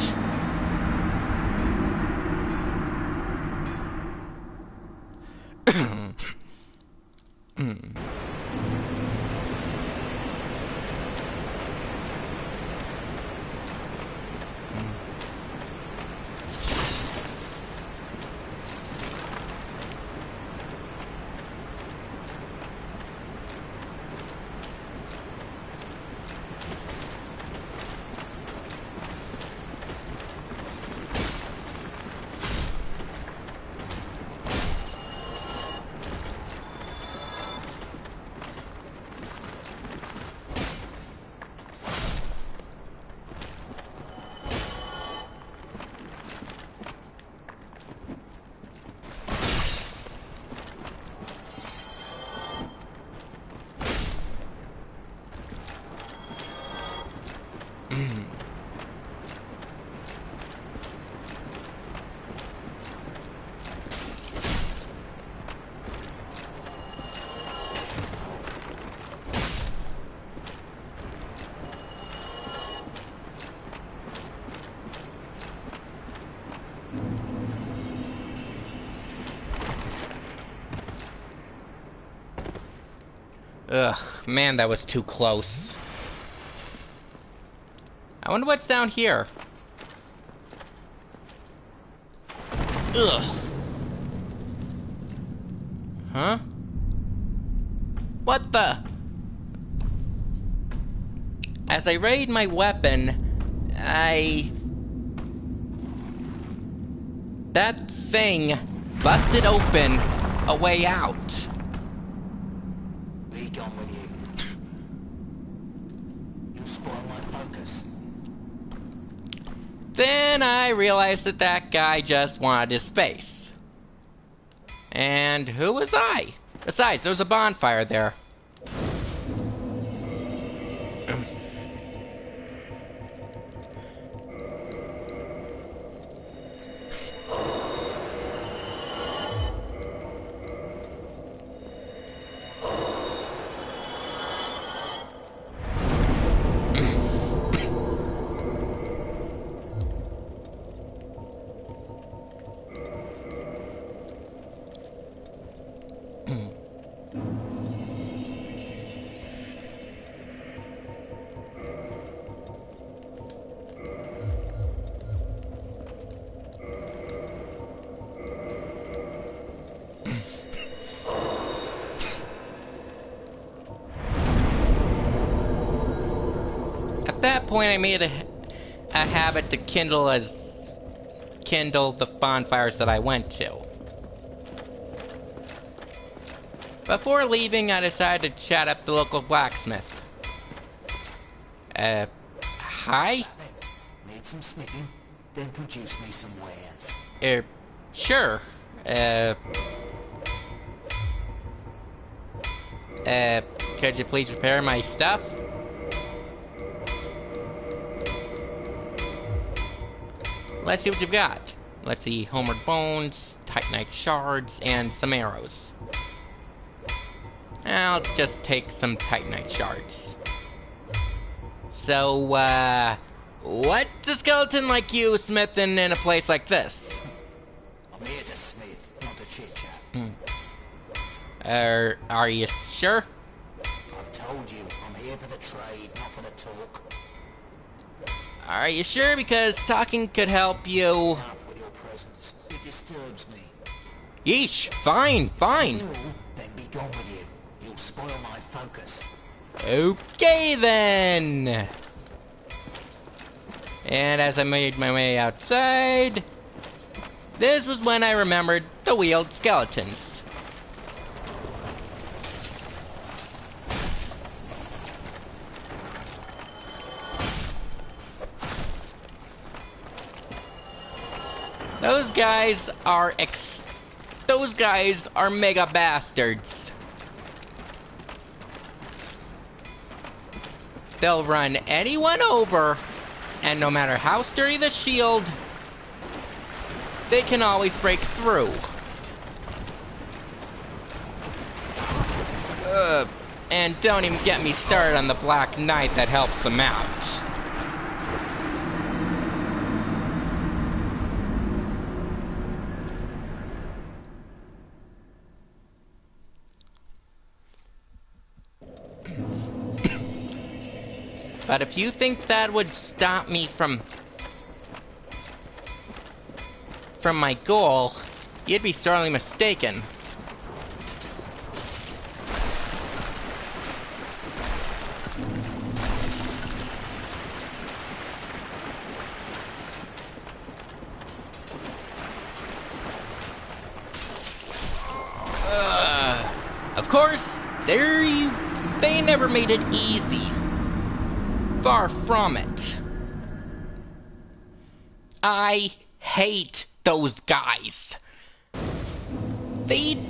Ugh, man, that was too close. I wonder what's down here. Ugh. Huh? What the? As I raid my weapon, that thing busted open a way out. Be gone with you. You'll spoil my focus. Then I realized that that guy just wanted his space. And who was I? Besides, there was a bonfire there. At that point, I made a habit to kindle the bonfires that I went to. Before leaving, I decided to chat up the local blacksmith. Hi? Need Get some smithing, then produce me some wares. Sure. Could you please repair my stuff? Let's see what you've got. Let's see, homeward bones, titanite shards, and some arrows. I'll just take some titanite shards. So, what's a skeleton like you smithing in a place like this? I'm here to smith, not to chit-chat. Are you sure? I've told you, I'm here for the trade, not for the talk. Are you sure? Because talking could help you. Enough with your presence. It disturbs me. Yeesh. Fine, fine. Then be gone with you. You'll spoil my focus. Okay, then. And as I made my way outside, this was when I remembered the wheeled skeletons. Those guys are mega bastards. They'll run anyone over, and no matter how sturdy the shield, they can always break through. And don't even get me started on the Black Knight that helps them out. But if you think that would stop me from my goal, you'd be sorely mistaken. Of course, they never made it easy. Far from it. I hate those guys. They...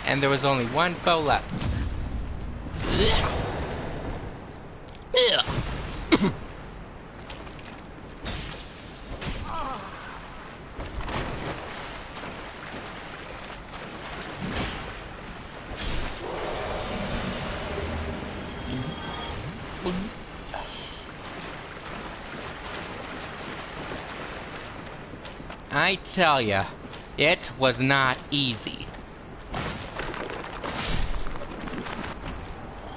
And there was only one foe left. I tell ya, It was not easy.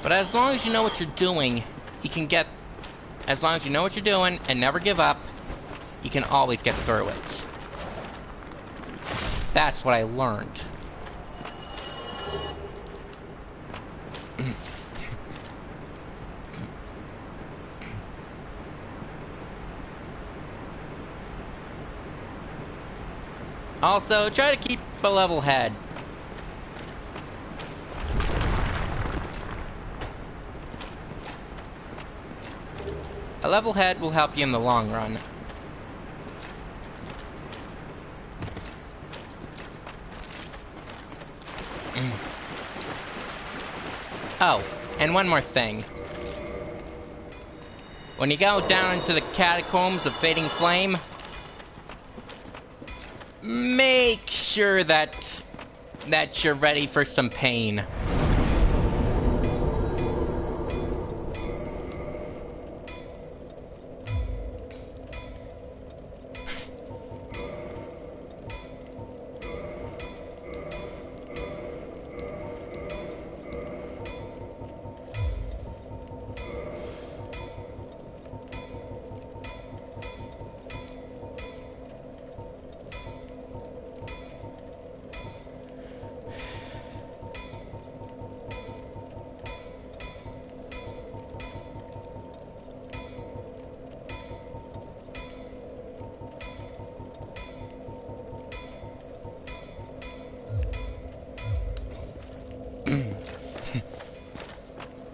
But as long as you know what you're doing, you can get... As long as you know what you're doing and never give up, you can always get through it. That's what I learned. Also, try to keep a level head. A level head will help you in the long run. Oh, and one more thing. When you go down into the catacombs of Fading Flame, make sure that you're ready for some pain.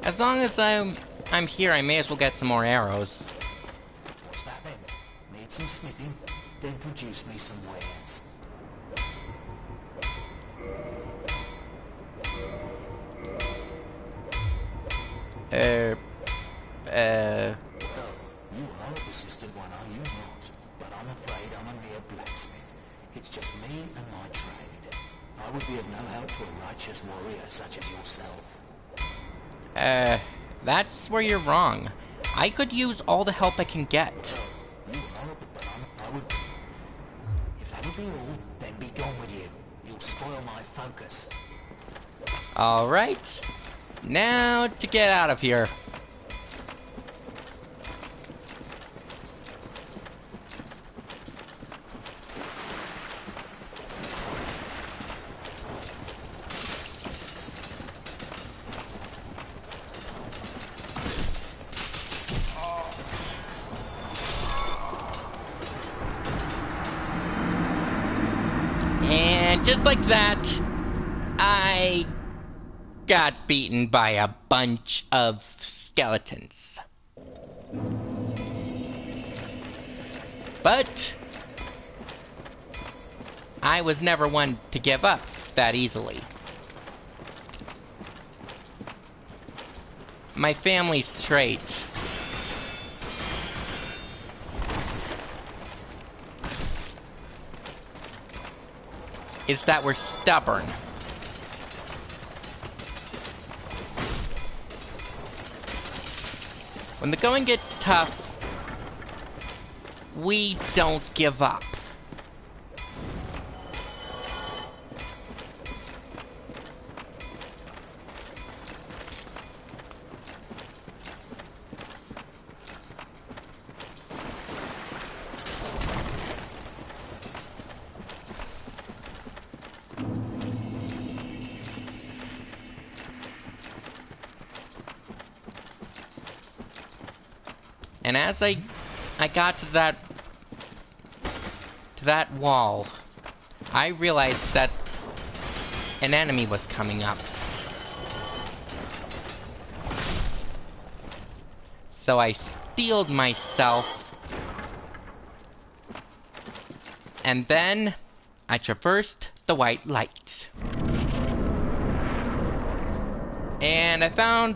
As long as I'm here, I may as well get some more arrows. What's that then? Need some smithing? Then produce me some wares. Well, you are a persistent one, are you not? But I'm afraid I'm a mere blacksmith. It's just me and my trade. I would be of no help to a righteous warrior such as yourself. That's where you're wrong. I could use all the help I can get. You are, but I would... If that would be all, then be gone with you. You'll spoil my focus. Alright. Now to get out of here. And just like that, I got beaten by a bunch of skeletons. But I was never one to give up that easily. My family's trait is that we're stubborn. When the going gets tough, we don't give up. And as I got to that wall, I realized that an enemy was coming up. So I steeled myself, and then I traversed the white light. And I found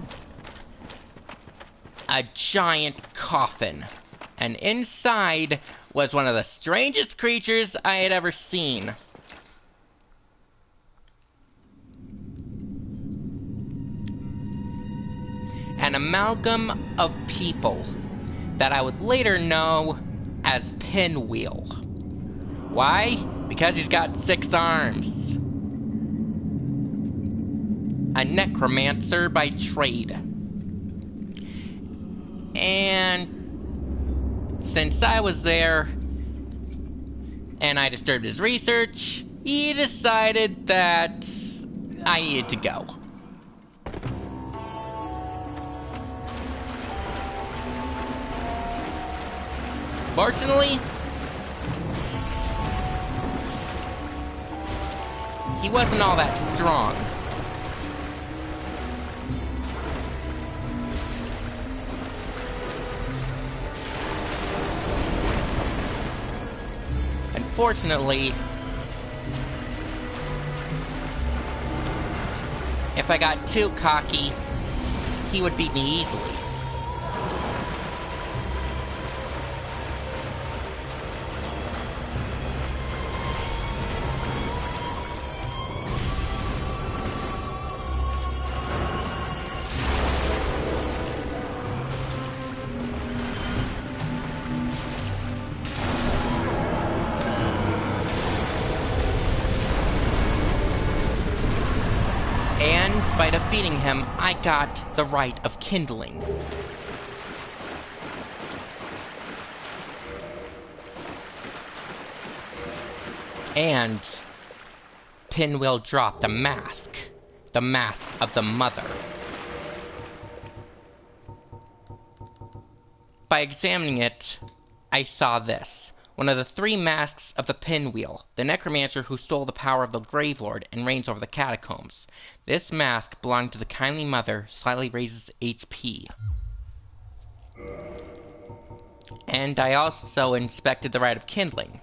a giant coffin, and inside was one of the strangest creatures I had ever seen. An amalgam of people that I would later know as Pinwheel. Why? Because he's got 6 arms. A necromancer by trade. And since I was there and I disturbed his research, he decided that I needed to go. Fortunately, he wasn't all that strong. Unfortunately, if I got too cocky, he would beat me easily. By defeating him, I got the right of kindling. And Pinwheel dropped the mask of the mother. By examining it, I saw this. One of the 3 masks of the Pinwheel, the necromancer who stole the power of the Gravelord and reigns over the catacombs. This mask, belonging to the kindly mother, slightly raises HP. And I also inspected the rite of kindling.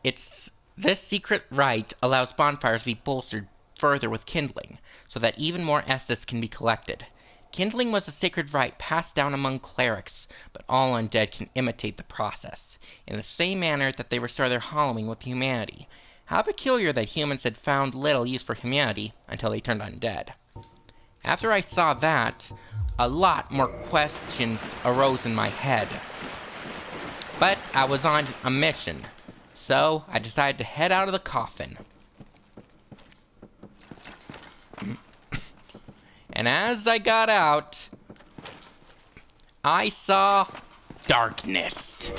This secret rite allows bonfires to be bolstered further with kindling, so that even more Estus can be collected. Kindling was a sacred rite passed down among clerics, but all undead can imitate the process, in the same manner that they restore their hallowing with humanity. How peculiar that humans had found little use for humanity until they turned undead. After I saw that, a lot more questions arose in my head. But I was on a mission, so I decided to head out of the coffin. And as I got out, I saw darkness.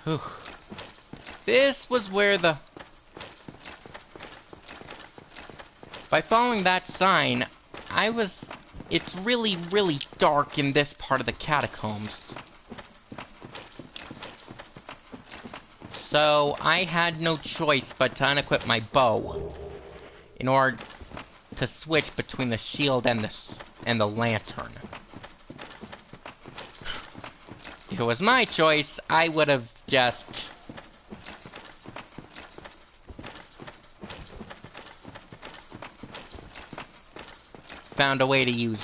Whew. This was where by following that sign, it's really, really dark in this part of the catacombs. So I had no choice but to unequip my bow in order to switch between the shield and the lantern. If it was my choice, I would have just found a way to use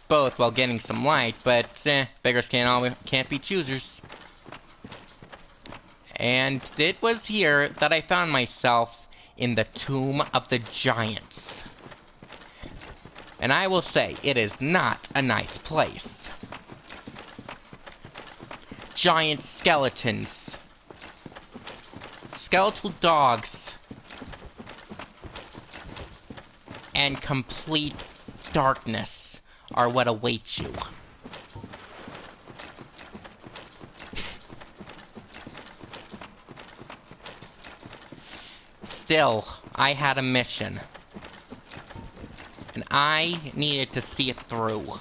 both while getting some light, but beggars can't be choosers. And it was here that I found myself in the Tomb of the Giants. And I will say, it is not a nice place. Giant skeletons, skeletal dogs, and complete darkness are what awaits you. Still, I had a mission, and I needed to see it through.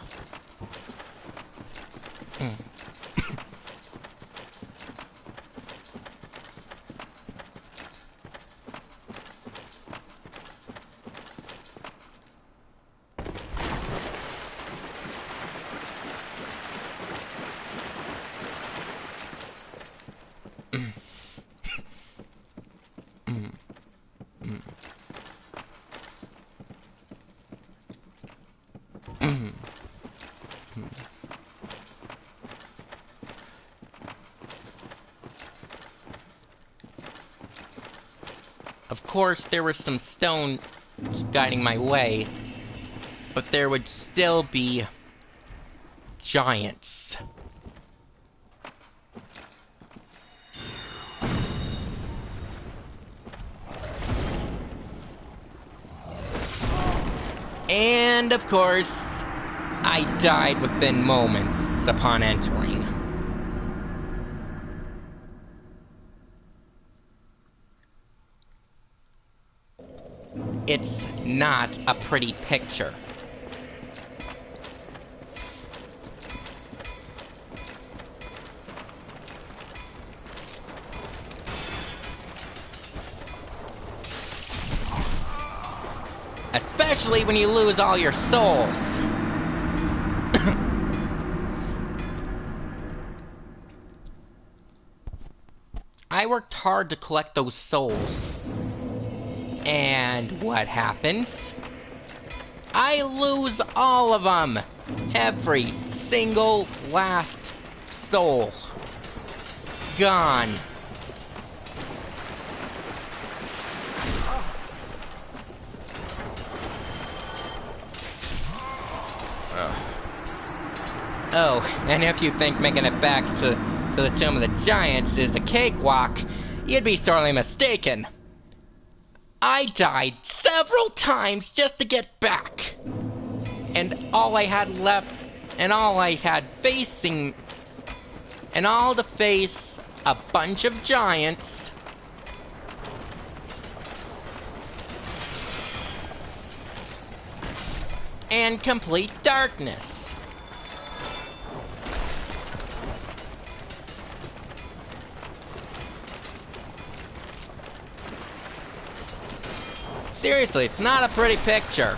Of course, there was some stone guiding my way, but there would still be giants. And of course, I died within moments upon entering. It's not a pretty picture. Especially when you lose all your souls. I worked hard to collect those souls. And what happens? I lose all of them. Every single last soul. Gone. Oh, and if you think making it back to the Tomb of the Giants is a cakewalk, you'd be sorely mistaken. I died several times just to get back. And all I had left, and all I had facing, and all to face a bunch of giants. And complete darkness. Seriously, it's not a pretty picture.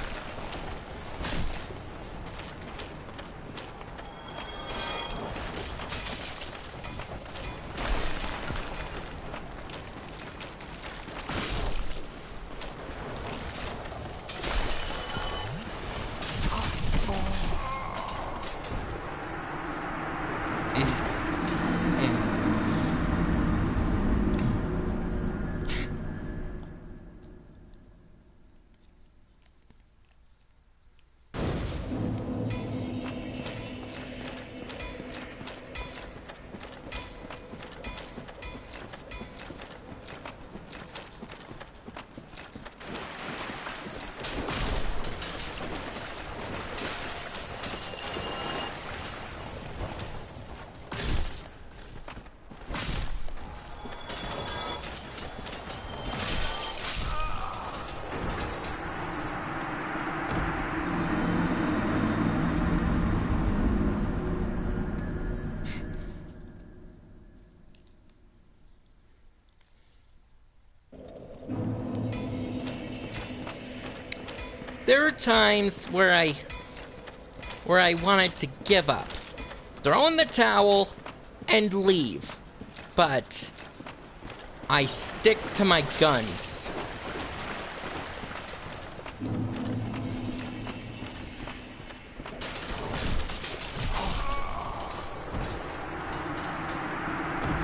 There are times where I wanted to give up, throw in the towel, and leave. But I stick to my guns.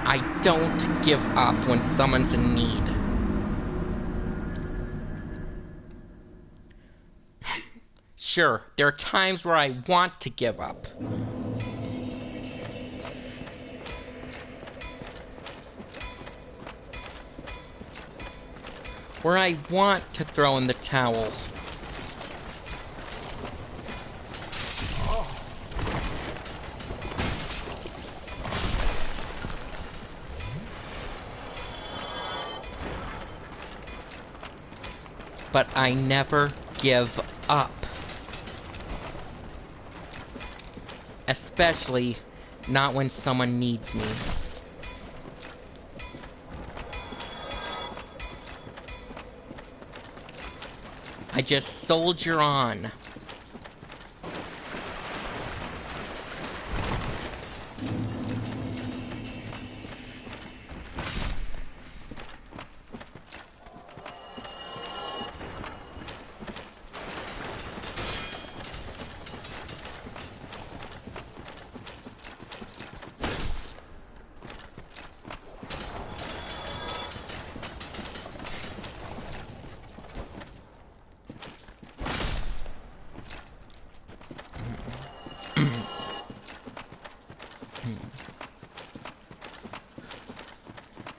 I don't give up when someone's in need. Sure, there are times where I want to give up. Where I want to throw in the towel. But I never give up. Especially not when someone needs me. I just soldier on.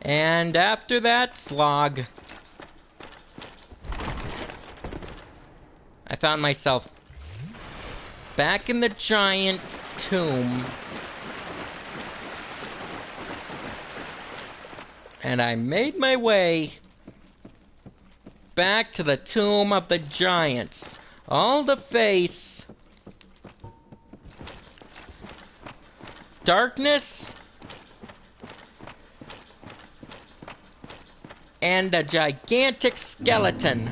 And after that slog, I found myself back in the giant tomb. And I made my way back to the tomb of the giants, all to face darkness and a gigantic skeleton.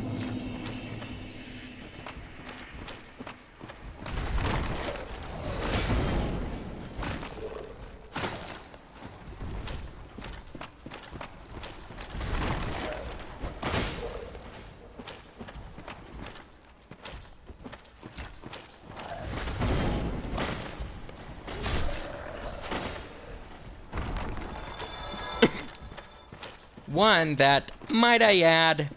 One that, might I add,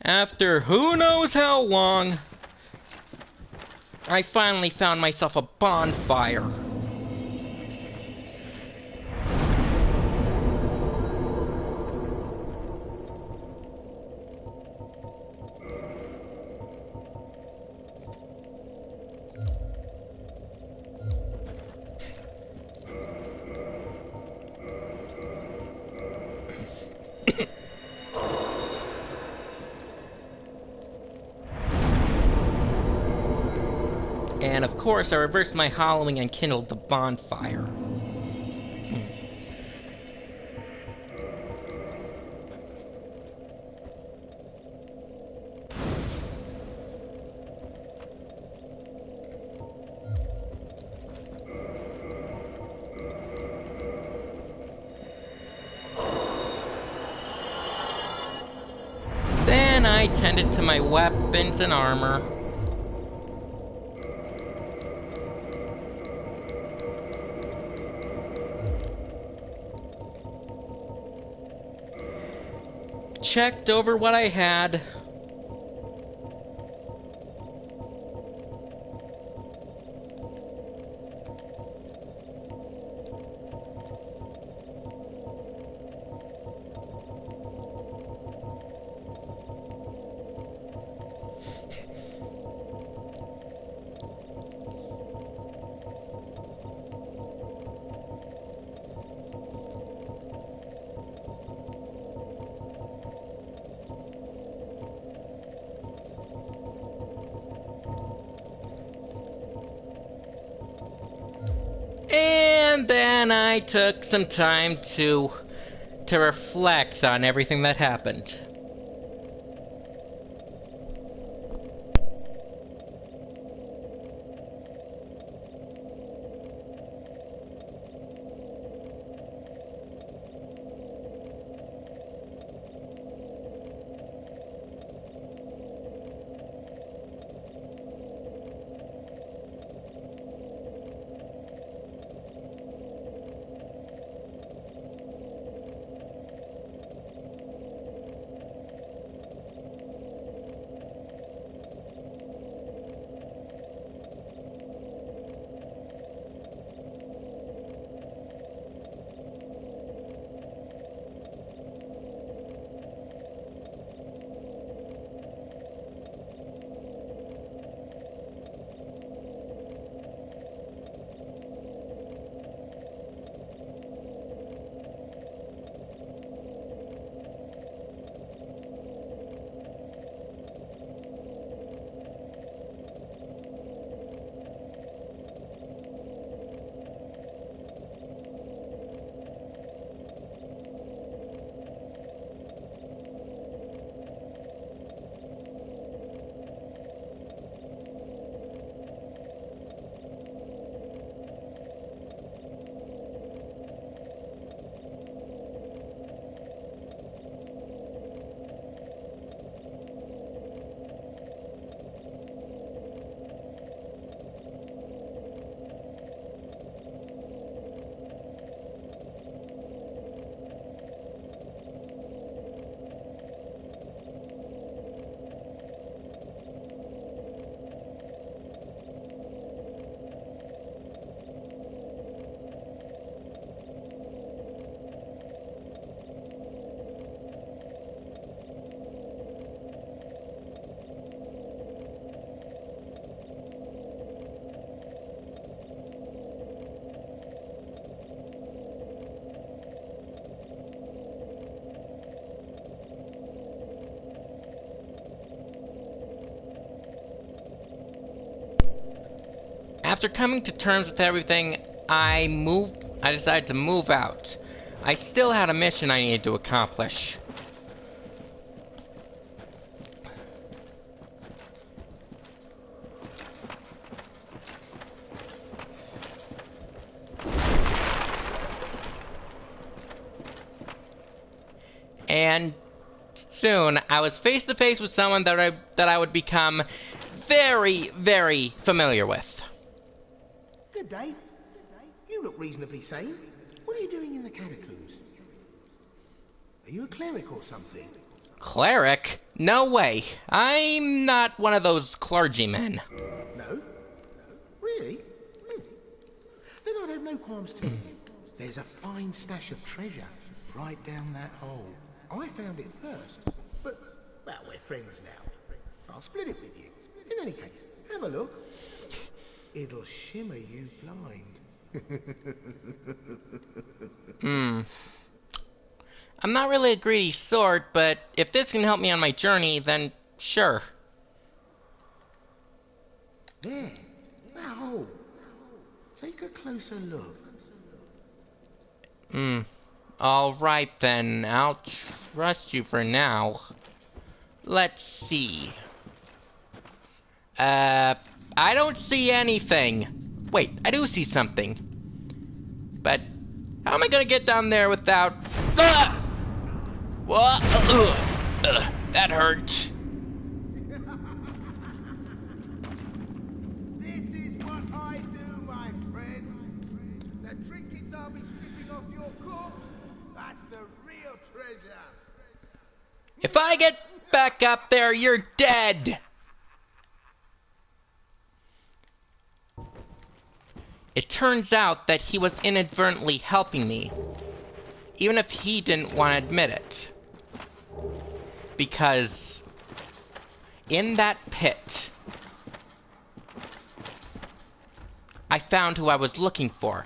after who knows how long, I finally found myself a bonfire. And of course, I reversed my hollowing and kindled the bonfire. Then I tended to my weapons and armor. Checked over what I had. And then I took some time to reflect on everything that happened. After coming to terms with everything, I decided to move out. I still had a mission I needed to accomplish. And soon, I was face to face with someone that I would become very, very familiar with. Good day. You look reasonably sane. What are you doing in the catacombs? Are you a cleric or something? Cleric? No way. I'm not one of those clergymen. No? Really? Then I'd have no qualms telling you. There's a fine stash of treasure right down that hole. I found it first, but, well, we're friends now. So I'll split it with you. In any case, have a look. It'll shimmer you blind. I'm not really a greedy sort, but if this can help me on my journey, then sure. There, that hole. Take a closer look. Alright then, I'll trust you for now. Let's see. I don't see anything. Wait, I do see something. But how am I gonna get down there without... What? That hurt. This is what I do, my friend. The trinkets I'll be stripping off your corpse, that's the real treasure. If I get back up there, you're dead. It turns out that he was inadvertently helping me, even if he didn't want to admit it. Because in that pit, I found who I was looking for.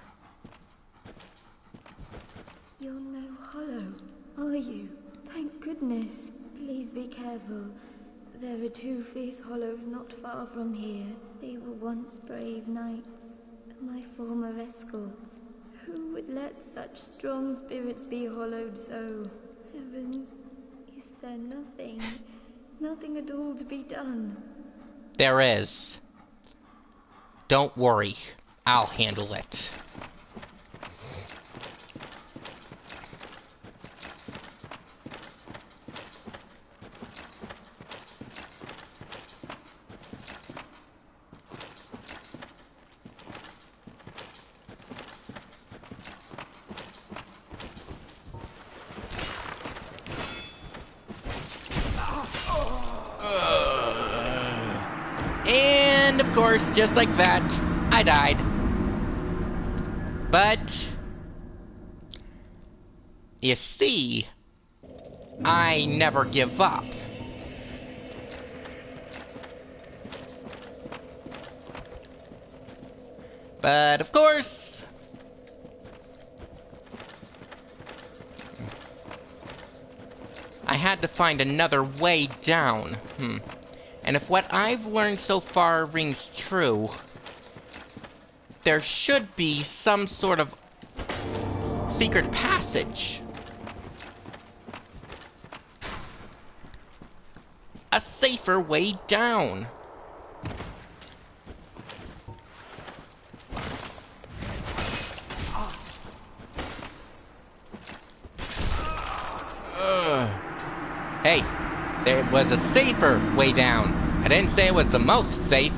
You're no hollow, are you? Thank goodness. Please be careful. There are two fierce hollows not far from here. They were once brave knights, my former escorts. Who would let such strong spirits be hollowed so? Heavens, is there nothing at all to be done? There is. Don't worry, I'll handle it. And of course, just like that, I died. But you see, I never give up. But of course, I had to find another way down. And if what I've learned so far rings true, there should be some sort of secret passage. A safer way down. Hey, there was a safer way down. I didn't say it was the most safe.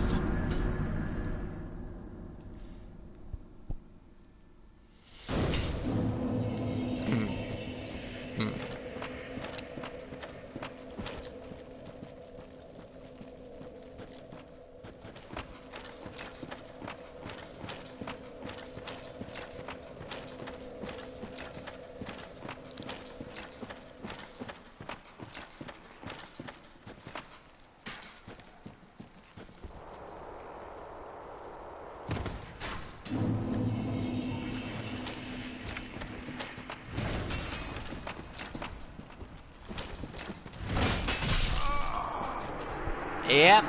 Yep.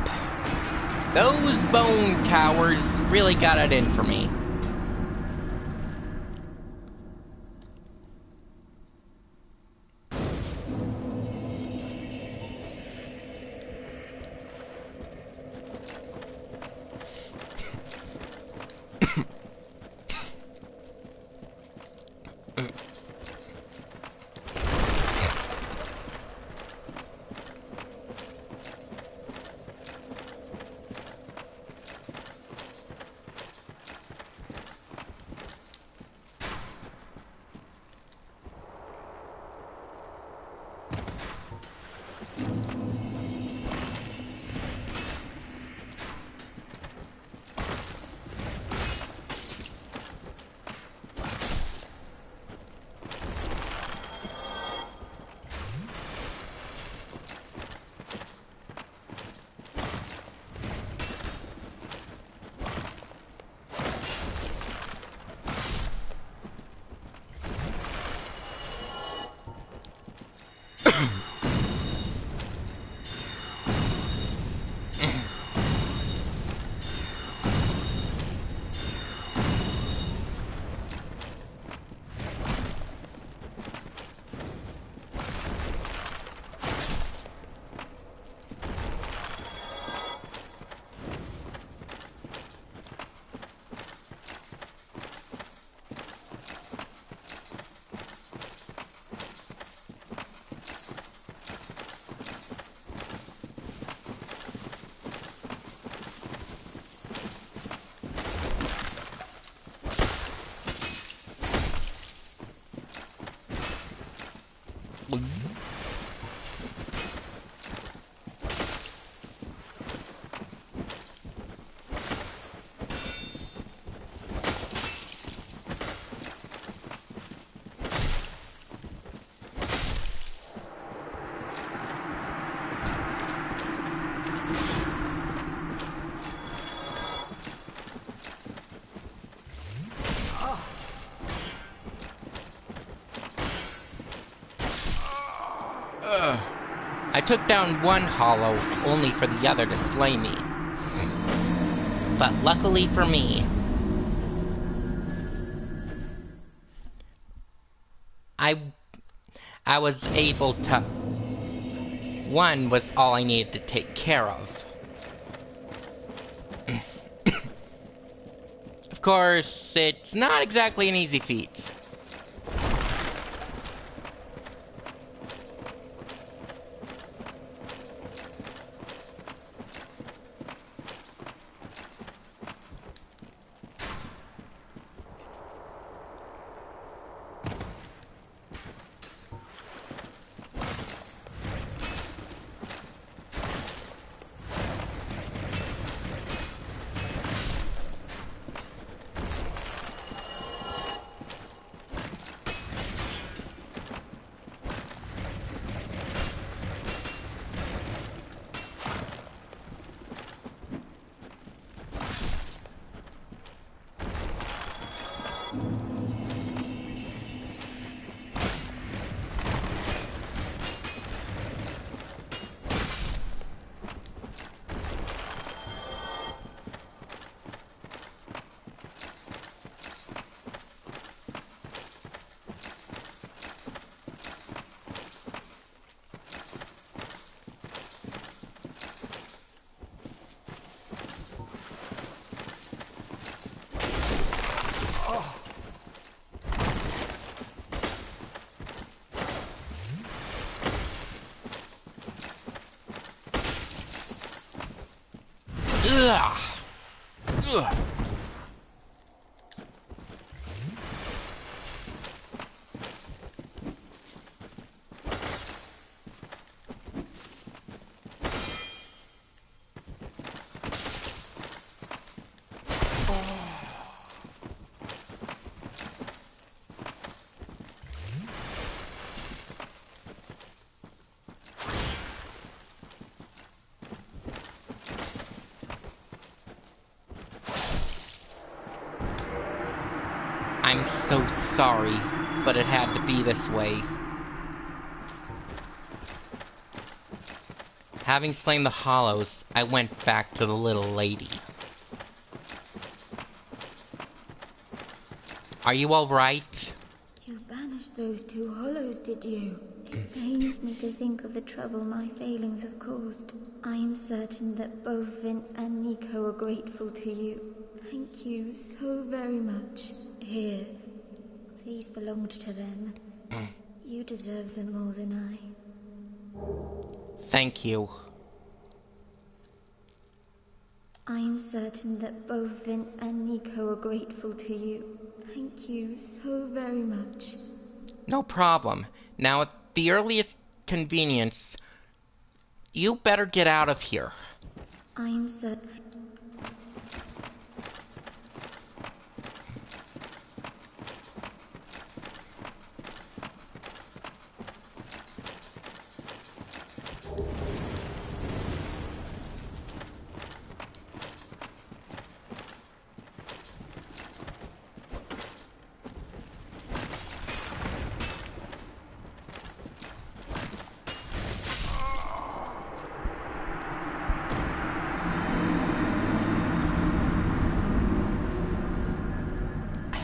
Those bone towers really got it in for me. I took down one hollow, only for the other to slay me. But luckily for me, I was able to... One was all I needed to take care of. Of course, it's not exactly an easy feat. Ugh. Ugh. I'm so sorry, but it had to be this way. Having slain the hollows, I went back to the little lady. Are you alright? You banished those two hollows, did you? It pains me to think of the trouble my failings have caused. I am certain that both Vince and Nico are grateful to you. Thank you so very much. Here, these belonged to them. You deserve them more than I. Thank you. I am certain that both Vince and Nico are grateful to you. Thank you so very much. No problem. Now, at the earliest convenience, you better get out of here. I am certain...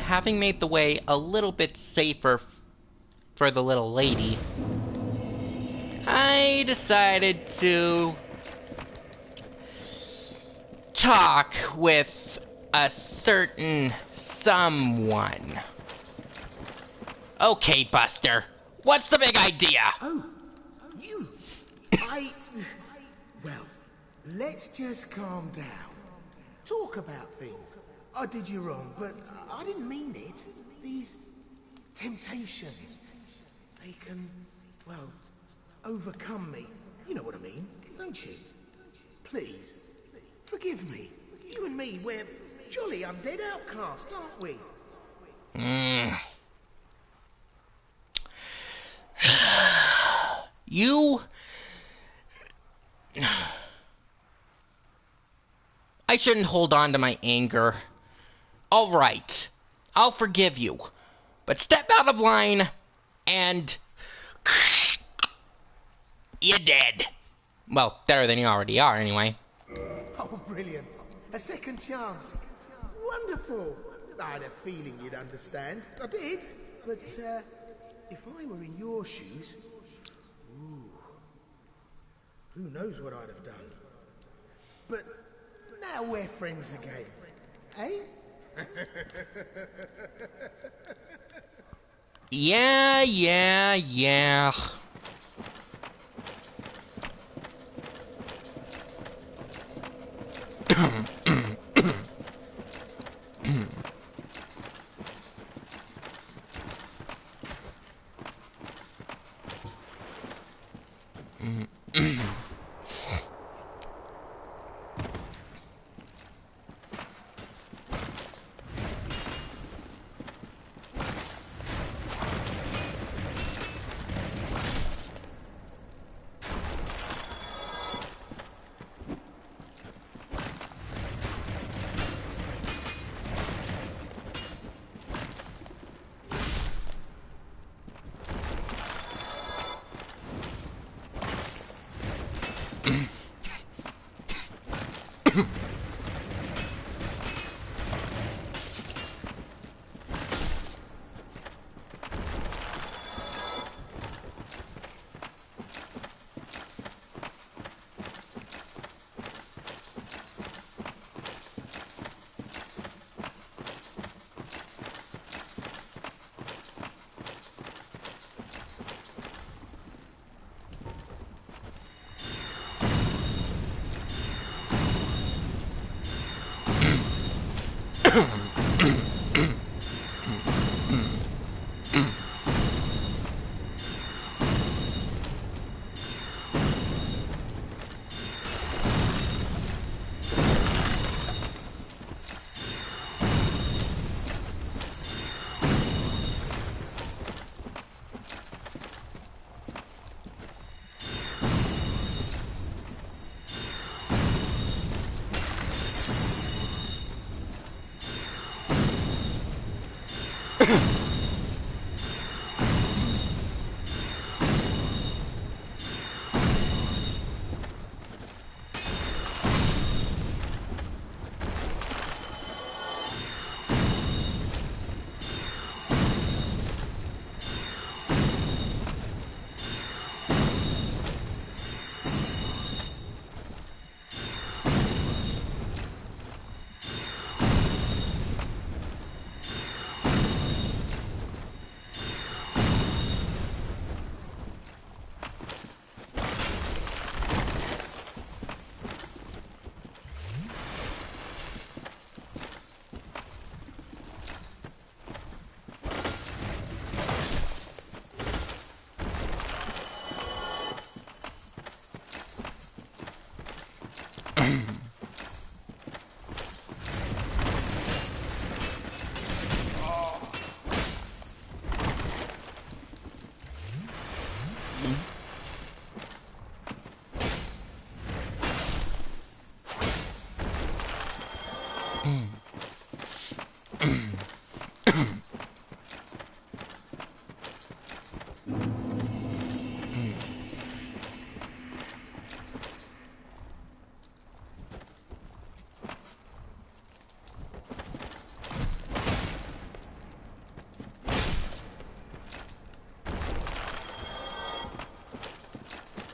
Having made the way a little bit safer for the little lady, I decided to talk with a certain someone. Okay, Buster, what's the big idea? Oh, you. Well, let's just calm down. Talk about things. I did you wrong, but I didn't mean it. These temptations, they can, well, overcome me. You know what I mean, don't you? Please, forgive me. You and me, we're jolly undead outcasts, aren't we? You... I shouldn't hold on to my anger. Alright, I'll forgive you. But step out of line, and... you're dead. Well, better than you already are, anyway. Oh, brilliant. A second chance. Wonderful. I had a feeling you'd understand. I did. But, if I were in your shoes... Ooh. Who knows what I'd have done. But now we're friends again. Eh? Yeah.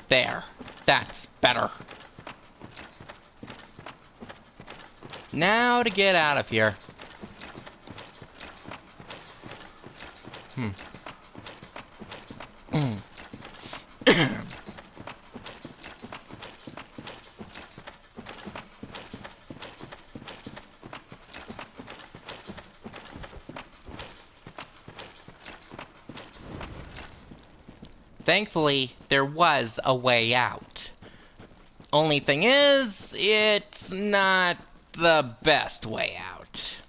There. That's better. Now to get out of here. Thankfully, there was a way out. Only thing is, it's not the best way out.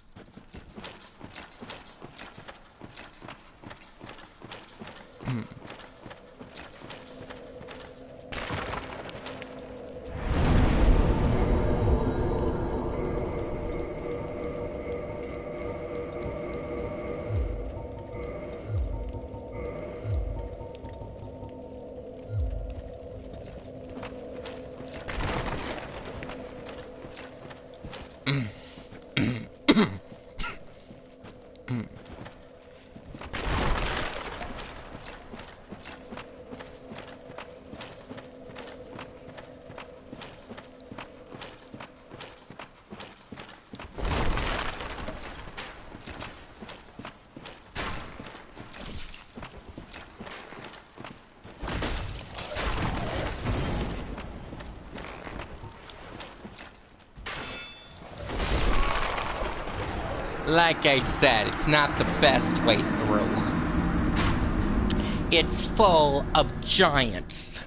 Like I said, it's not the best way through. It's full of giants.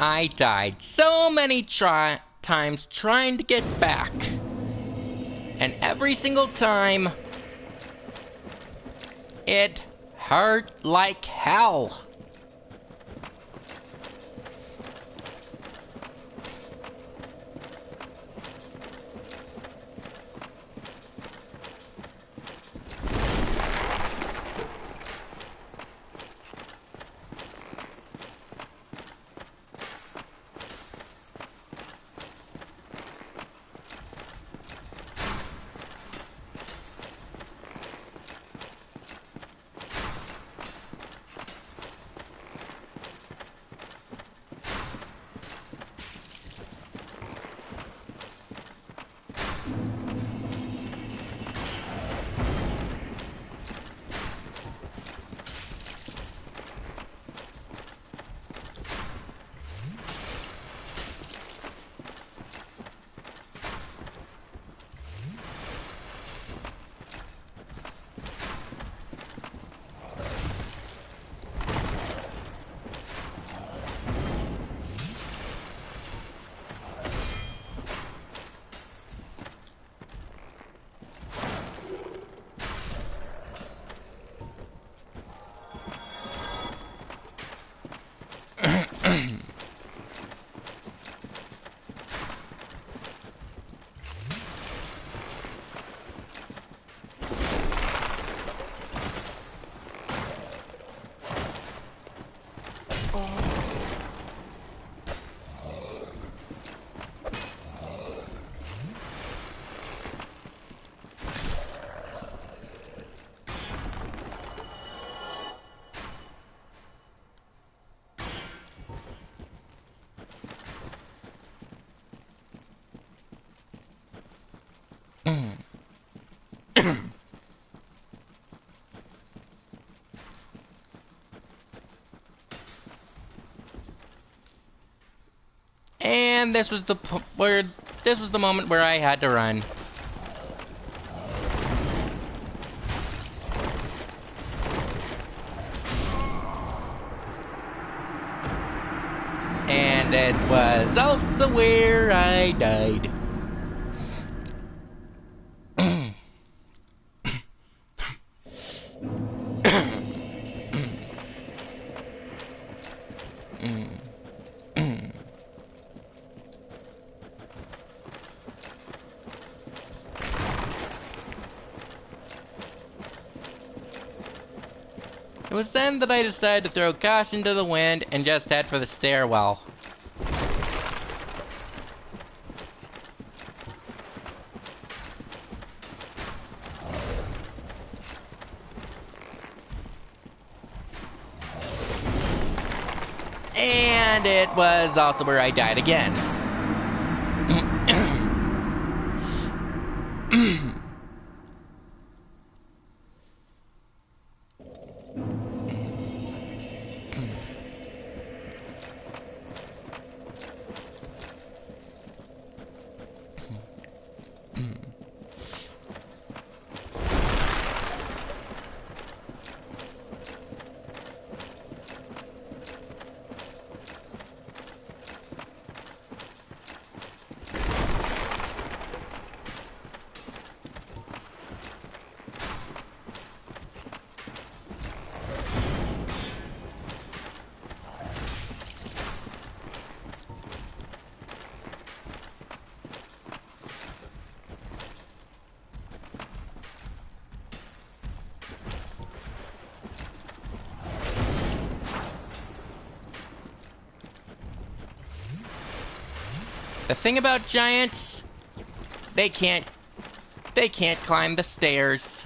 I died so many times trying to get back. And every single time, it hurt like hell. And this was the moment where I had to run. And it was also where I died. It was then that I decided to throw caution to the wind and just head for the stairwell. And it was also where I died again. The thing about giants, they can't climb the stairs.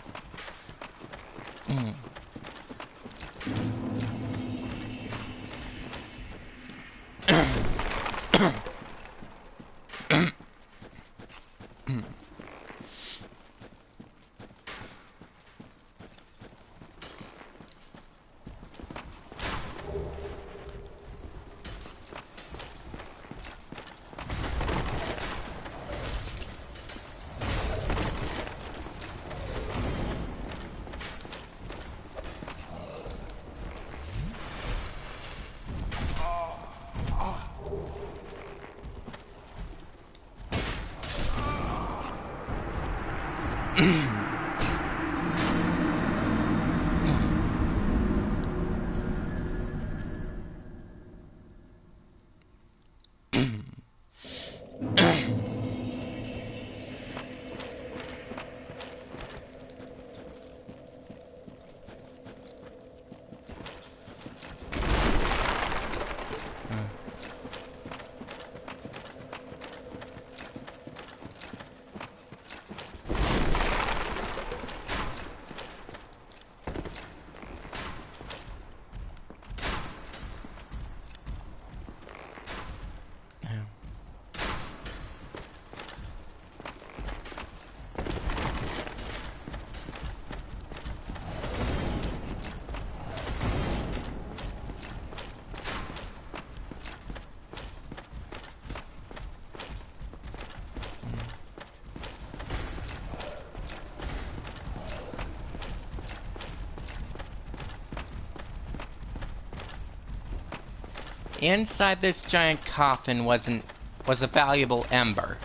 Inside this giant coffin was a valuable ember.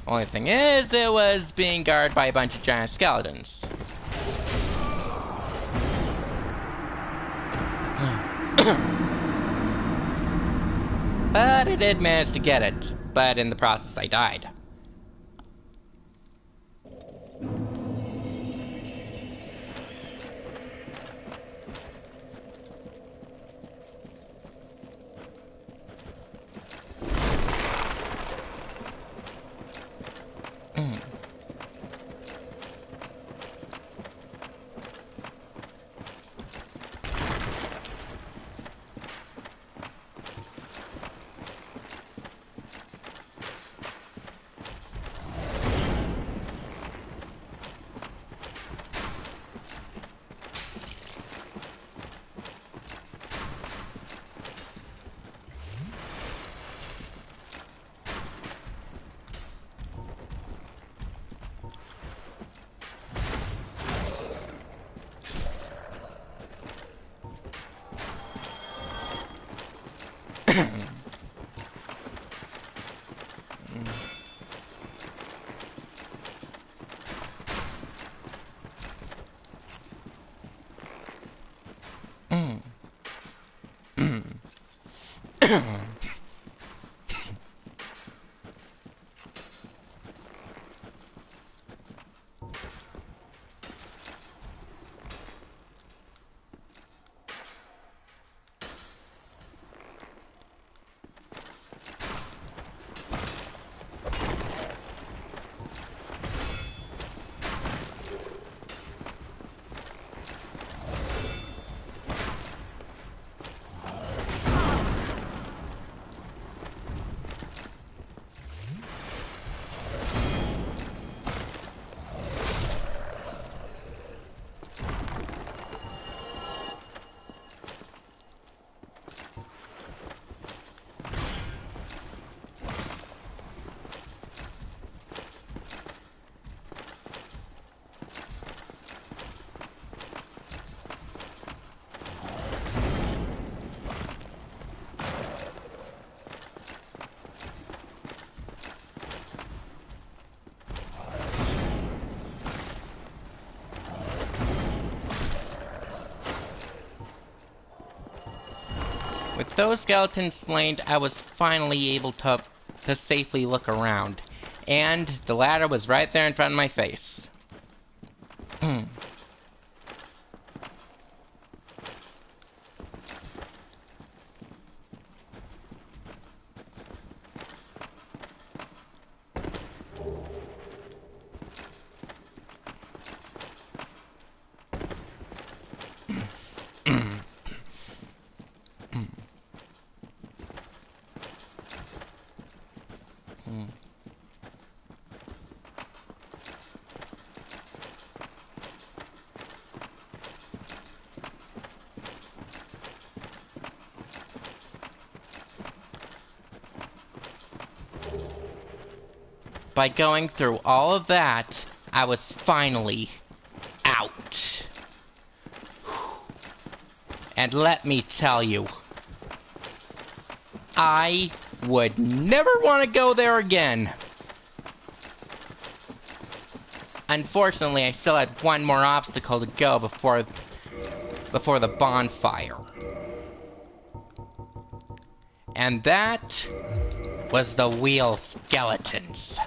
Only thing is, it was being guarded by a bunch of giant skeletons. But I did manage to get it. But in the process, I died. With those skeletons slain, I was finally able to safely look around. And the ladder was right there in front of my face. By going through all of that, I was finally out. And let me tell you, I would never want to go there again. Unfortunately, I still had one more obstacle to go before the bonfire. And that was the wheel skeletons.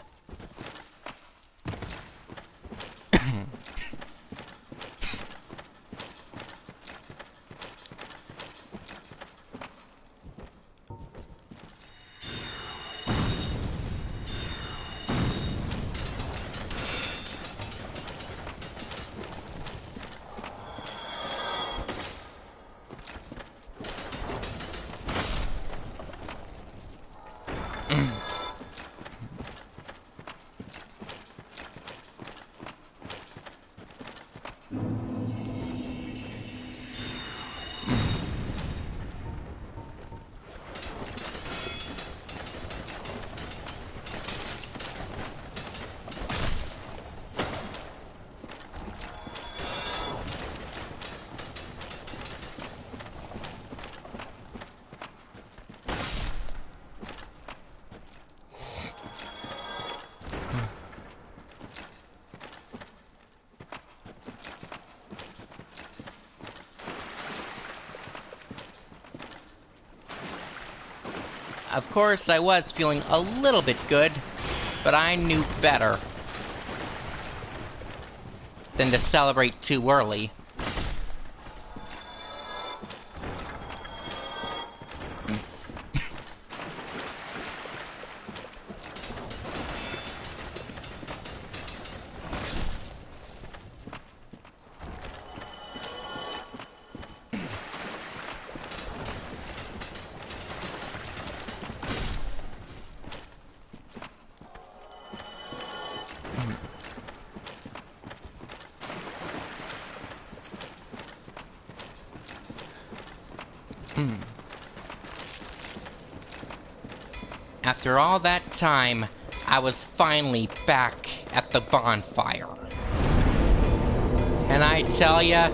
Of course, I was feeling a little bit good, but I knew better than to celebrate too early. After all that time, I was finally back at the bonfire. And I tell ya,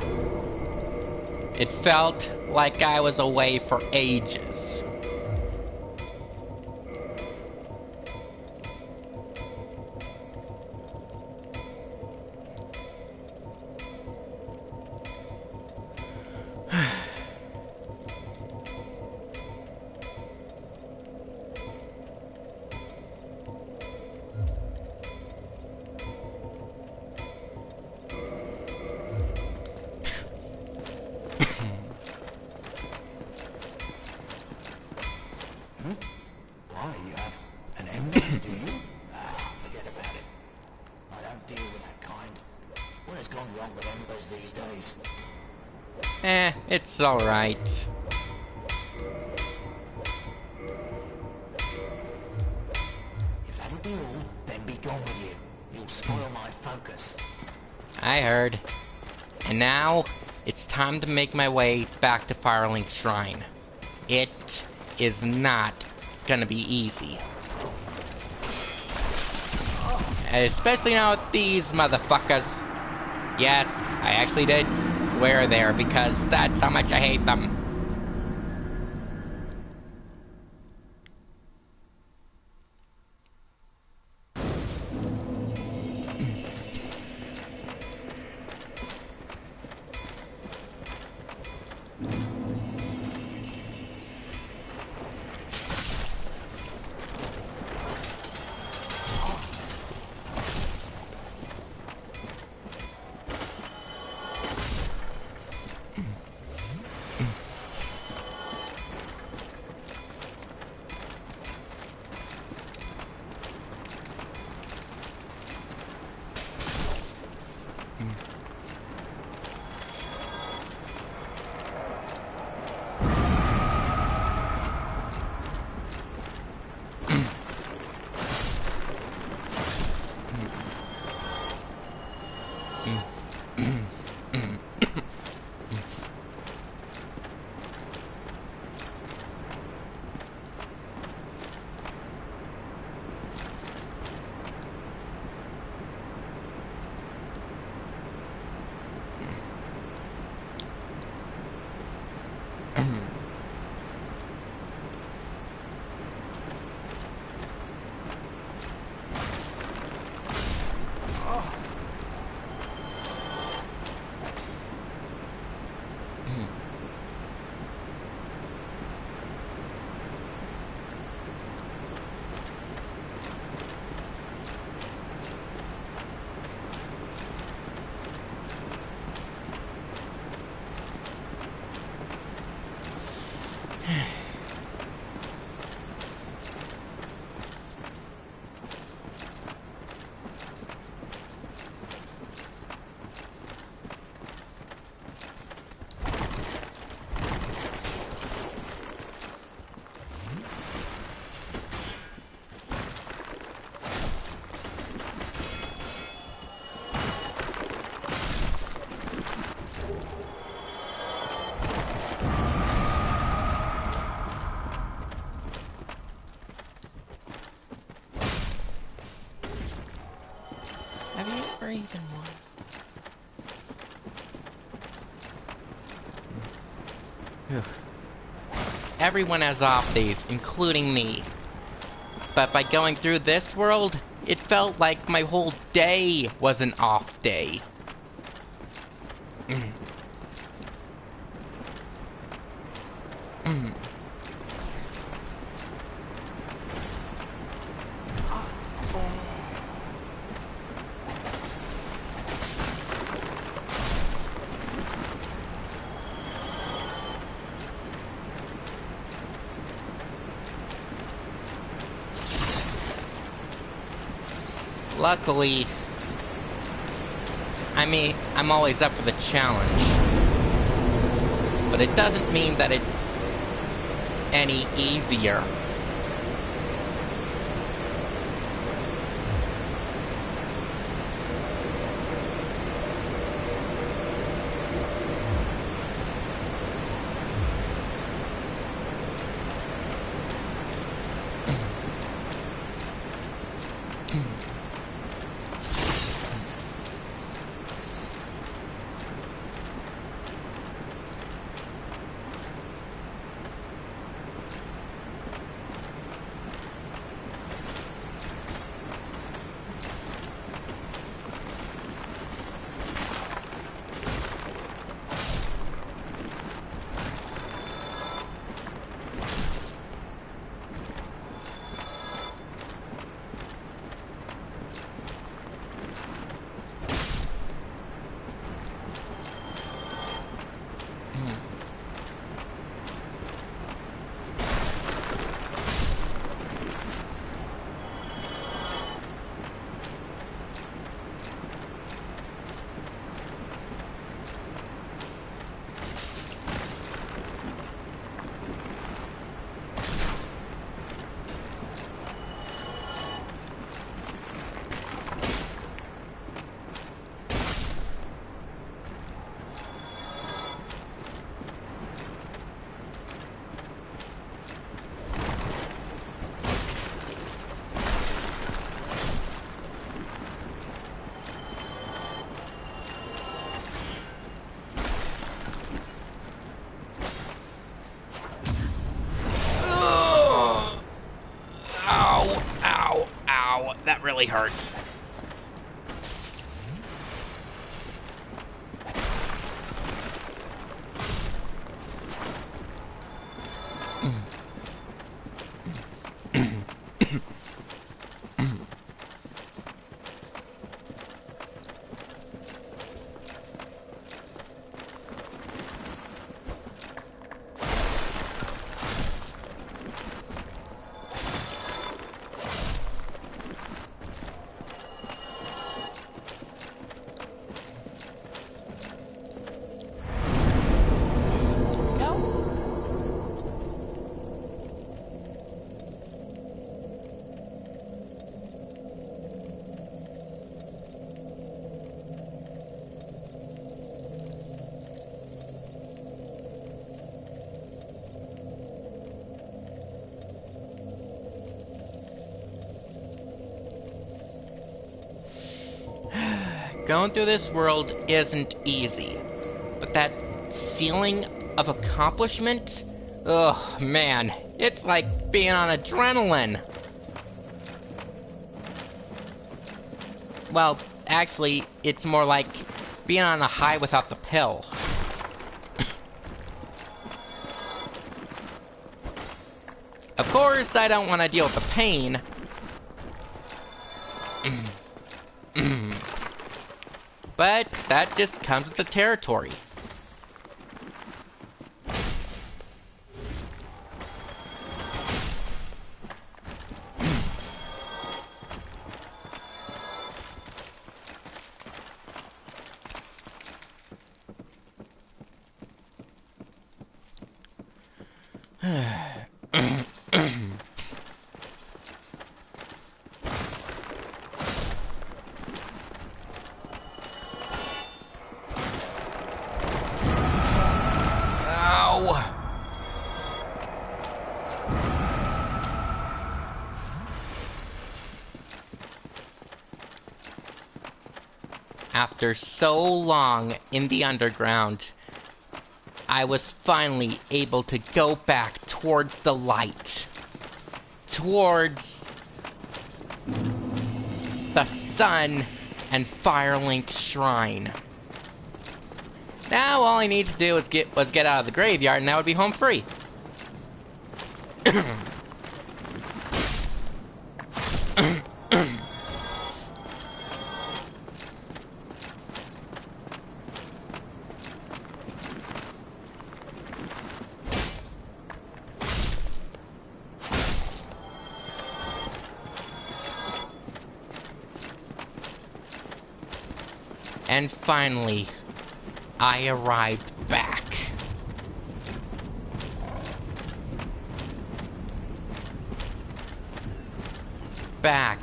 it felt like I was away for ages. do you? Forget about it. I don't deal with that kind. What has gone wrong with embers these days? It's alright. If that'll be all, then be gone with you. You'll spoil my focus. I heard. And now, it's time to make my way back to Firelink Shrine. It is not gonna be easy. Especially now with these motherfuckers. Yes, I actually did swear there because that's how much I hate them. Or even one. Ugh. Everyone has off days, including me. But by going through this world, it felt like my whole day was an off day. Luckily, I'm always up for the challenge. But it doesn't mean that it's any easier. Ow, that really hurt. Going through this world isn't easy, but that feeling of accomplishment, ugh, man, it's like being on adrenaline. Well, actually, it's more like being on a high without the pill. Of course, I don't want to deal with the pain. But that just comes with the territory. After so long in the underground, I was finally able to go back towards the light. Towards the Sun and Firelink Shrine. Now all I need to do is get out of the graveyard and I would be home free. And finally, I arrived back. Back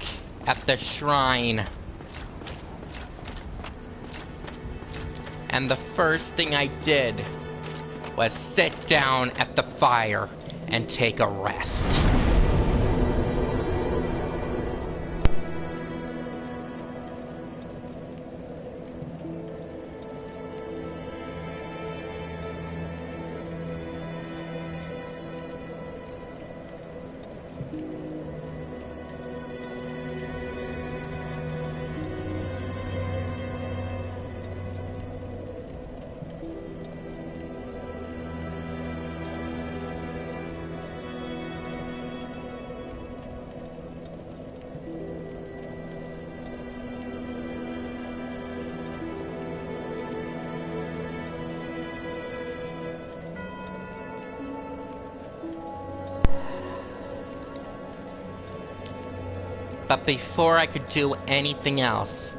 at the shrine. And the first thing I did was sit down at the fire and take a rest. But before I could do anything else,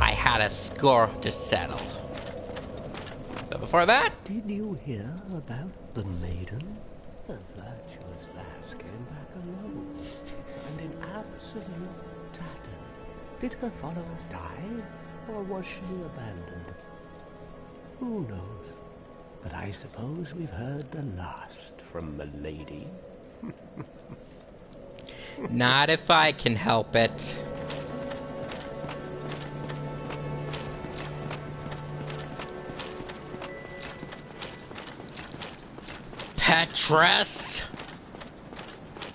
I had a score to settle. But before that... Did you hear about the maiden? The virtuous lass came back alone, and in absolute tatters. Did her followers die, or was she abandoned? Who knows? But I suppose we've heard the last from Milady. Not if I can help it. Petrus!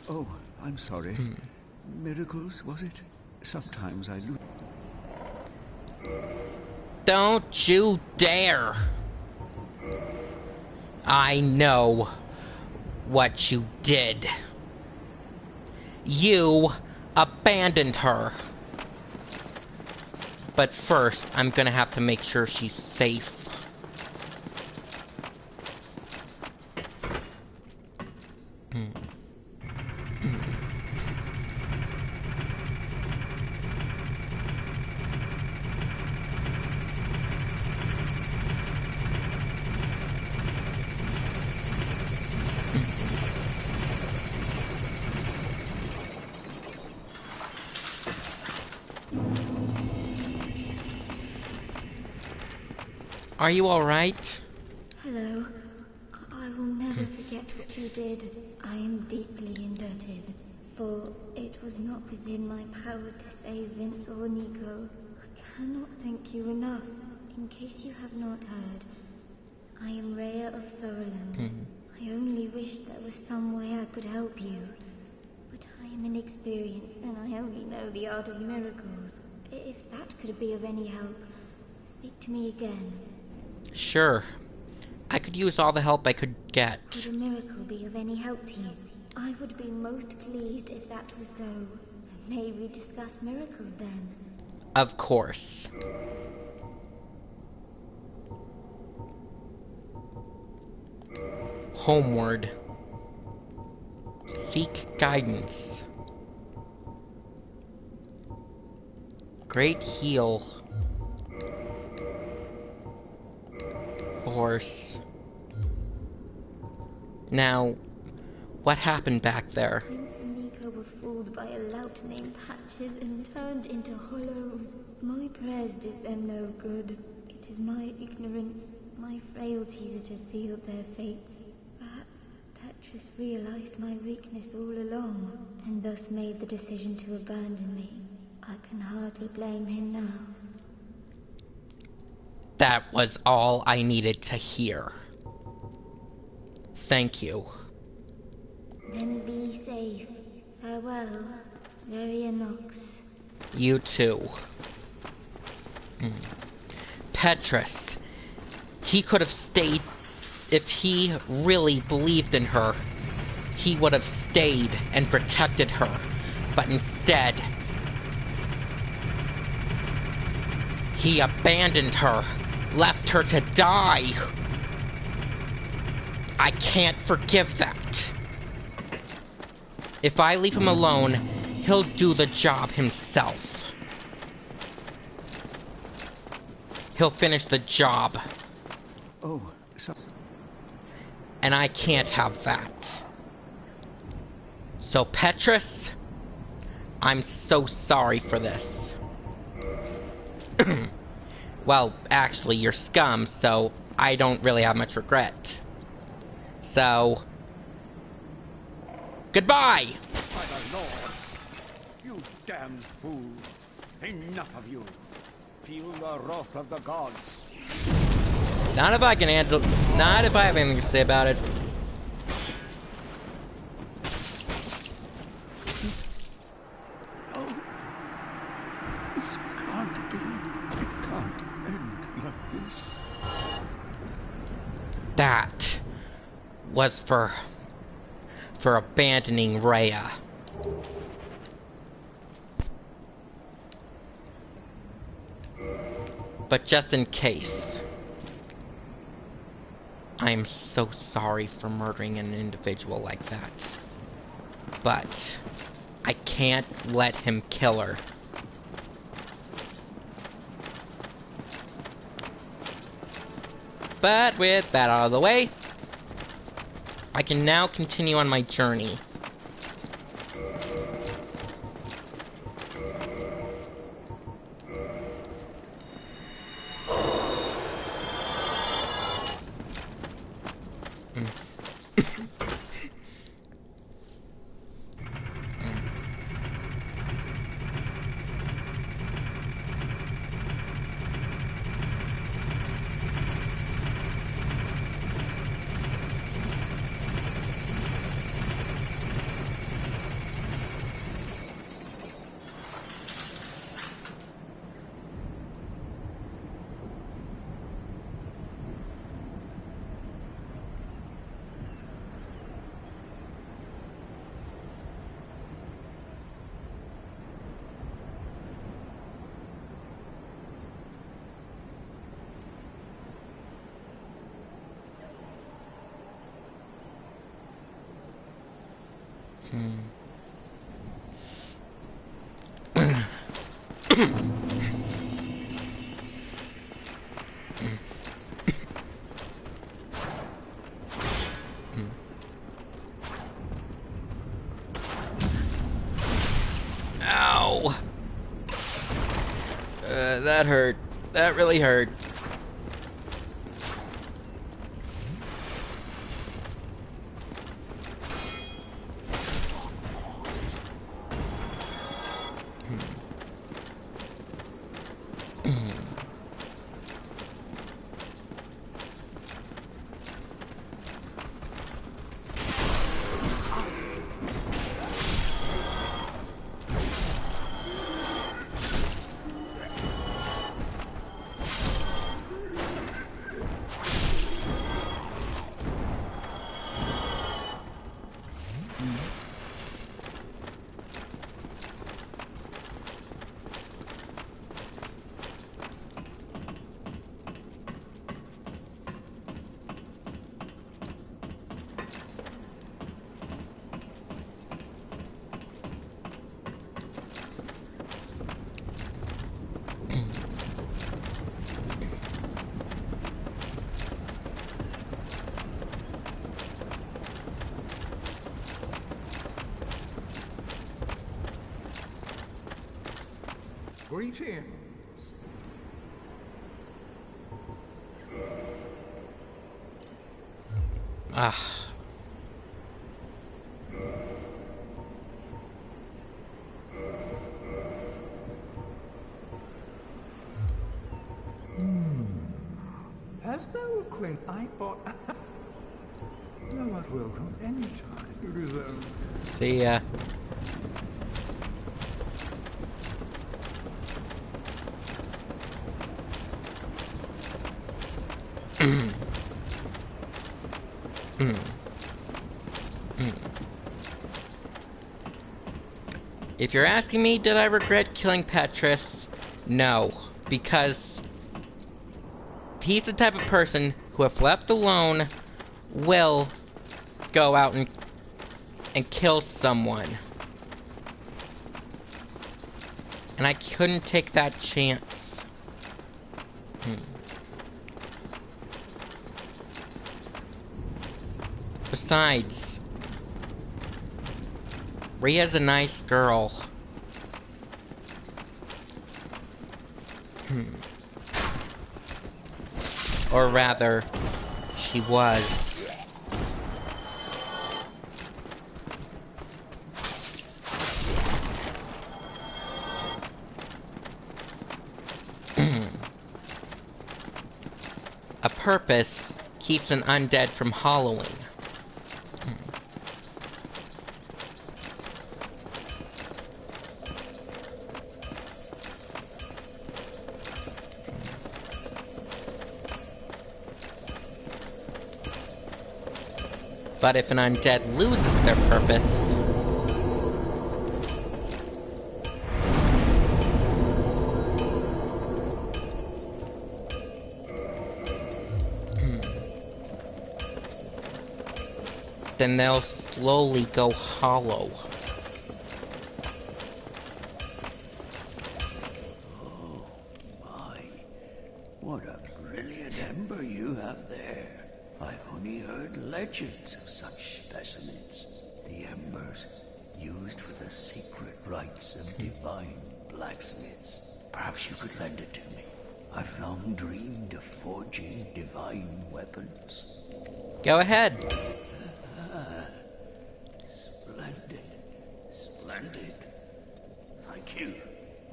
Oh, I'm sorry. Miracles, was it? sometimes I lose. Don't you dare! I know what you did. You abandoned her. But first, I'm gonna have to make sure she's safe. Are you alright? Hello. I will never forget what you did. I am deeply indebted, for it was not within my power to save Vince or Nico. I cannot thank you enough. In case you have not heard, I am Rhea of Thorland. I only wish there was some way I could help you. But I am inexperienced, and I only know the art of miracles. If that could be of any help, speak to me again. Sure. I could use all the help I could get. Could a miracle be of any help to you? I would be most pleased if that was so. May we discuss miracles then? Of course. Homeward. Seek guidance. Great heal. Force. Now, what happened back there? Vince and Nico were fooled by a lout named Patches and turned into hollows. My prayers did them no good. It is my ignorance, my frailty that has sealed their fates. Perhaps Petrus realized my weakness all along, and thus made the decision to abandon me. I can hardly blame him now. That was all I needed to hear. Thank you. Then be safe. Farewell, Varia Nox. You too. Petrus. He could have stayed. If he really believed in her, he would have stayed and protected her. But instead, he abandoned her, left her to die. I can't forgive that. If I leave him alone, he'll do the job himself. He'll finish the job. Oh, so... And I can't have that. So, Petrus, I'm so sorry for this. Well, actually, you're scum, so I don't really have much regret. So... Goodbye! By the lords, you damned fool. Enough of you. Feel the wrath of the gods. Not if I can handle... Not if I have anything to say about it. Oh, this can't be. It can't end like this. That was for abandoning Rhea. But just in case, I am so sorry for murdering an individual like that. But I can't let him kill her. But with that out of the way, I can now continue on my journey. Ow! That hurt. That really hurt. Greetings. Ah. As though acquaint, I thought. You're not welcome anytime. You deserve. See ya. If you're asking me, did I regret killing Petrus? No, because he's the type of person who, if left alone, will go out and kill someone. And I couldn't take that chance. Besides, Ria's a nice girl. Or rather, she was. A purpose keeps an undead from hollowing. But if an undead loses their purpose, then they'll slowly go hollow. Oh my, what a brilliant ember you have there. I've only heard legends of such specimens. The embers used for the secret rites of divine blacksmiths. Perhaps you could lend it to me. I've long dreamed of forging divine weapons. Go ahead. Splendid. Splendid. Thank you.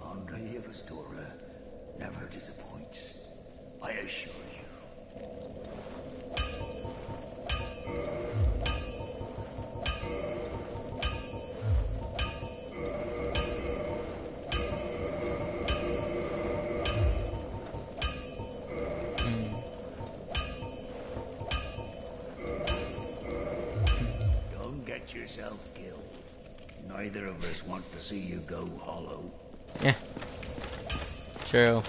Andre of Astora never disappoints. I assure you. Don't get yourself killed. Neither of us want to see you go hollow. Yeah. True.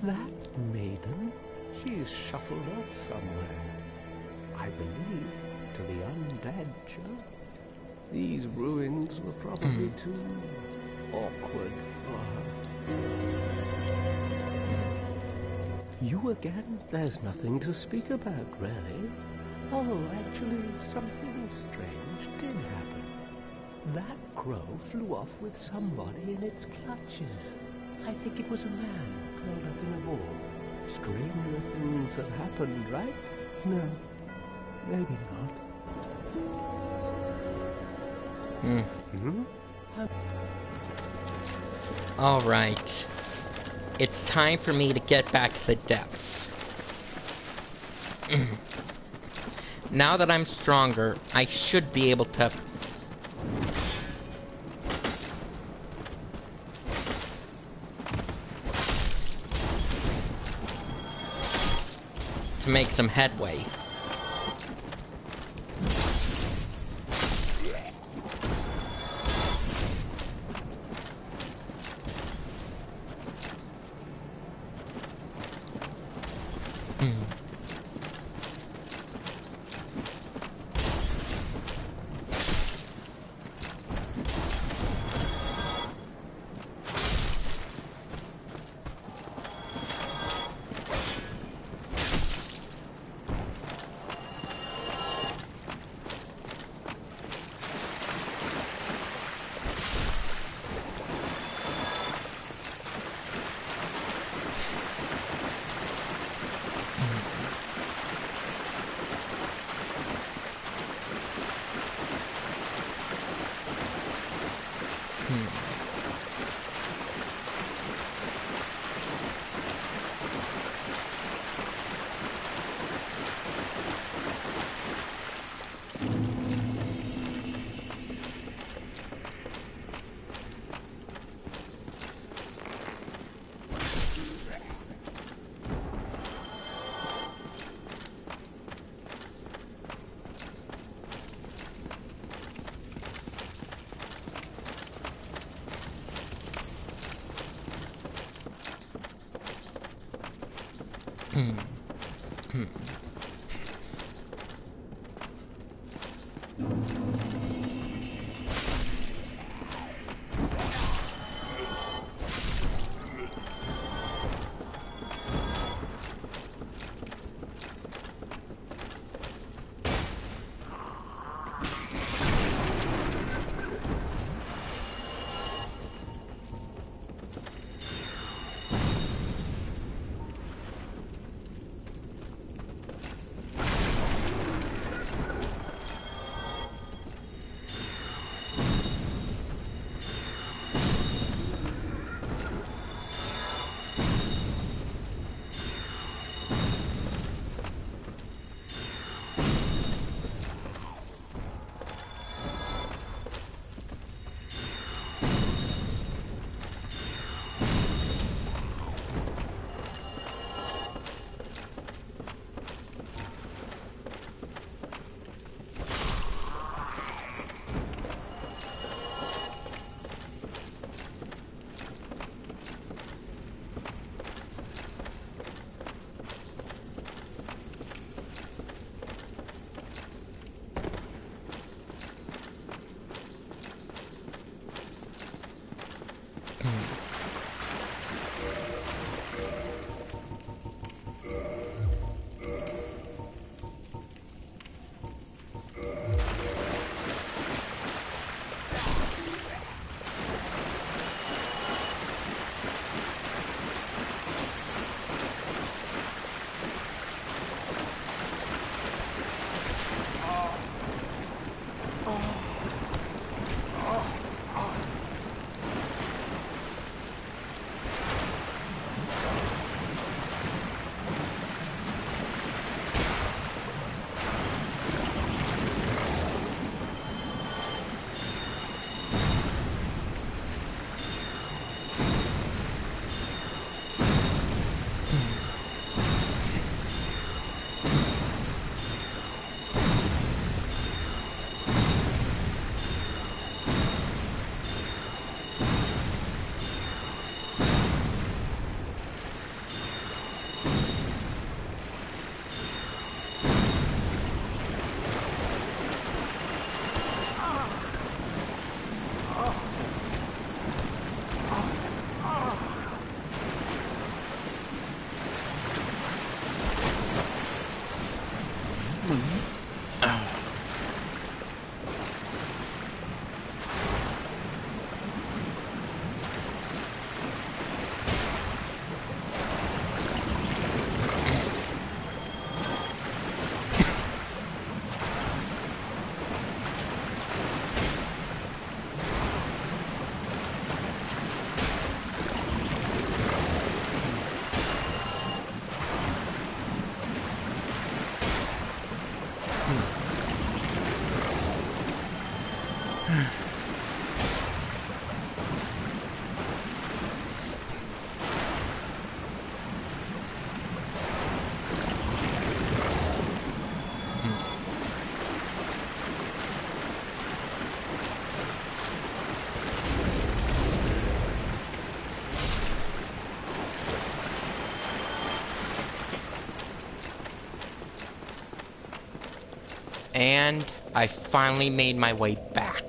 That maiden? She is shuffled off somewhere. I believe to the Undead Church. These ruins were probably too awkward for her. You again? There's nothing to speak about, really. Oh, actually, something strange did happen. That crow flew off with somebody in its clutches. I think it was a man curled up in a ball. Stranger things have happened, right? No, maybe not. All right. It's time for me to get back to the depths. Now that I'm stronger, I should be able to make some headway. And I finally made my way back.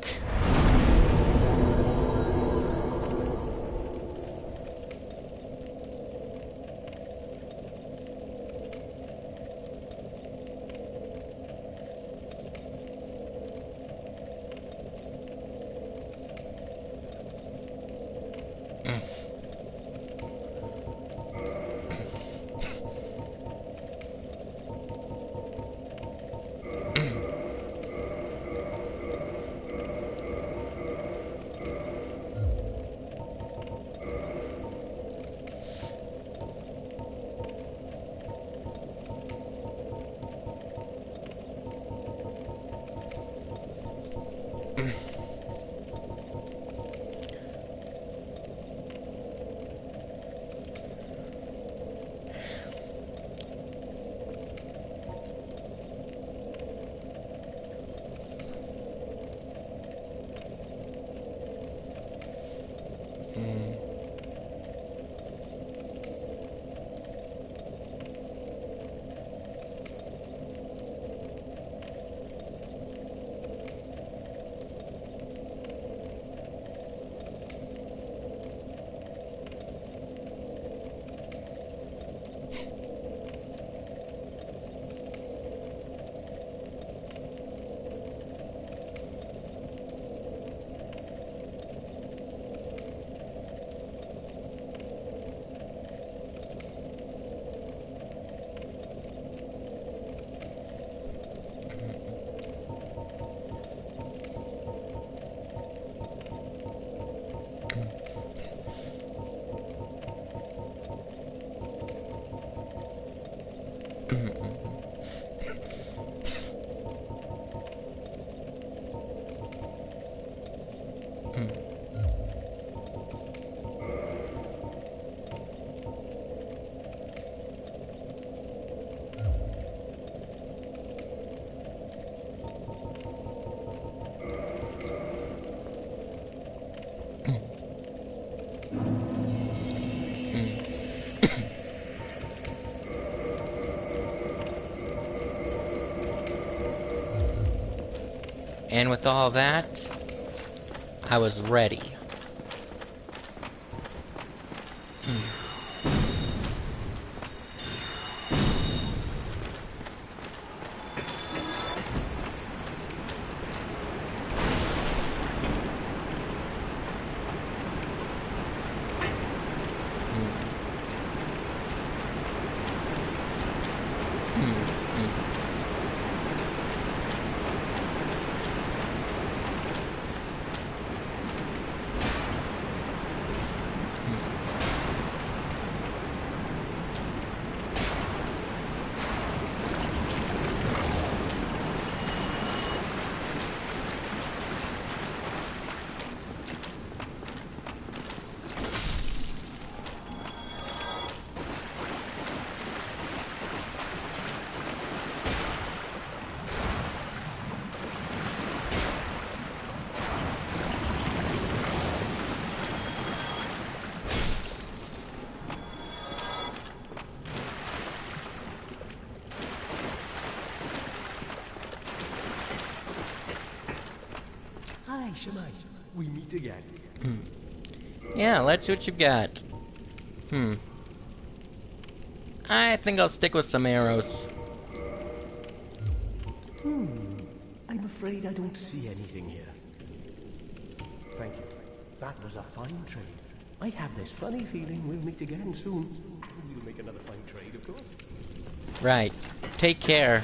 And with all that, I was ready. Hi, Shemai. We meet again. Yeah, let's see what you've got. I think I'll stick with some arrows. I'm afraid I don't see anything here. Thank you. That was a fine trade. I have this funny feeling we'll meet again soon. We'll make another fine trade, of course. Right. Take care.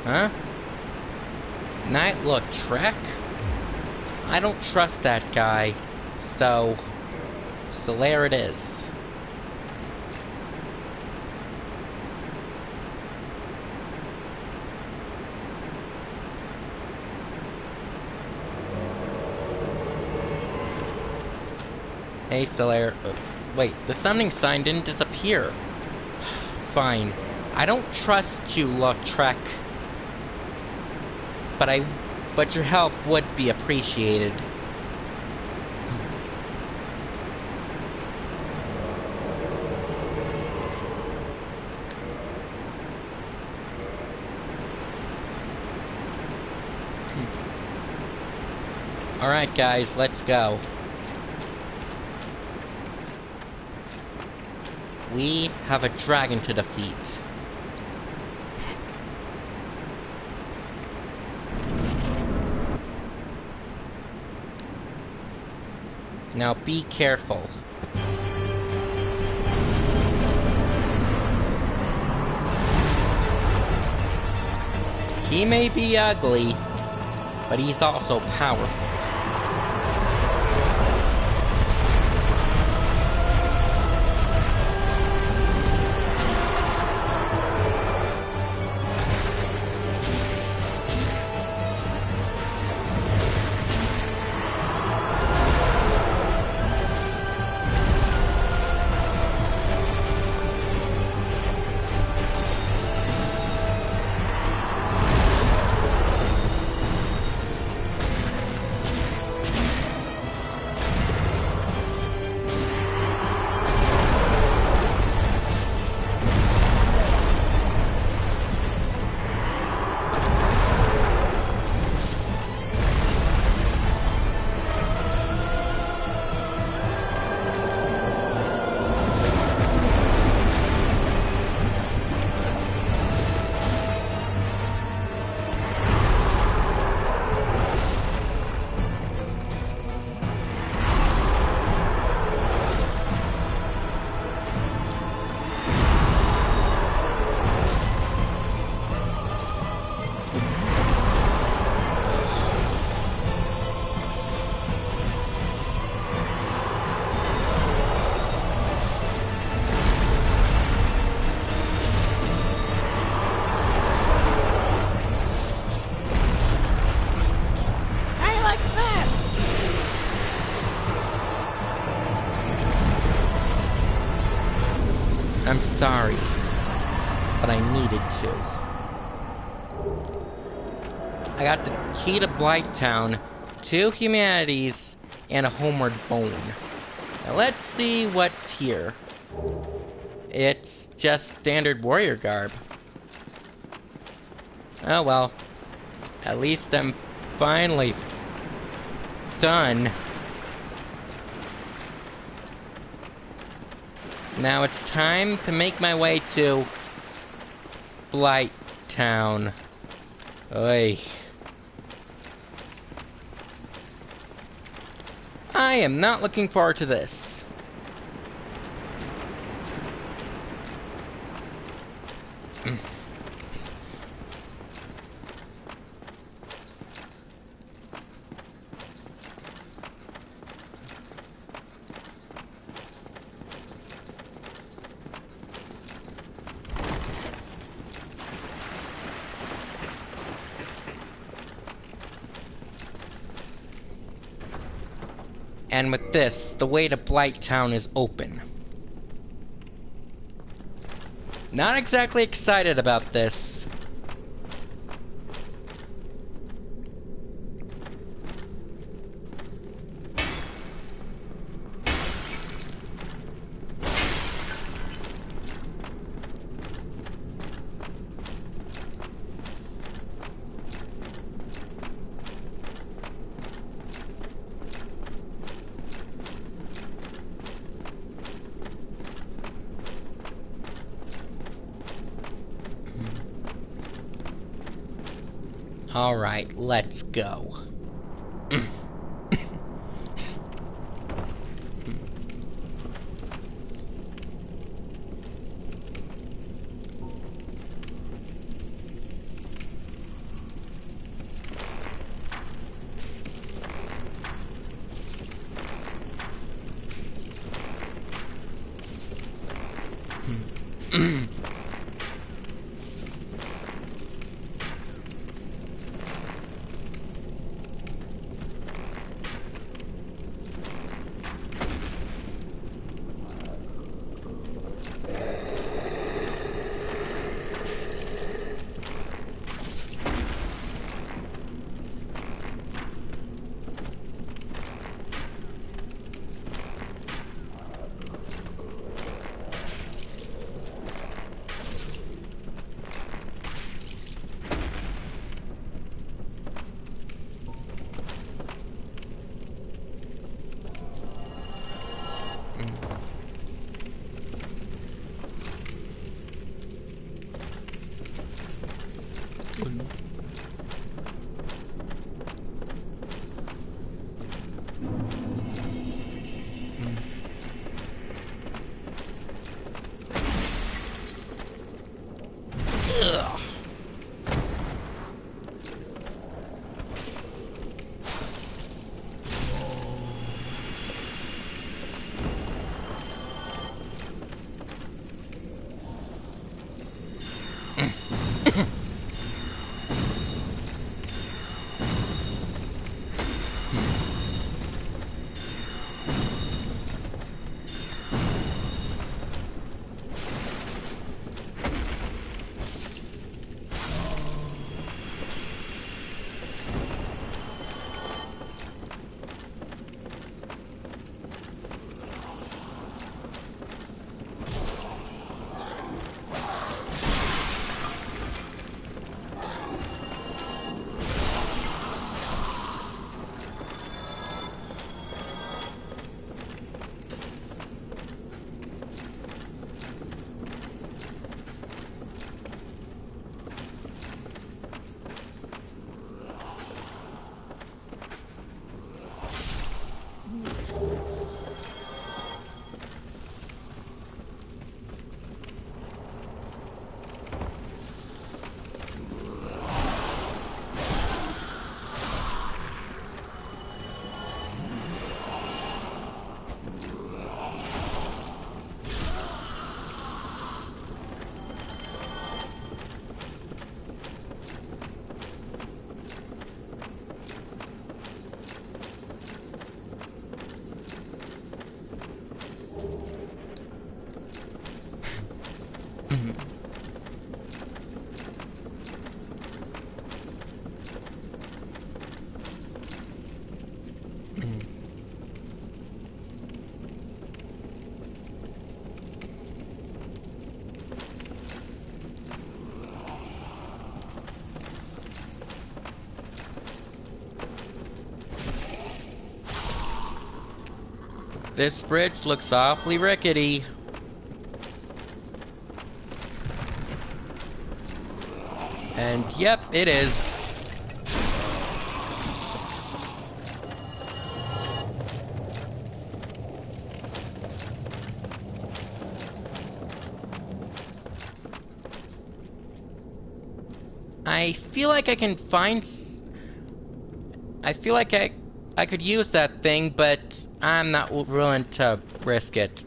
Huh? Night Trek? I don't trust that guy, so there it is. Hey, Solaire. Wait, the summoning sign didn't disappear. Fine. I don't trust you, Lautrec. But your help would be appreciated. Alright guys, let's go. We have a dragon to defeat. Now be careful. He may be ugly, but he's also powerful. I'm sorry, but I needed to. I got the key to Blighttown, 2 humanities, and a homeward bone. Now let's see what's here. It's just standard warrior garb. Oh well. At least I'm finally done. Now it's time to make my way to Blighttown. Oy. I am not looking forward to this. And with this, the way to Blighttown is open. Not exactly excited about this. Alright, let's go. This bridge looks awfully rickety. And yep, it is. I feel like I can find... I feel like I could use that thing, but I'm not willing to risk it.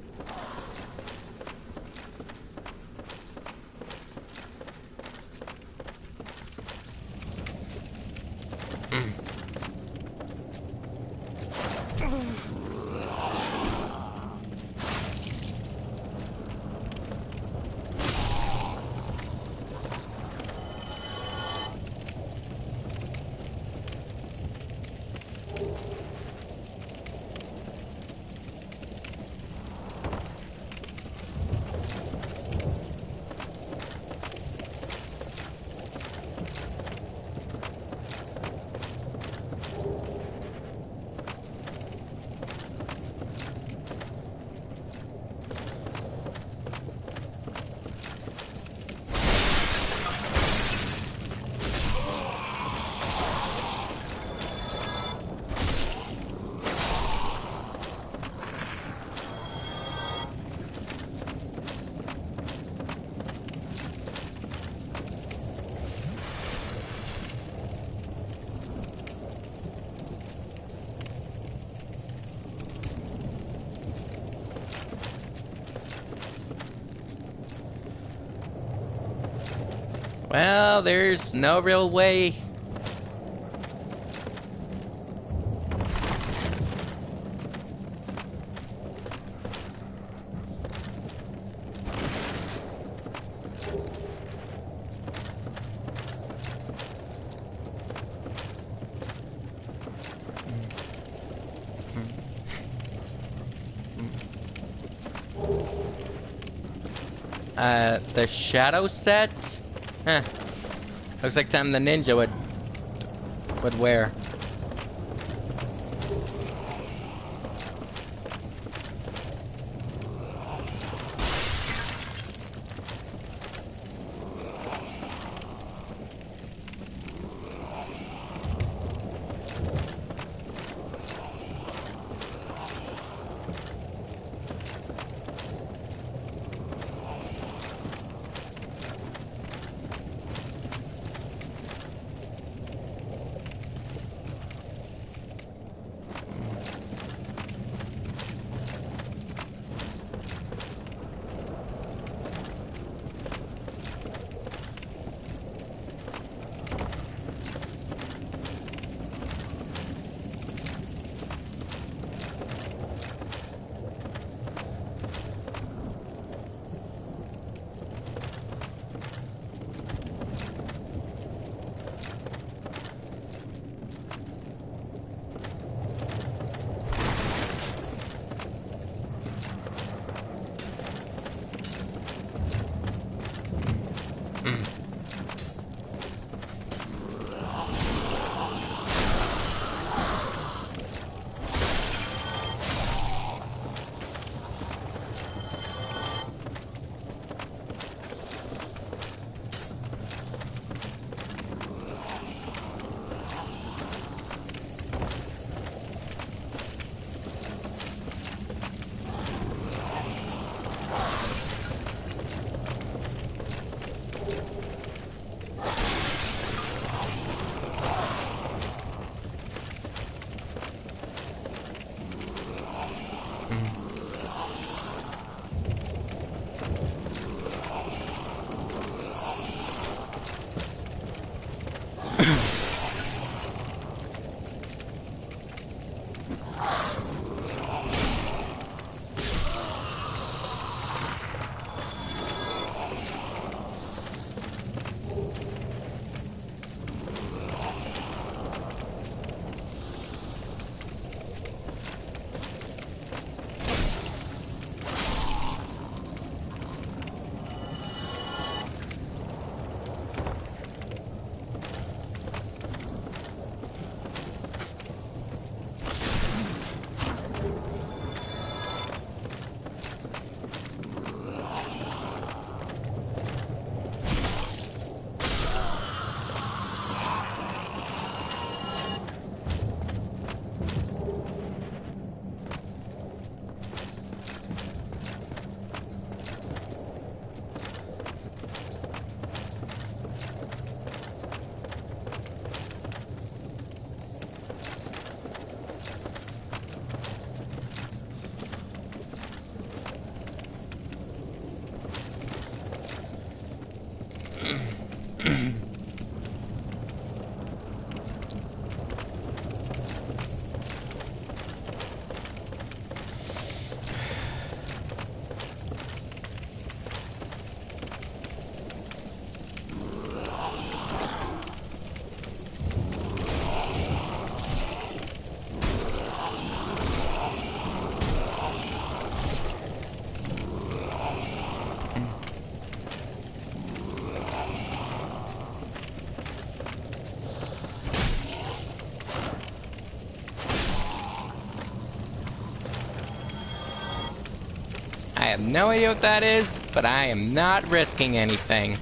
Well, there's no real way. The shadow set? Huh. Looks like something the ninja would wear. I have no idea what that is, but I am not risking anything.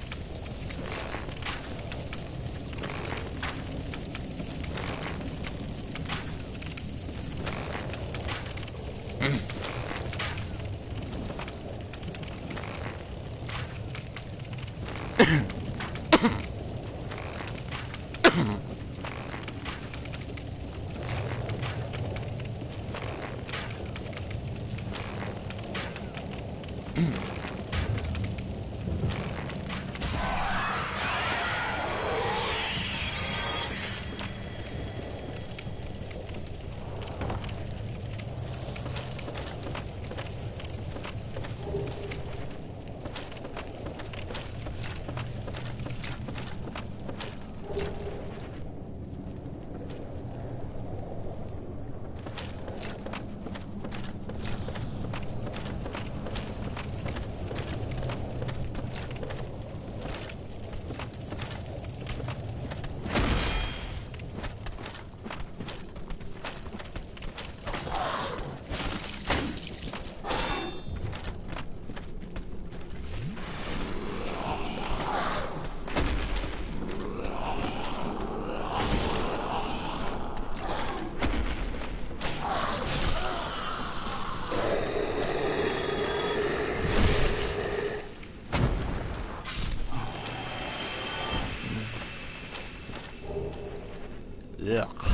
Ugh.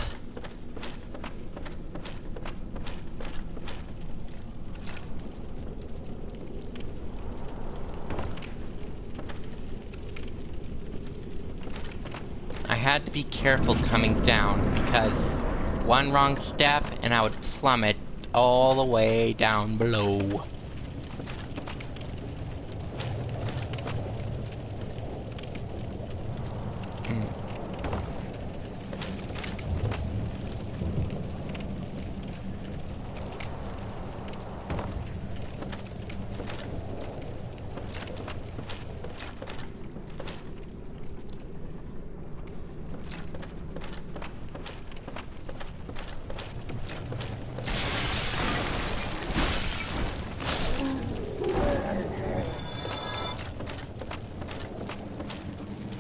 I had to be careful coming down because one wrong step and I would plummet all the way down below.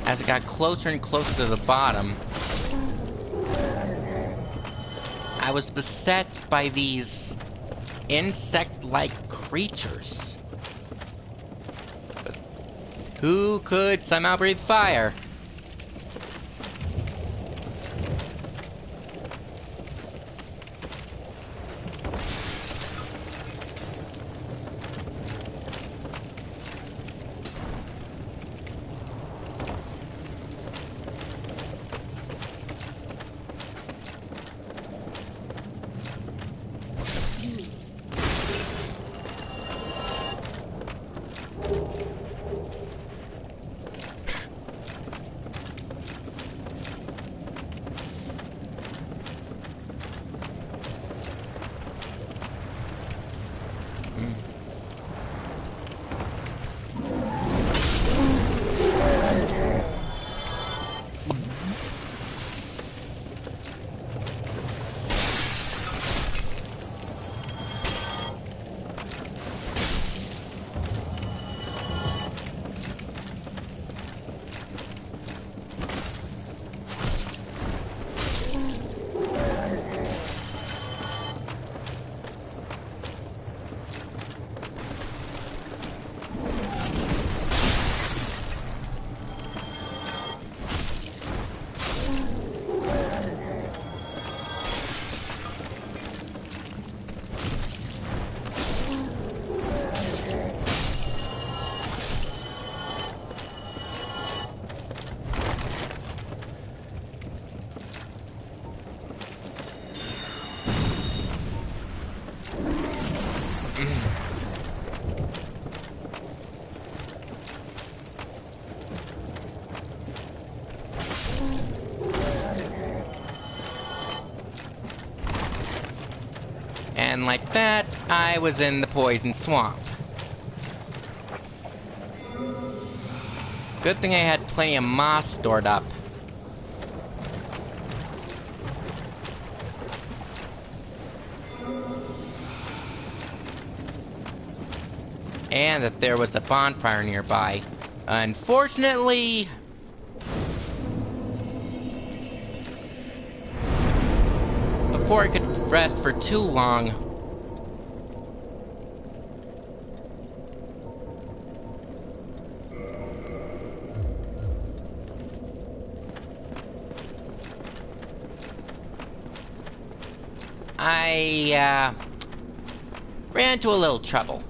As it got closer and closer to the bottom, I was beset by these insect-like creatures who could somehow breathe fire. And like that, I was in the poison swamp. Good thing I had plenty of moss stored up. And that there was a bonfire nearby. Unfortunately, before I could rest for too long, I ran into a little trouble.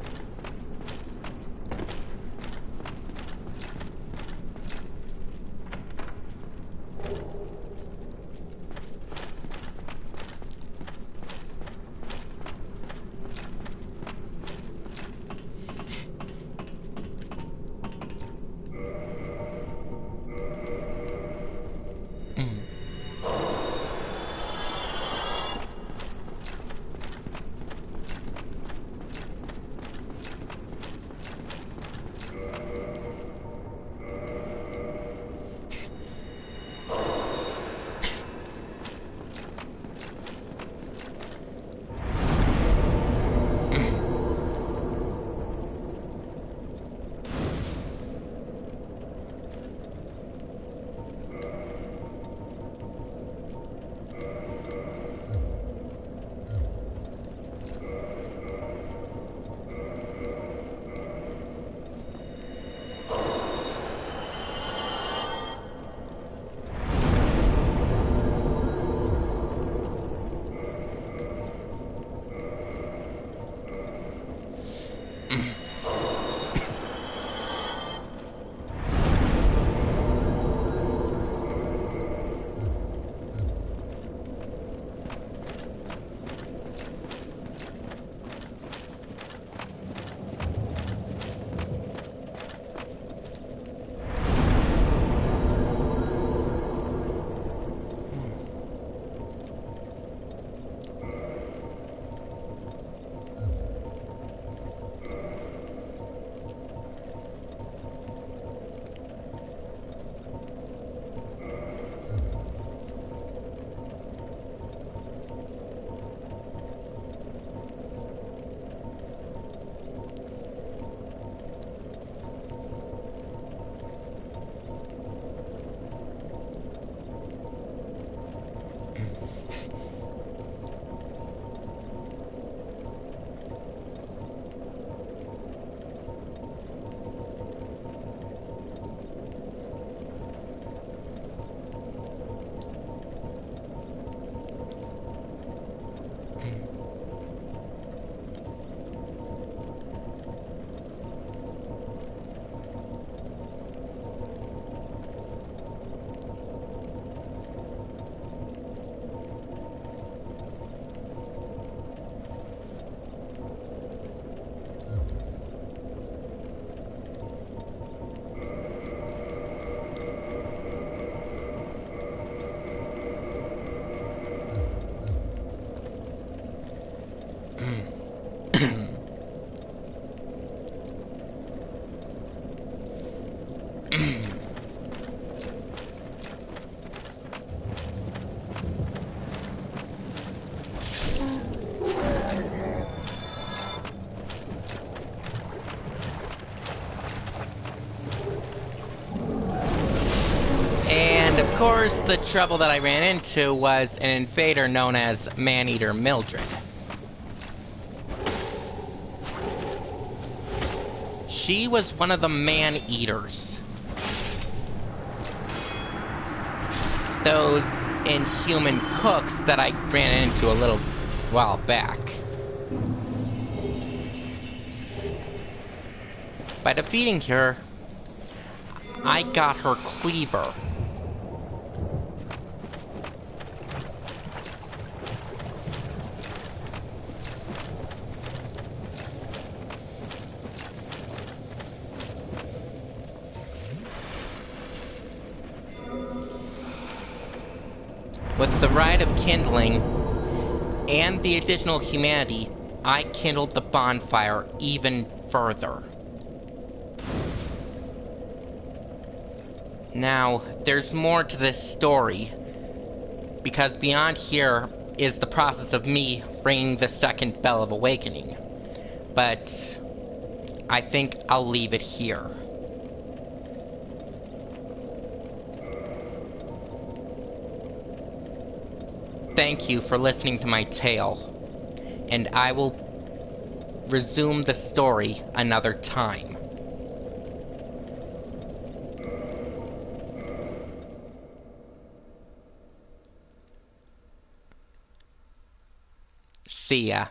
course, the trouble that I ran into was an invader known as Man-Eater Mildred. She was one of the Man-Eaters. Those inhuman cooks that I ran into a little while back. By defeating her, I got her cleaver. With the Rite of Kindling and the additional humanity, I kindled the bonfire even further. Now, there's more to this story, because beyond here is the process of me ringing the second bell of awakening. But I think I'll leave it here. Thank you for listening to my tale, and I will resume the story another time. See ya.